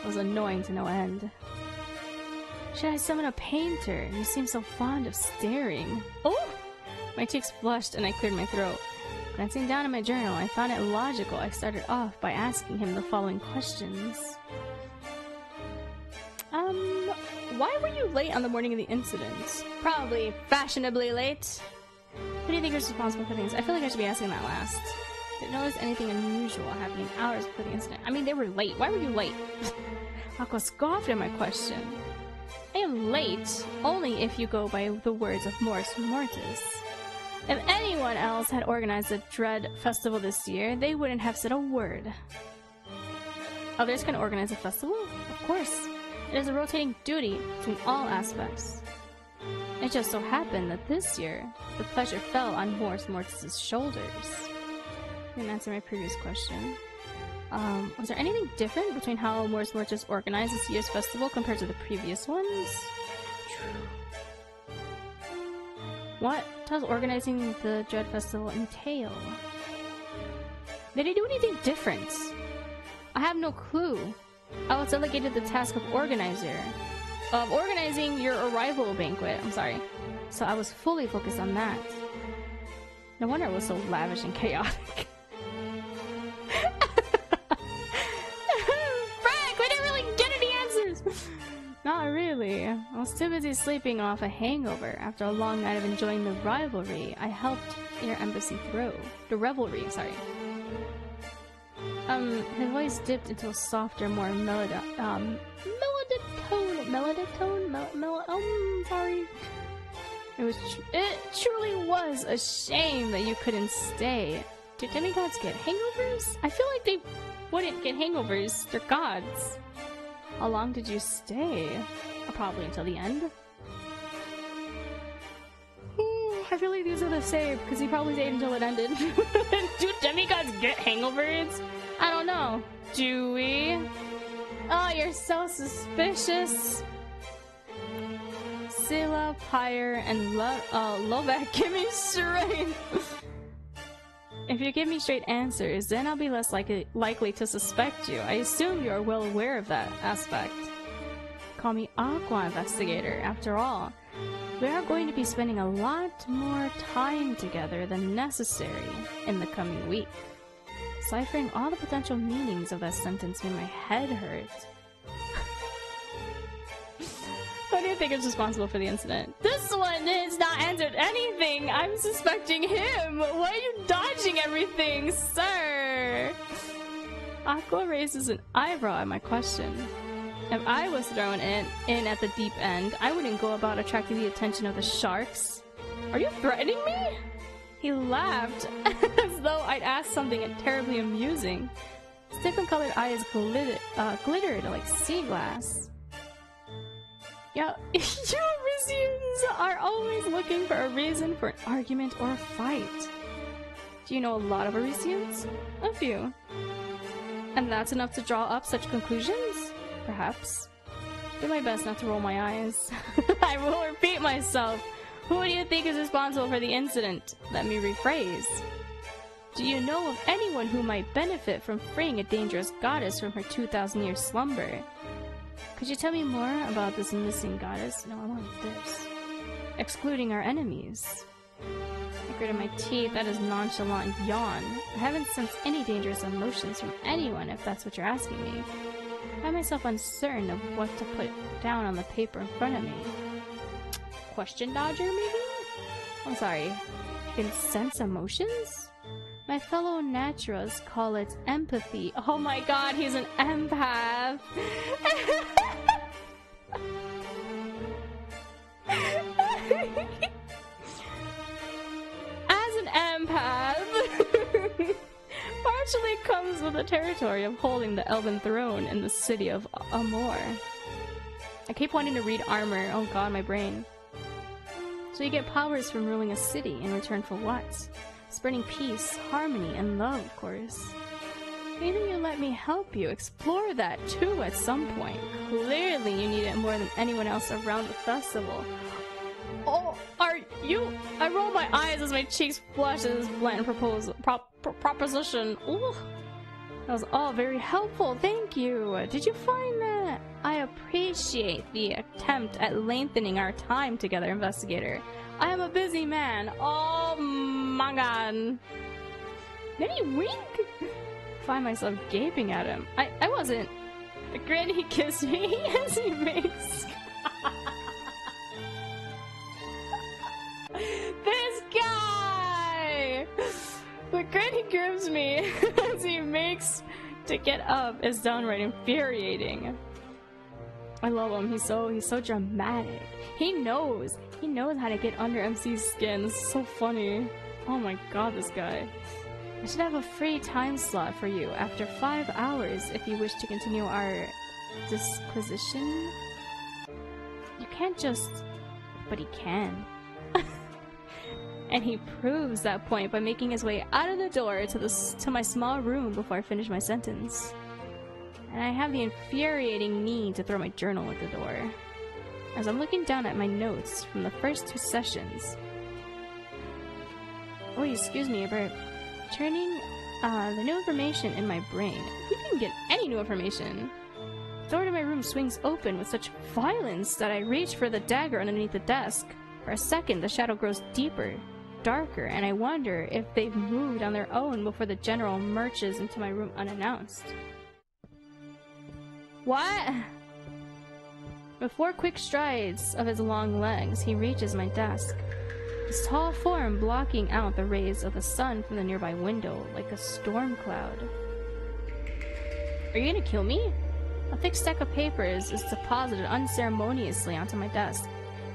It was annoying to no end. Should I summon a painter? You seem so fond of staring. Oh! My cheeks flushed and I cleared my throat. Glancing down at my journal, I found it logical. I started off by asking him the following questions. Why were you late on the morning of the incident? Probably fashionably late. Who do you think is responsible for things? I feel like I should be asking that last. Didn't notice anything unusual happening hours before the incident. I mean, they were late. Why were you late? Aqua scoffed at my question. I am late only if you go by the words of Mors Mortis. If anyone else had organized the Dread Festival this year, they wouldn't have said a word. Others can organize a festival? Of course. It is a rotating duty between all aspects. It just so happened that this year, the pleasure fell on Mors Mortis' shoulders. Didn't answer my previous question. Was there anything different between how Mors Mortis organized this year's festival compared to the previous ones? What does organizing the Dread Festival entail? Did he do anything different? I have no clue. I was delegated the task of organizing your arrival banquet. I'm sorry. So I was fully focused on that. No wonder it was so lavish and chaotic. Frank, we didn't really get any answers! Not really. I was too busy sleeping off a hangover after a long night of enjoying the rivalry. I helped your embassy throw. The revelry, sorry. His voice dipped into a softer, more meloditone. Sorry. It truly was a shame that you couldn't stay. Do demigods get hangovers? I feel like they wouldn't get hangovers. They're gods. How long did you stay? Probably until the end. I feel like these are the same, because he probably stayed until it ended. Do demigods get hangovers? I don't know. Do we? Oh, you're so suspicious. Scylla, Pyre, and Lovak, give me straight. If you give me straight answers, then I'll be less likely to suspect you. I assume you are well aware of that aspect. Call me Aqua Investigator, after all. We are going to be spending a lot more time together than necessary in the coming week. Ciphering all the potential meanings of that sentence made my head hurt. Who do you think is responsible for the incident? This one has not answered anything! I'm suspecting him! Why are you dodging everything, sir? Aqua raises an eyebrow at my question. If I was thrown in at the deep end, I wouldn't go about attracting the attention of the sharks. Are you threatening me? He laughed, as though I'd asked something terribly amusing. His different colored eyes glittered like sea glass. Yeah, you Arisians are always looking for a reason for an argument or a fight. Do you know a lot of Arisians? A few. And that's enough to draw up such conclusions? Perhaps. Do my best not to roll my eyes. I will repeat myself. Who do you think is responsible for the incident? Let me rephrase. Do you know of anyone who might benefit from freeing a dangerous goddess from her 2,000-year slumber? Could you tell me more about this missing goddess? No, I want this. Excluding our enemies. I gritted my teeth at his nonchalant yawn. I haven't sensed any dangerous emotions from anyone, if that's what you're asking me. I find myself uncertain of what to put down on the paper in front of me. Question dodger, maybe? I'm sorry. You can sense emotions? My fellow naturals call it empathy. Oh my god, he's an empath! As an empath, partially comes with the territory of holding the elven throne in the city of Amor. I keep wanting to read armor. Oh god, my brain. So you get powers from ruling a city in return for what? spreading peace, harmony, and love, of course. Maybe you let me help you explore that too at some point. Clearly you need it more than anyone else around the festival. Oh, are you? I roll my eyes as my cheeks flush at this bland proposition. Ooh. That was all very helpful, thank you. Did you find that? I appreciate the attempt at lengthening our time together, investigator. I am a busy man. Oh my god. Did he wink? Find myself gaping at him. I wasn't. The grin he kissed me as he makes. This guy! The grin he gives me as he makes to get up is downright infuriating. I love him. He's so dramatic. He knows how to get under MC's skin. This is so funny. Oh my god, this guy. I should have a free time slot for you after 5 hours if you wish to continue our disquisition. You can't just... But he can. And he proves that point by making his way out of the door to my small room before I finish my sentence. And I have the infuriating need to throw my journal at the door. As I'm looking down at my notes from the first 2 sessions. Oh, excuse me, but turning the new information in my brain. We didn't get any new information. The door to my room swings open with such violence that I reach for the dagger underneath the desk. For a second, the shadow grows deeper, darker, and I wonder if they've moved on their own before the general marches into my room unannounced. What? With 4 quick strides of his long legs, he reaches my desk, his tall form blocking out the rays of the sun from the nearby window like a storm cloud. Are you gonna kill me? A thick stack of papers is deposited unceremoniously onto my desk,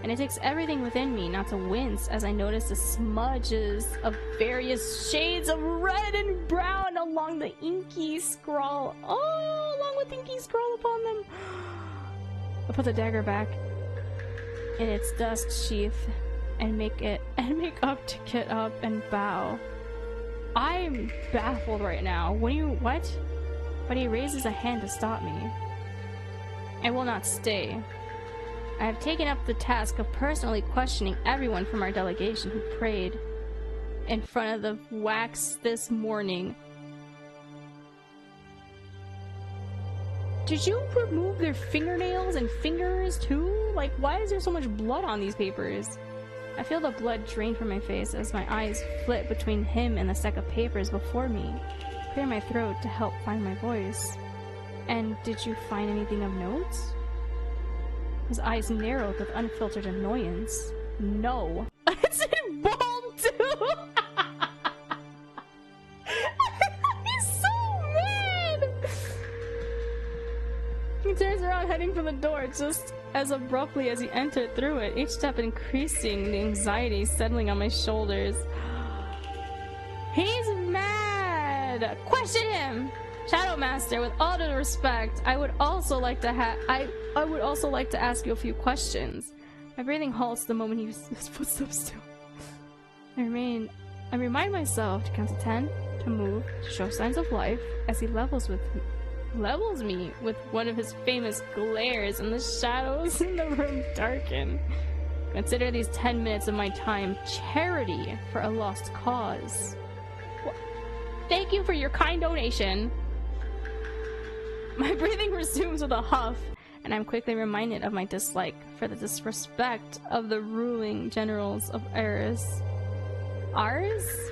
and it takes everything within me not to wince as I notice the smudges of various shades of red and brown along the inky scrawl. Oh, along with inky scrawl upon them. I put the dagger back in its dust sheath and make up to get up and bow. I'm baffled right now. What? But he raises a hand to stop me. I will not stay. I have taken up the task of personally questioning everyone from our delegation who prayed in front of the wax this morning. Did you remove their fingernails and fingers too? Like, why is there so much blood on these papers? I feel the blood drain from my face as my eyes flit between him and the stack of papers before me. Clear my throat to help find my voice. And did you find anything of note? His eyes narrowed with unfiltered annoyance. No. It's in bold too! He's so mad! He turns around heading for the door just as abruptly as he entered through it, each step increasing the anxiety settling on my shoulders. He's mad! Question him! Shadow Master, with all due respect, I would also like to ask you a few questions. My breathing halts the moment his footsteps still. I remind myself to count to 10, to move, to show signs of life, as he levels me with one of his famous glares, and the shadows in the room darken. Consider these 10 minutes of my time charity for a lost cause. Thank you for your kind donation. My breathing resumes with a huff, and I'm quickly reminded of my dislike for the disrespect of the ruling generals of Aris. Aris?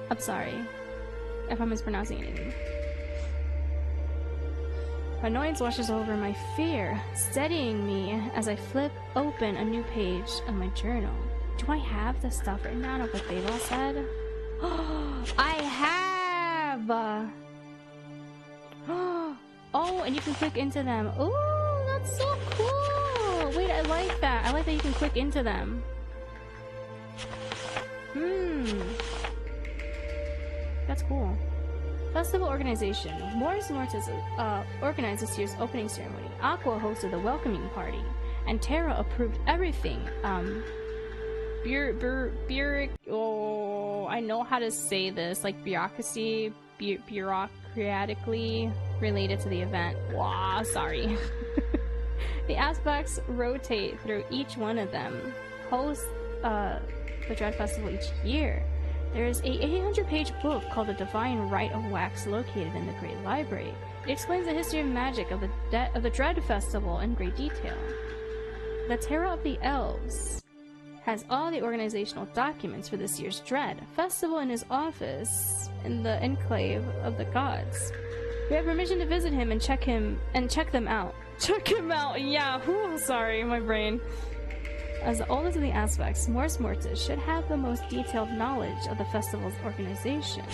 I'm sorry if I'm mispronouncing anything. Annoyance washes over my fear, steadying me as I flip open a new page of my journal. Do I have the stuff written down of what they've all said? I have! Oh, and you can click into them. Oh, that's so cool! Wait, I like that. I like that you can click into them. That's cool. Festival organization. Morris Nortis organized this year's opening ceremony. Aqua hosted the welcoming party, and Terra approved everything. oh, I know how to say this, like bureaucracy, bureaucratically related to the event. Wow, sorry. The aspects rotate through each one of them. Host the Dread Festival each year. There is a 800-page book called The Divine Rite of Wax located in the Great Library. It explains the history and magic of the Dread Festival in great detail. The Terror of the Elves has all the organizational documents for this year's Dread Festival in his office in the Enclave of the Gods. We have permission to visit him and check them out. Check him out, yeah, whew, sorry, my brain. As the oldest of the aspects, Mors Mortis should have the most detailed knowledge of the festival's organization.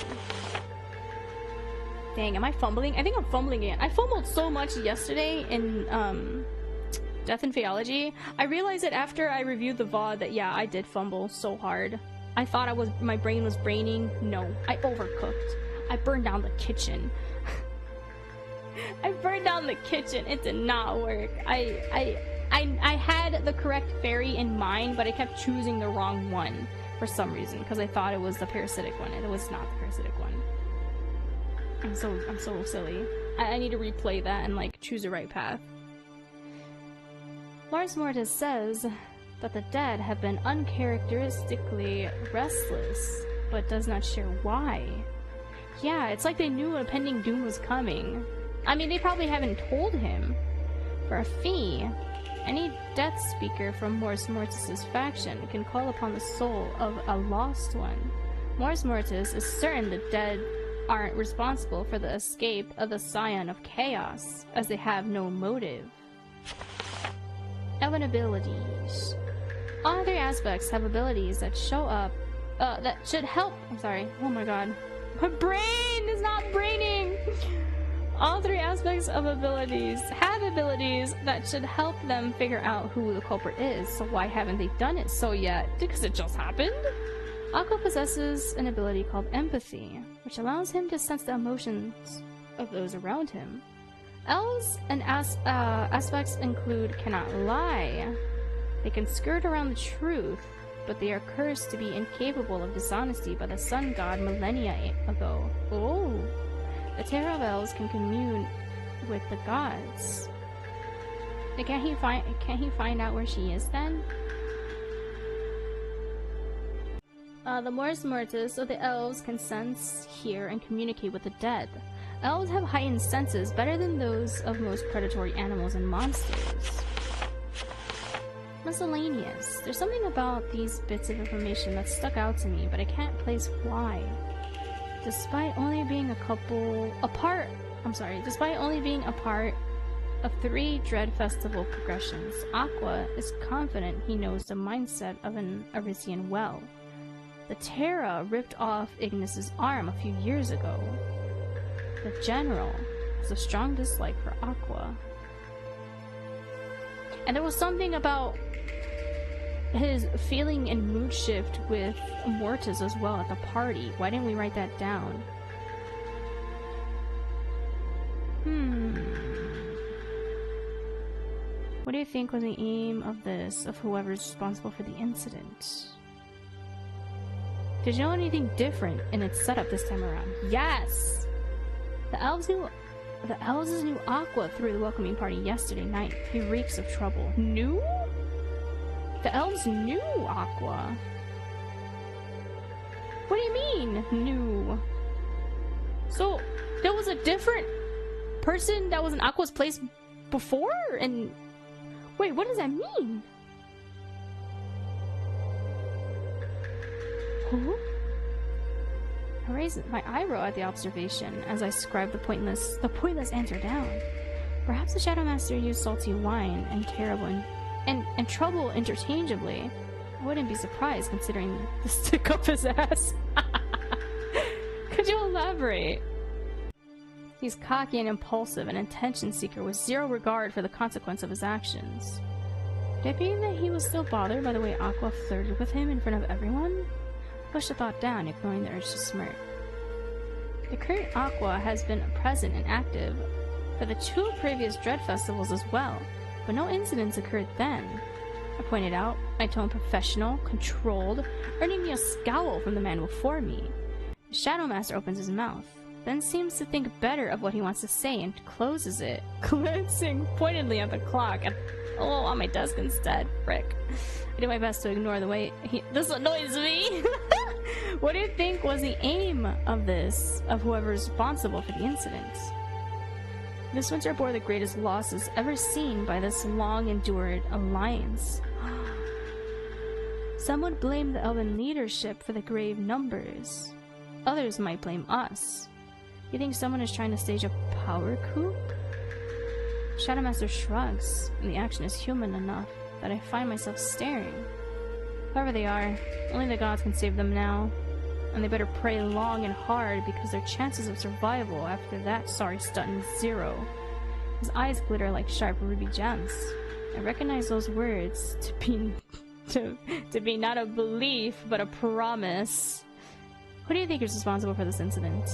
Dang, am I fumbling? I think I'm fumbling again. I fumbled so much yesterday in, Death and Theology. I realized it after I reviewed the VOD that, yeah, I did fumble so hard. I thought my brain was braining. No, I overcooked. I burned down the kitchen. I burned down the kitchen. It did not work. I had the correct fairy in mind, but I kept choosing the wrong one for some reason because I thought it was the parasitic one, and it was not the parasitic one. I'm so silly. I need to replay that and like choose the right path. Mors Mortis says that the dead have been uncharacteristically restless, but does not share why. Yeah, it's like they knew a pending doom was coming. I mean, they probably haven't told him. For a fee, any death speaker from Mors Mortis' faction can call upon the soul of a lost one. Mors Mortis is certain the dead aren't responsible for the escape of the Scion of Chaos, as they have no motive. Elven abilities. All three aspects have abilities that show up, that should help. I'm sorry. Oh my god. My brain is not braining! All three aspects of abilities have abilities that should help them figure out who the culprit is, so why haven't they done it so yet? Because it just happened? Aqua possesses an ability called Empathy, which allows him to sense the emotions of those around him. Elves and aspects include Cannot Lie. They can skirt around the truth, but they are cursed to be incapable of dishonesty by the sun god millennia ago. Oh! The Terror of Elves can commune with the gods. Can't he find out where she is then? The Mors Mortis of the elves can sense, hear, and communicate with the dead. Elves have heightened senses better than those of most predatory animals and monsters. Miscellaneous. There's something about these bits of information that stuck out to me, but I can't place why. Despite only being a part of 3 Dread Festival progressions, Aqua is confident he knows the mindset of an Arisian well. The Terra ripped off Ignis's arm a few years ago. The General has a strong dislike for Aqua. And there was something about his feeling and mood shift with Mortis as well at the party. Why didn't we write that down? What do you think was the aim of this, of whoever's responsible for the incident? Did you know anything different in its setup this time around? Yes! The elves knew Aqua through the welcoming party yesterday night. He reeks of trouble. Knew? The elves knew Aqua. What do you mean, knew? So, there was a different person that was in Aqua's place before? And wait, what does that mean? Huh? I raised my eyebrow at the observation as I scribed the pointless answer down. Perhaps the Shadow Master used salty wine and trouble interchangeably. I wouldn't be surprised considering the stick up his ass. Could you elaborate? He's cocky and impulsive, an attention seeker with zero regard for the consequence of his actions. Did it mean that he was still bothered by the way Aqua flirted with him in front of everyone? I pushed the thought down, ignoring the urge to smirk. The current Aqua has been present and active for the 2 previous Dread Festivals as well, but no incidents occurred then. I pointed out, my tone professional, controlled, earning me a scowl from the man before me. The Shadow Master opens his mouth, then seems to think better of what he wants to say and closes it, glancing pointedly at the clock on my desk instead. Frick. I did my best to ignore the way this annoys me. What do you think was the aim of this, of whoever's responsible for the incident? This winter bore the greatest losses ever seen by this long-endured alliance. Some would blame the elven leadership for the grave numbers. Others might blame us. You think someone is trying to stage a power coup? Shadowmaster shrugs, and the action is human enough that I find myself staring. Whoever they are, only the gods can save them now. And they better pray long and hard because their chances of survival after that sorry stunt is 0. His eyes glitter like sharp ruby gems. I recognize those words to be not a belief but a promise. Who do you think is responsible for this incident?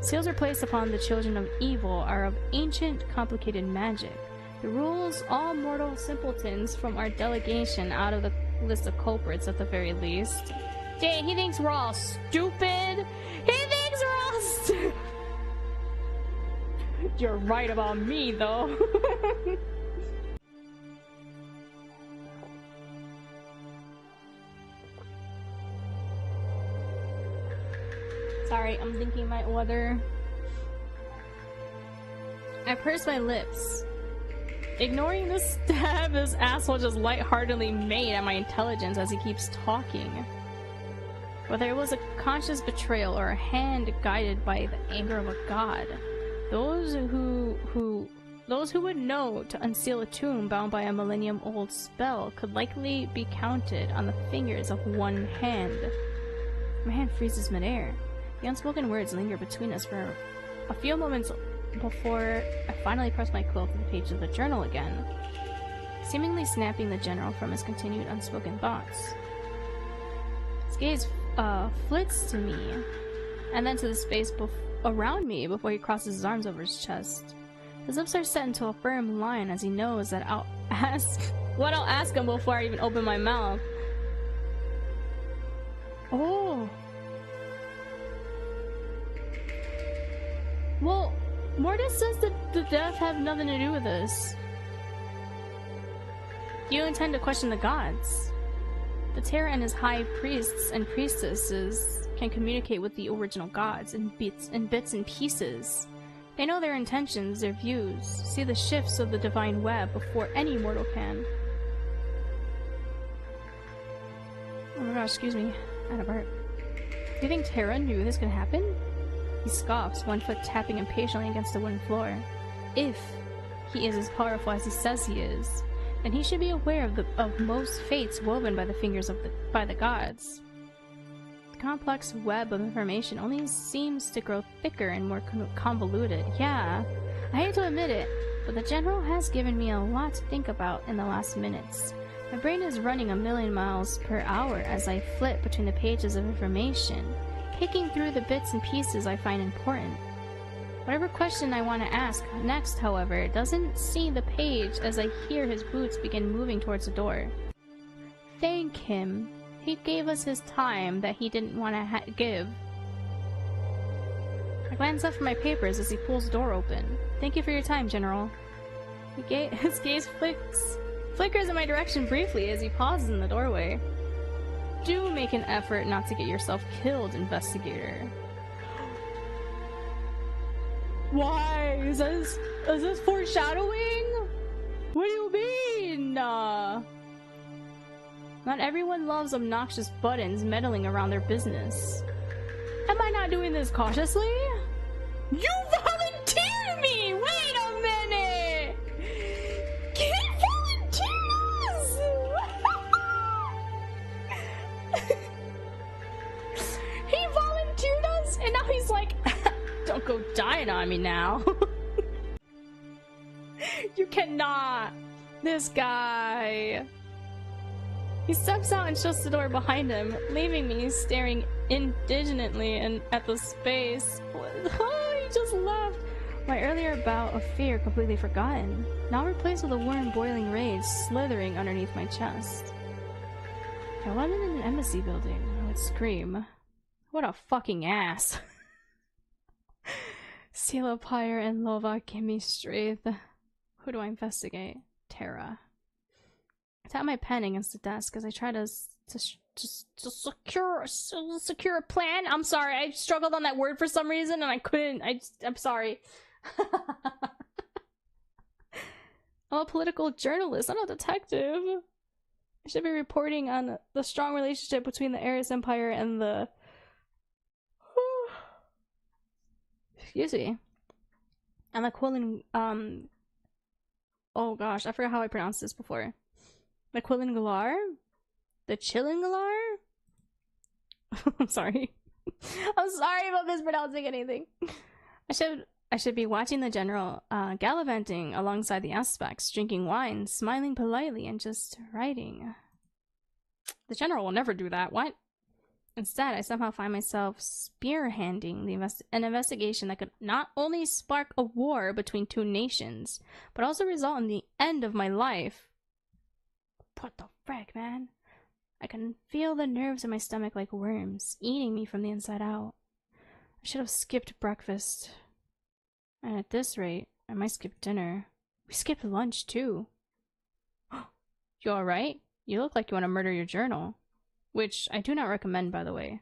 Seals are placed upon the children of evil are of ancient, complicated magic. The rules all mortal simpletons from our delegation out of the list of culprits at the very least. Dang, he thinks we're all stupid! He thinks we're all stupid! You're right about me, though. Sorry, I'm thinking my order. I purse my lips, ignoring the stab this asshole just lightheartedly made at my intelligence as he keeps talking. Whether it was a conscious betrayal or a hand guided by the anger of a god, those who would know to unseal a tomb bound by a millennium-old spell could likely be counted on the fingers of one hand. My hand freezes midair. The unspoken words linger between us for a few moments before I finally press my quill to the page of the journal again, seemingly snapping the general from his continued unspoken thoughts. His gaze flits to me, and then to the space around me before he crosses his arms over his chest. His lips are set into a firm line as he knows that I'll ask him before I even open my mouth. Oh. Well, Mortis says that the death have nothing to do with this. You intend to question the gods. The Terra and his high priests and priestesses can communicate with the original gods in bits and pieces. They know their intentions, their views, see the shifts of the divine web before any mortal can. Oh my gosh, excuse me. I had a burp. Do you think Terra knew this could happen? He scoffs, one foot tapping impatiently against the wooden floor. If he is as powerful as he says he is, then he should be aware of most fates woven by the fingers by the gods. The complex web of information only seems to grow thicker and more convoluted. Yeah, I hate to admit it, but the general has given me a lot to think about in the last minutes. My brain is running 1,000,000 miles per hour as I flit between the pages of information, picking through the bits and pieces I find important. Whatever question I want to ask next, however, doesn't see the page as I hear his boots begin moving towards the door. Thank him. He gave us his time that he didn't want to give. I glance up from my papers as he pulls the door open. Thank you for your time, General. His gaze flickers in my direction briefly as he pauses in the doorway. Do make an effort not to get yourself killed, investigator. Why? Is this foreshadowing? What do you mean? Not everyone loves obnoxious buttons meddling around their business. Am I not doing this cautiously? You volunteered me! Wait a minute! He volunteered us! He volunteered us, and now he's like, don't go dying on me now. You cannot. This guy. He steps out and shuts the door behind him, leaving me staring indignantly at the space. Oh, he just left. My earlier bout of fear completely forgotten, now replaced with a warm, boiling rage slithering underneath my chest. If I wasn't in an embassy building, I would scream. What a fucking ass. Sila, Pyre, and Lova give me strength. Who do I investigate? Terra. I tap my pen against the desk as I try to secure a plan. I'm sorry, I struggled on that word for some reason and I couldn't. I'm sorry. I'm a political journalist, I'm not a detective. I should be reporting on the strong relationship between the Ares Empire and the... Excuse me. And the Quillen, oh gosh, I forgot how I pronounced this before. The Quillen Galar? The Chillen Galar? I'm sorry. I'm sorry about mispronouncing anything. I should be watching the general, gallivanting alongside the aspects, drinking wine, smiling politely, and just writing. The general will never do that. What? Instead, I somehow find myself spearheading an investigation that could not only spark a war between two nations, but also result in the end of my life. What the frick, man? I can feel the nerves in my stomach like worms, eating me from the inside out. I should have skipped breakfast. And at this rate, I might skip dinner. We skipped lunch, too. You alright? You look like you want to murder your journal. Which I do not recommend, by the way.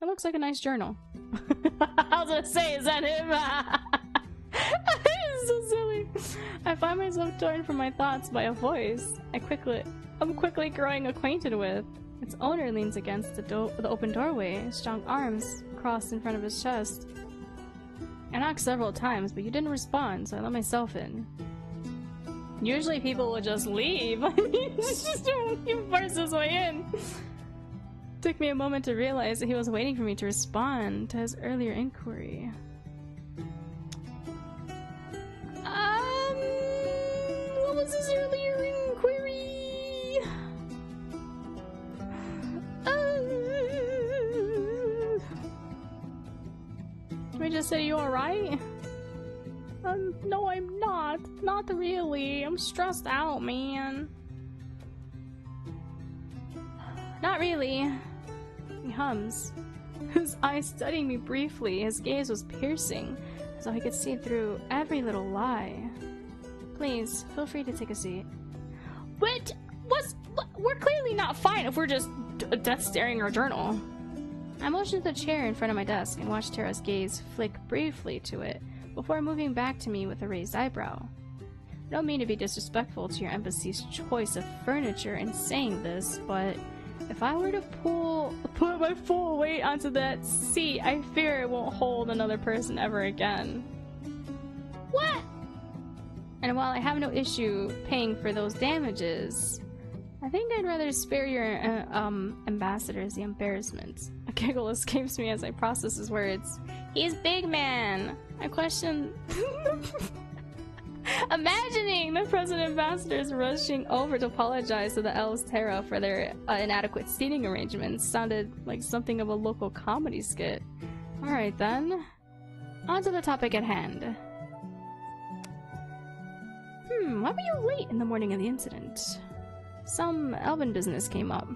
It looks like a nice journal. I was gonna say, is that him? It's so silly. I find myself torn from my thoughts by a voice I'm quickly growing acquainted with. Its owner leans against the open doorway, strong arms crossed in front of his chest. I knocked several times, but you didn't respond, so I let myself in. Usually people would just leave. He forced his way in. Took me a moment to realize that he was waiting for me to respond to his earlier inquiry. What was his earlier inquiry? Can we just say you alright? No, I'm not. Not really. I'm stressed out, man. Not really. He hums, his eyes studying me briefly. His gaze was piercing, as though he could see through every little lie. Please, feel free to take a seat. What? We're clearly not fine if we're just death staring our journal. I motioned to the chair in front of my desk and watched Terra's gaze flick briefly to it before moving back to me with a raised eyebrow. I don't mean to be disrespectful to your embassy's choice of furniture in saying this, but if I were to put my full weight onto that seat, I fear it won't hold another person ever again. What? And while I have no issue paying for those damages, I think I'd rather spare your ambassadors the embarrassment. A giggle escapes me as I process his words. He's big man. I question... Imagining the present ambassadors rushing over to apologize to the elves Terra for their inadequate seating arrangements sounded like something of a local comedy skit. Alright then, on to the topic at hand. Why were you late in the morning of the incident? Some elven business came up.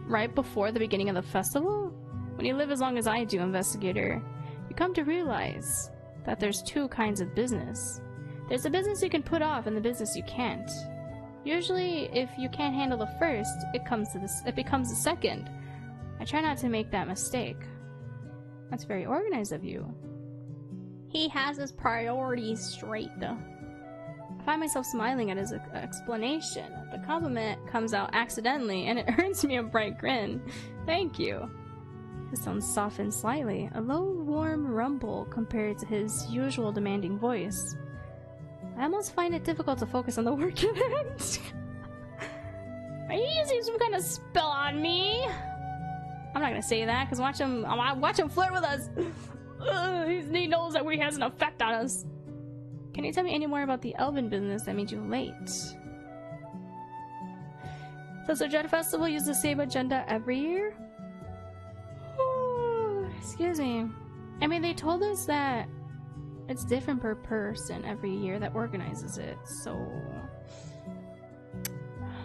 Right before the beginning of the festival? When you live as long as I do, investigator, you come to realize that there's two kinds of business. There's the business you can put off and the business you can't. Usually, if you can't handle the first, it becomes the second. I try not to make that mistake. That's very organized of you. He has his priorities straight, though. I find myself smiling at his explanation. The compliment comes out accidentally, and it earns me a bright grin. Thank you. His tone softened slightly, a low, warm rumble compared to his usual demanding voice. I almost find it difficult to focus on the work at hand. Are you using some kind of spell on me? I'm not gonna say that, because watch him flirt with us. He knows that he has an effect on us. Can you tell me any more about the elven business that made you late? Does the Dread Festival use the same agenda every year? Excuse me. I mean, they told us that It's different per person every year that organizes it, so...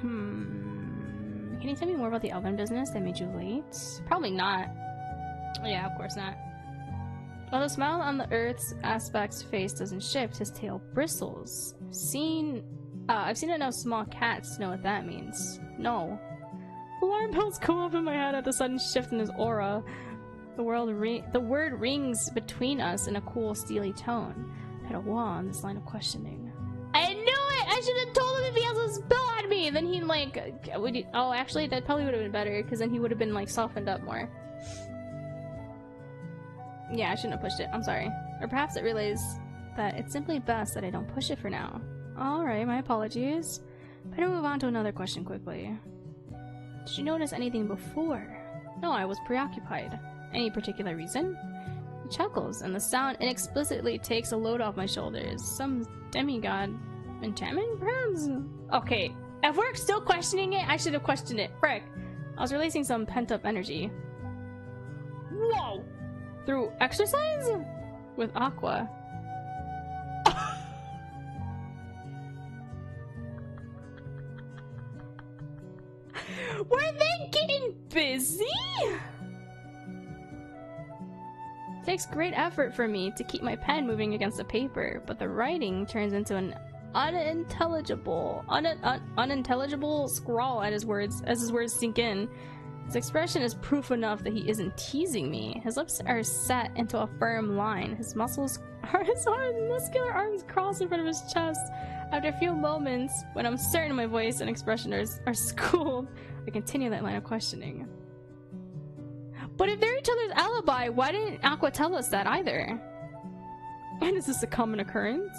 Can you tell me more about the oven business that made you late? Probably not. Yeah, of course not. While the smile on the Earth's aspect's face doesn't shift, his tail bristles. I've seen enough small cats to know what that means. No. Alarm bells go off in my head at the sudden shift in his aura. The word rings between us in a cool, steely tone. I hit a wall on this line of questioning. I knew it! I should have told him if he has a spell on me! Then he'd like... Oh, actually, that probably would have been better, because then he would have been like softened up more. Yeah, I shouldn't have pushed it. I'm sorry. Or perhaps it realized that it's simply best that I don't push it for now. Alright, my apologies. Better move on to another question quickly. Did you notice anything before? No, I was preoccupied. Any particular reason? He chuckles, and the sound inexplicitly takes a load off my shoulders. Some demigod enchantment, perhaps? Okay, if we're still questioning it, I should have questioned it. Frick. I was releasing some pent-up energy. Whoa! Through exercise? With Aqua. Were they getting busy? It takes great effort for me to keep my pen moving against the paper, but the writing turns into an unintelligible scrawl at his words as his words sink in. His expression is proof enough that he isn't teasing me. His lips are set into a firm line. His muscular arms cross in front of his chest. After a few moments, when I'm certain my voice and expression are schooled, I continue that line of questioning. But if they're each other's alibi, why didn't Aqua tell us that either? And is this a common occurrence?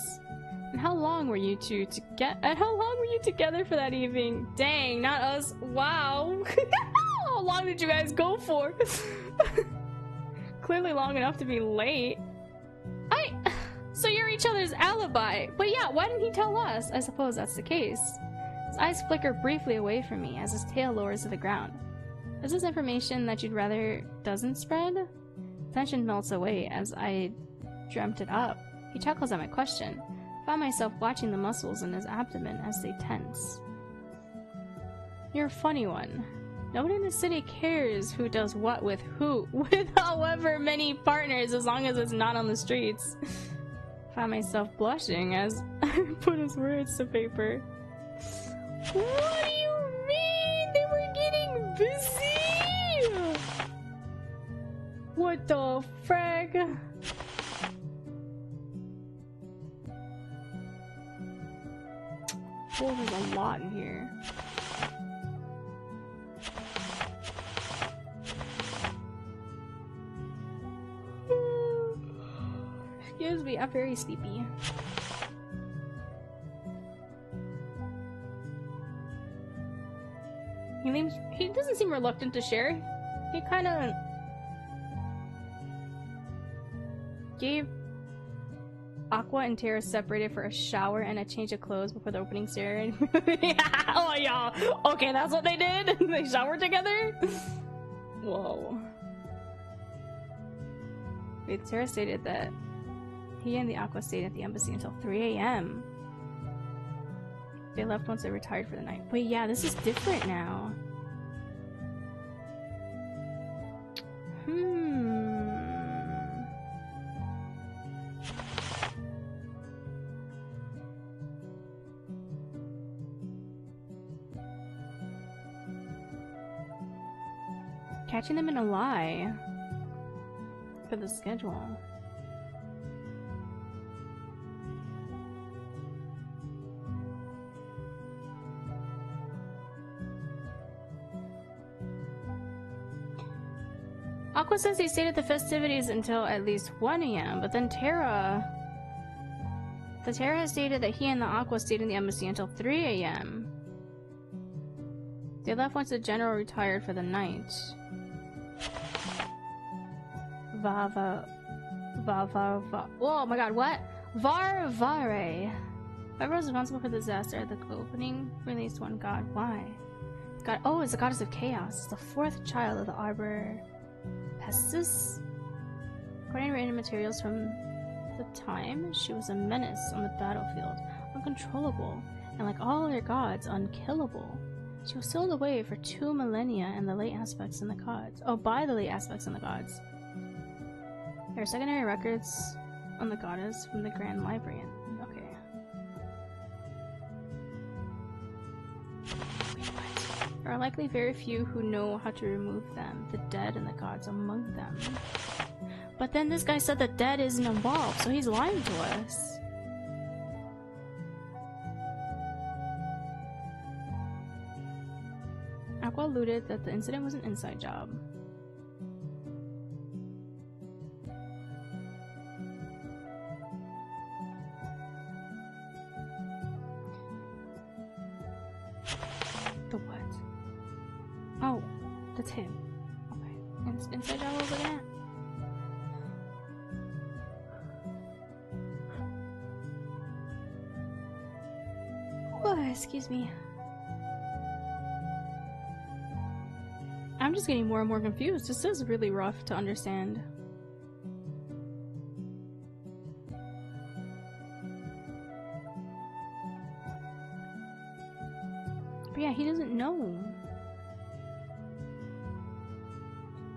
And how long were you two together for that evening? Dang, not us. Wow. How long did you guys go for? Clearly long enough to be late. So you're each other's alibi. But yeah, why didn't he tell us? I suppose that's the case. His eyes flicker briefly away from me as his tail lowers to the ground. Is this information that you'd rather doesn't spread? Tension melts away as I dreamt it up. He chuckles at my question. I found myself watching the muscles in his abdomen as they tense. You're a funny one. Nobody in the city cares who does what with who, with however many partners, as long as it's not on the streets. I found myself blushing as I put his words to paper. What do you mean? They were getting busy? What the frick? Oh, there's a lot in here. Excuse me, I'm very sleepy. He doesn't seem reluctant to share. He kind of gave Aqua and Terra separated for a shower and a change of clothes before the opening ceremony. Oh yeah, okay, that's what they did. They showered together. Whoa. Wait, Terra stated that he and the Aqua stayed at the embassy until 3 a.m. They left once they retired for the night. Wait, yeah, this is different now. Catching them in a lie for the schedule. Aqua says he stayed at the festivities until at least 1 a.m., but then Terra has stated that he and the Aqua stayed in the embassy until 3 a.m. They left once the general retired for the night. Oh my god, what? Varvare. Whoever was responsible for the disaster at the opening released one god. Why? God, oh, it's the goddess of chaos. It's the fourth child of the Arbor Pestis. According to random materials from the time, she was a menace on the battlefield, uncontrollable, and like all other gods, unkillable. She was sealed away for 2 millennia in the late aspects in the gods. Oh, by the late aspects in the gods. There are secondary records on the goddess from the Grand Librarian. Okay. Wait, what? There are likely very few who know how to remove them, the dead and the gods among them. But then this guy said the dead isn't involved, so he's lying to us. Aqua alluded that the incident was an inside job. The what? Oh, that's him. Okay. Inside job I was looking at? Oh, excuse me. I'm just getting more and more confused. This is really rough to understand. But yeah, he doesn't know.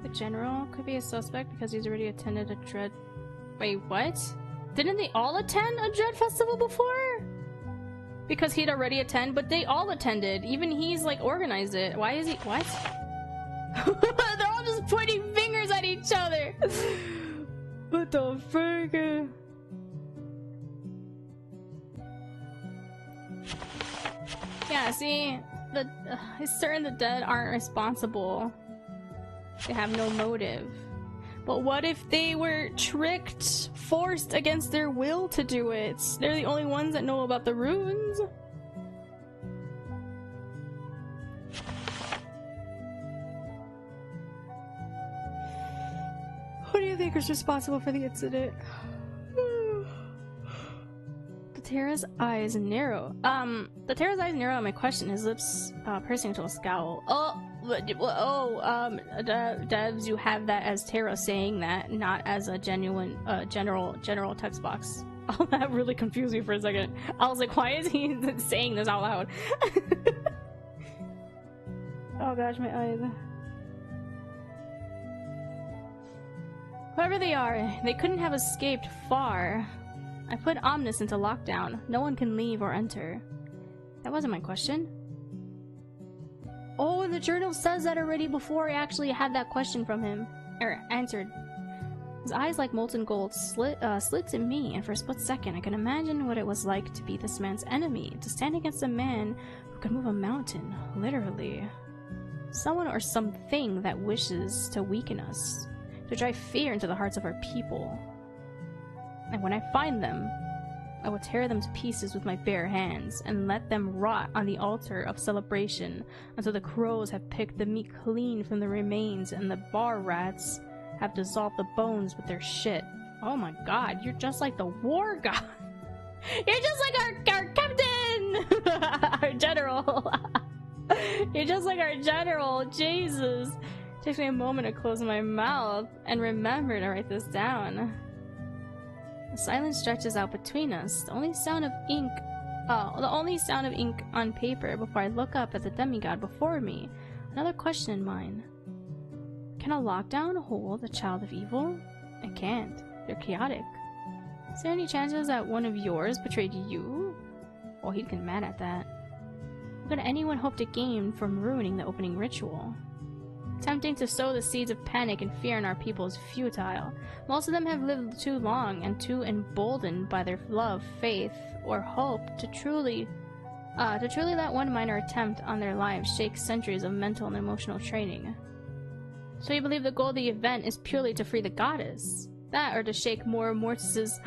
The general could be a suspect because he's already attended a Dread... Wait, what? Didn't they all attend a Dread festival before? Because he'd already attend, but they all attended. Even he's like organized it. Why is he... What? They're all just pointing fingers at each other. What the frick? Yeah, see, it's certain the dead aren't responsible. They have no motive. But what if they were tricked, forced against their will to do it? They're the only ones that know about the runes. Who do you think is responsible for the incident? The Terra's eyes narrow. The Terra's eyes narrow at my question, his lips pursing into a scowl. Devs, you have that as Terra saying that, not as a genuine, general text box. Oh, that really confused me for a second. I was like, why is he saying this out loud? Oh gosh, my eyes. Whoever they are, they couldn't have escaped far. I put Omnis into lockdown. No one can leave or enter. That wasn't my question. Oh, and the journal says that already before I actually had that question from him. Answered. His eyes like molten gold slid to me, and for a split second I could imagine what it was like to be this man's enemy, to stand against a man who could move a mountain, literally. Someone or something that wishes to weaken us, to drive fear into the hearts of our people. And when I find them, I will tear them to pieces with my bare hands and let them rot on the altar of celebration until the crows have picked the meat clean from the remains and the bar rats have dissolved the bones with their shit. Oh my god, you're just like the war god. You're just like our captain! Our general. You're just like our general. Jesus. It takes me a moment to close my mouth and remember to write this down. The silence stretches out between us. The only sound of ink on paper before I look up at the demigod before me. Another question in mind. Can a lockdown hold a child of evil? It can't. They're chaotic. Is there any chances that one of yours betrayed you? Oh, he'd get mad at that. What could anyone hope to gain from ruining the opening ritual? Attempting to sow the seeds of panic and fear in our people is futile. Most of them have lived too long and too emboldened by their love, faith, or hope to truly let one minor attempt on their lives shake centuries of mental and emotional training. So you believe the goal of the event is purely to free the goddess? That or to shake more Mortis's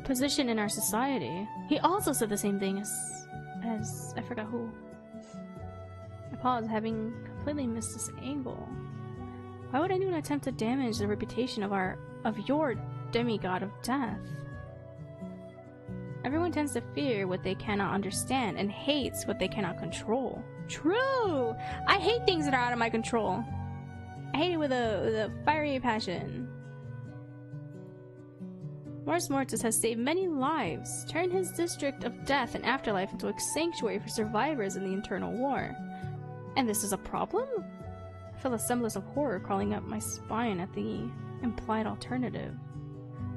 position in our society? He also said the same thing as I forgot who. I pause, having completely missed this angle. Why would anyone attempt to damage the reputation of your demigod of death? Everyone tends to fear what they cannot understand and hates what they cannot control. True! I hate things that are out of my control. I hate it with a fiery passion. Mors Mortis has saved many lives, turned his district of death and afterlife into a sanctuary for survivors in the internal war. And this is a problem? I feel a semblance of horror crawling up my spine at the implied alternative.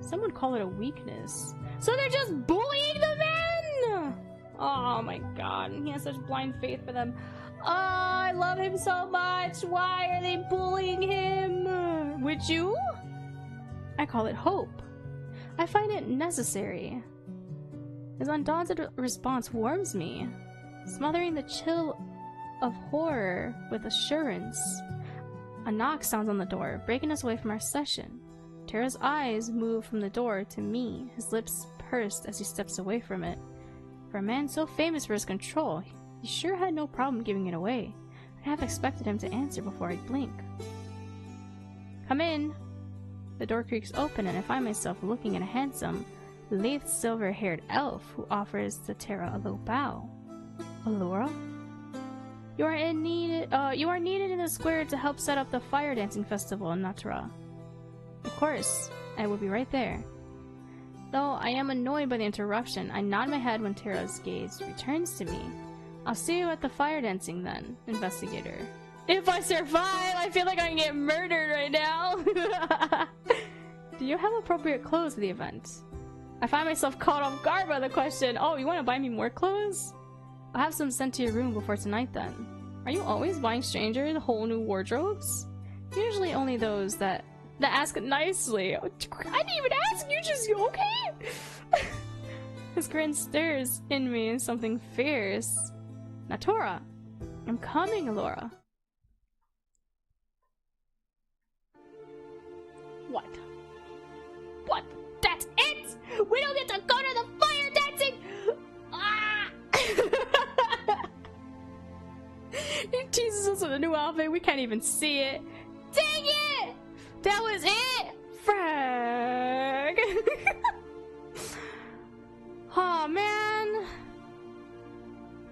Some would call it a weakness. So they're just bullying the men! Oh my god, he has such blind faith for them. Oh, I love him so much! Why are they bullying him? Would you? I call it hope. I find it necessary. His undaunted response warms me, smothering the chill of horror with assurance. A knock sounds on the door, breaking us away from our session. Tara's eyes move from the door to me, his lips pursed as he steps away from it. For a man so famous for his control, he sure had no problem giving it away. I half expected him to answer before I'd blink. Come in! The door creaks open and I find myself looking at a handsome, lithe silver-haired elf who offers to Tara a low bow. Allura? You are needed in the square to help set up the fire dancing festival in Natura. Of course, I will be right there. Though I am annoyed by the interruption, I nod my head when Tara's gaze returns to me. I'll see you at the fire dancing then, investigator. If I survive, I feel like I'm gonna get murdered right now. Do you have appropriate clothes for the event? I find myself caught off guard by the question. Oh, you want to buy me more clothes? I'll have some sent to your room before tonight then. Are you always buying strangers whole new wardrobes? Usually only those that ask nicely. I didn't even ask, you just okay? His grin stirs in me something fierce. Natura, I'm coming, Allura. What? What? That's it? We don't get to go to the fire dancing? Ah! He teases us with a new outfit. We can't even see it. Dang it! That was it! Frag! Oh, man.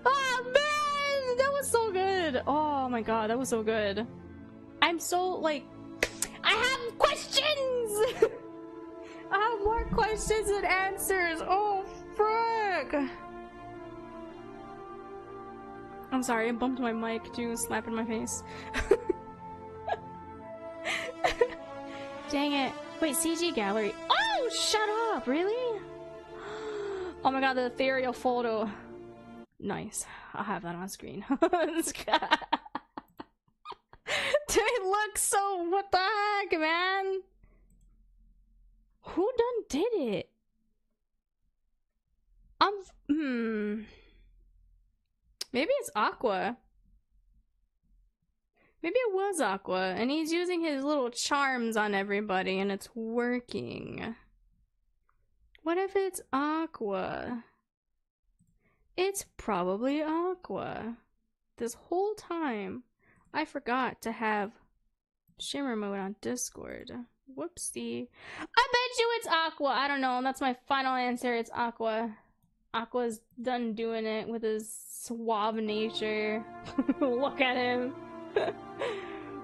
Oh, man! That was so good. Oh, my God. That was so good. I'm so, like... I have questions! I have more questions than answers. Oh, frick! I'm sorry, I bumped my mic too, slapping my face. Dang it. Wait, CG gallery. Oh, shut up! Really? Oh my god, the ethereal photo. Nice. I'll have that on screen. They look so... What the heck, man? Who done did it? Maybe it's Aqua. Maybe it was Aqua, and he's using his little charms on everybody, and it's working. What if it's Aqua? It's probably Aqua. This whole time, I forgot to have Shimmer mode on Discord. Whoopsie. I bet you it's Aqua. I don't know. That's my final answer. It's Aqua. Aqua's done doing it with his suave nature. Look at him.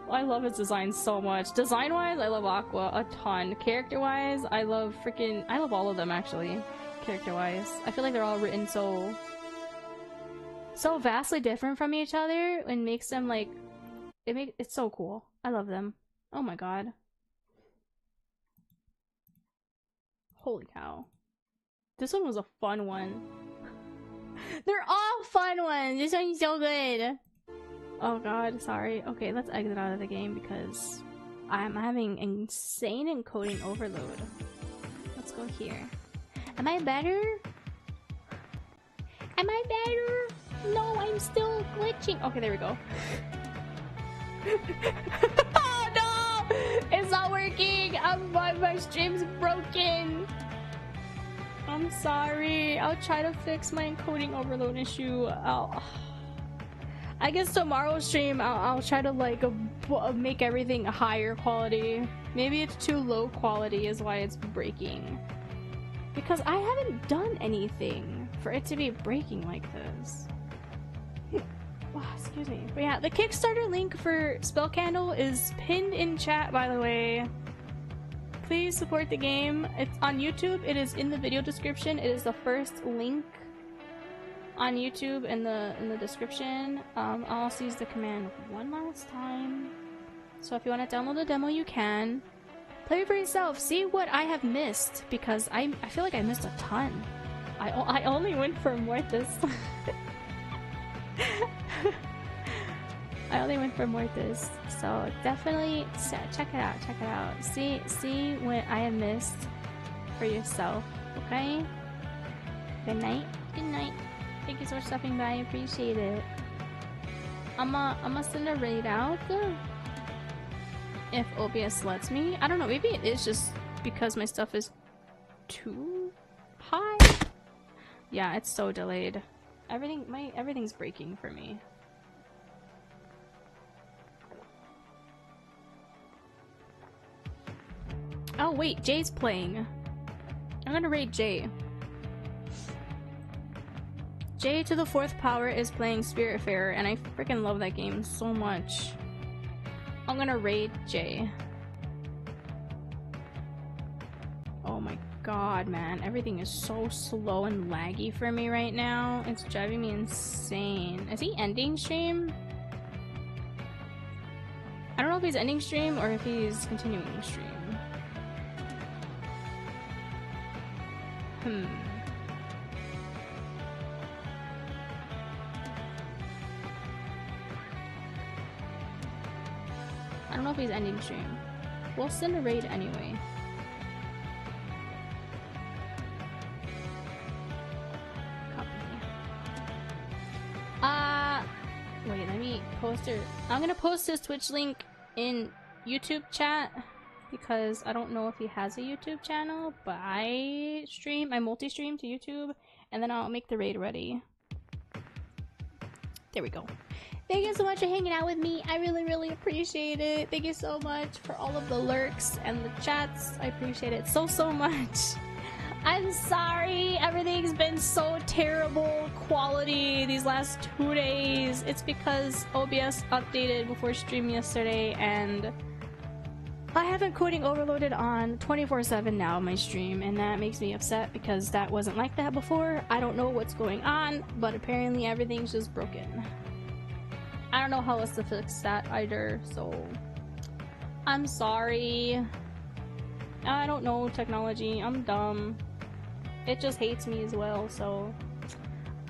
I love his design so much. Design-wise, I love Aqua a ton. Character-wise, I love all of them, actually. Character-wise. I feel like they're all written so vastly different from each other and makes them, like... It's so cool. I love them. Oh my god. Holy cow. This one was a fun one. They're all fun ones! This one's so good! Oh god, sorry. Okay, let's exit out of the game because I'm having insane encoding overload. Let's go here. Am I better? Am I better? No, I'm still glitching. Okay, there we go. Oh no! It's not working! My stream's broken! I'm sorry. I'll try to fix my encoding overload issue. I guess tomorrow's stream, I'll try to like make everything a higher quality. Maybe it's too low quality is why it's breaking. Because I haven't done anything for it to be breaking like this. Oh, excuse me. But yeah, the Kickstarter link for Spell Candle is pinned in chat, by the way. please support the game. It's on YouTube. It is in the video description. It is the first link on YouTube in the description. I'll also use the command one last time. So if you want to download the demo, you can. Play it for yourself. See what I have missed, because I feel like I missed a ton. I only went for Mortis. I only went for Mortis. So definitely check it out. Check it out. See what I have missed for yourself. Okay. Good night. Good night. Thank you so much for stopping by. I appreciate it. I'ma send a raid out if OBS lets me. I don't know. Maybe it is just because my stuff is too high. Yeah, it's so delayed. Everything's breaking for me. Oh wait, Jay's playing. I'm gonna raid Jay. Jay to the 4th power is playing Spiritfarer, and I freaking love that game so much. I'm gonna raid Jay. Oh my god, man. Everything is so slow and laggy for me right now. It's driving me insane. Is he ending stream? I don't know if he's ending stream or if he's continuing stream. I don't know if he's ending stream. We'll send a raid anyway. Copy. Wait, let me post it. I'm gonna post his Twitch link in YouTube chat because I don't know if he has a YouTube channel, but I multi-stream to YouTube, and then I'll make the raid ready. There we go. Thank you so much for hanging out with me. I really appreciate it. Thank you so much for all of the lurks and the chats. I appreciate it so much. I'm sorry everything's been so terrible quality these last 2 days. It's because OBS updated before stream yesterday, and I have encoding overloaded on 24/7 now on my stream, and that makes me upset because that wasn't like that before. I don't know what's going on, but apparently everything's just broken. I don't know how else to fix that either, so I'm sorry. I don't know technology. I'm dumb. It just hates me as well, so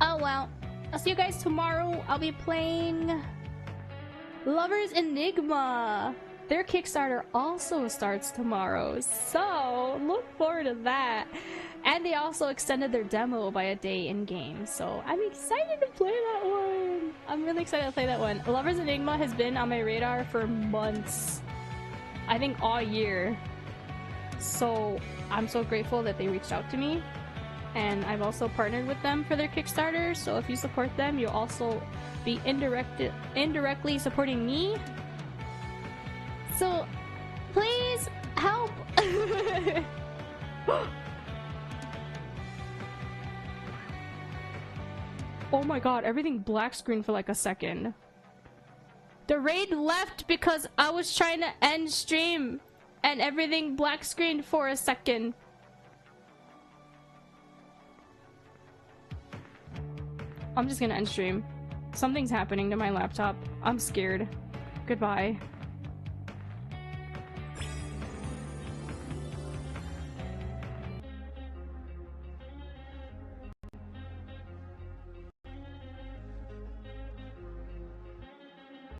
oh well. I'll see you guys tomorrow. I'll be playing Lovers Enigma. Their Kickstarter also starts tomorrow, so look forward to that. And they also extended their demo by a day in-game, so I'm excited to play that one. I'm really excited to play that one. Lovers Enigma has been on my radar for months. I think all year. So I'm so grateful that they reached out to me. And I've also partnered with them for their Kickstarter, so if you support them, you'll also be indirectly supporting me. So, please help! Oh my god, everything black screen for like a second. The raid left because I was trying to end stream and everything black screened for a second. I'm just gonna end stream. Something's happening to my laptop. I'm scared. Goodbye.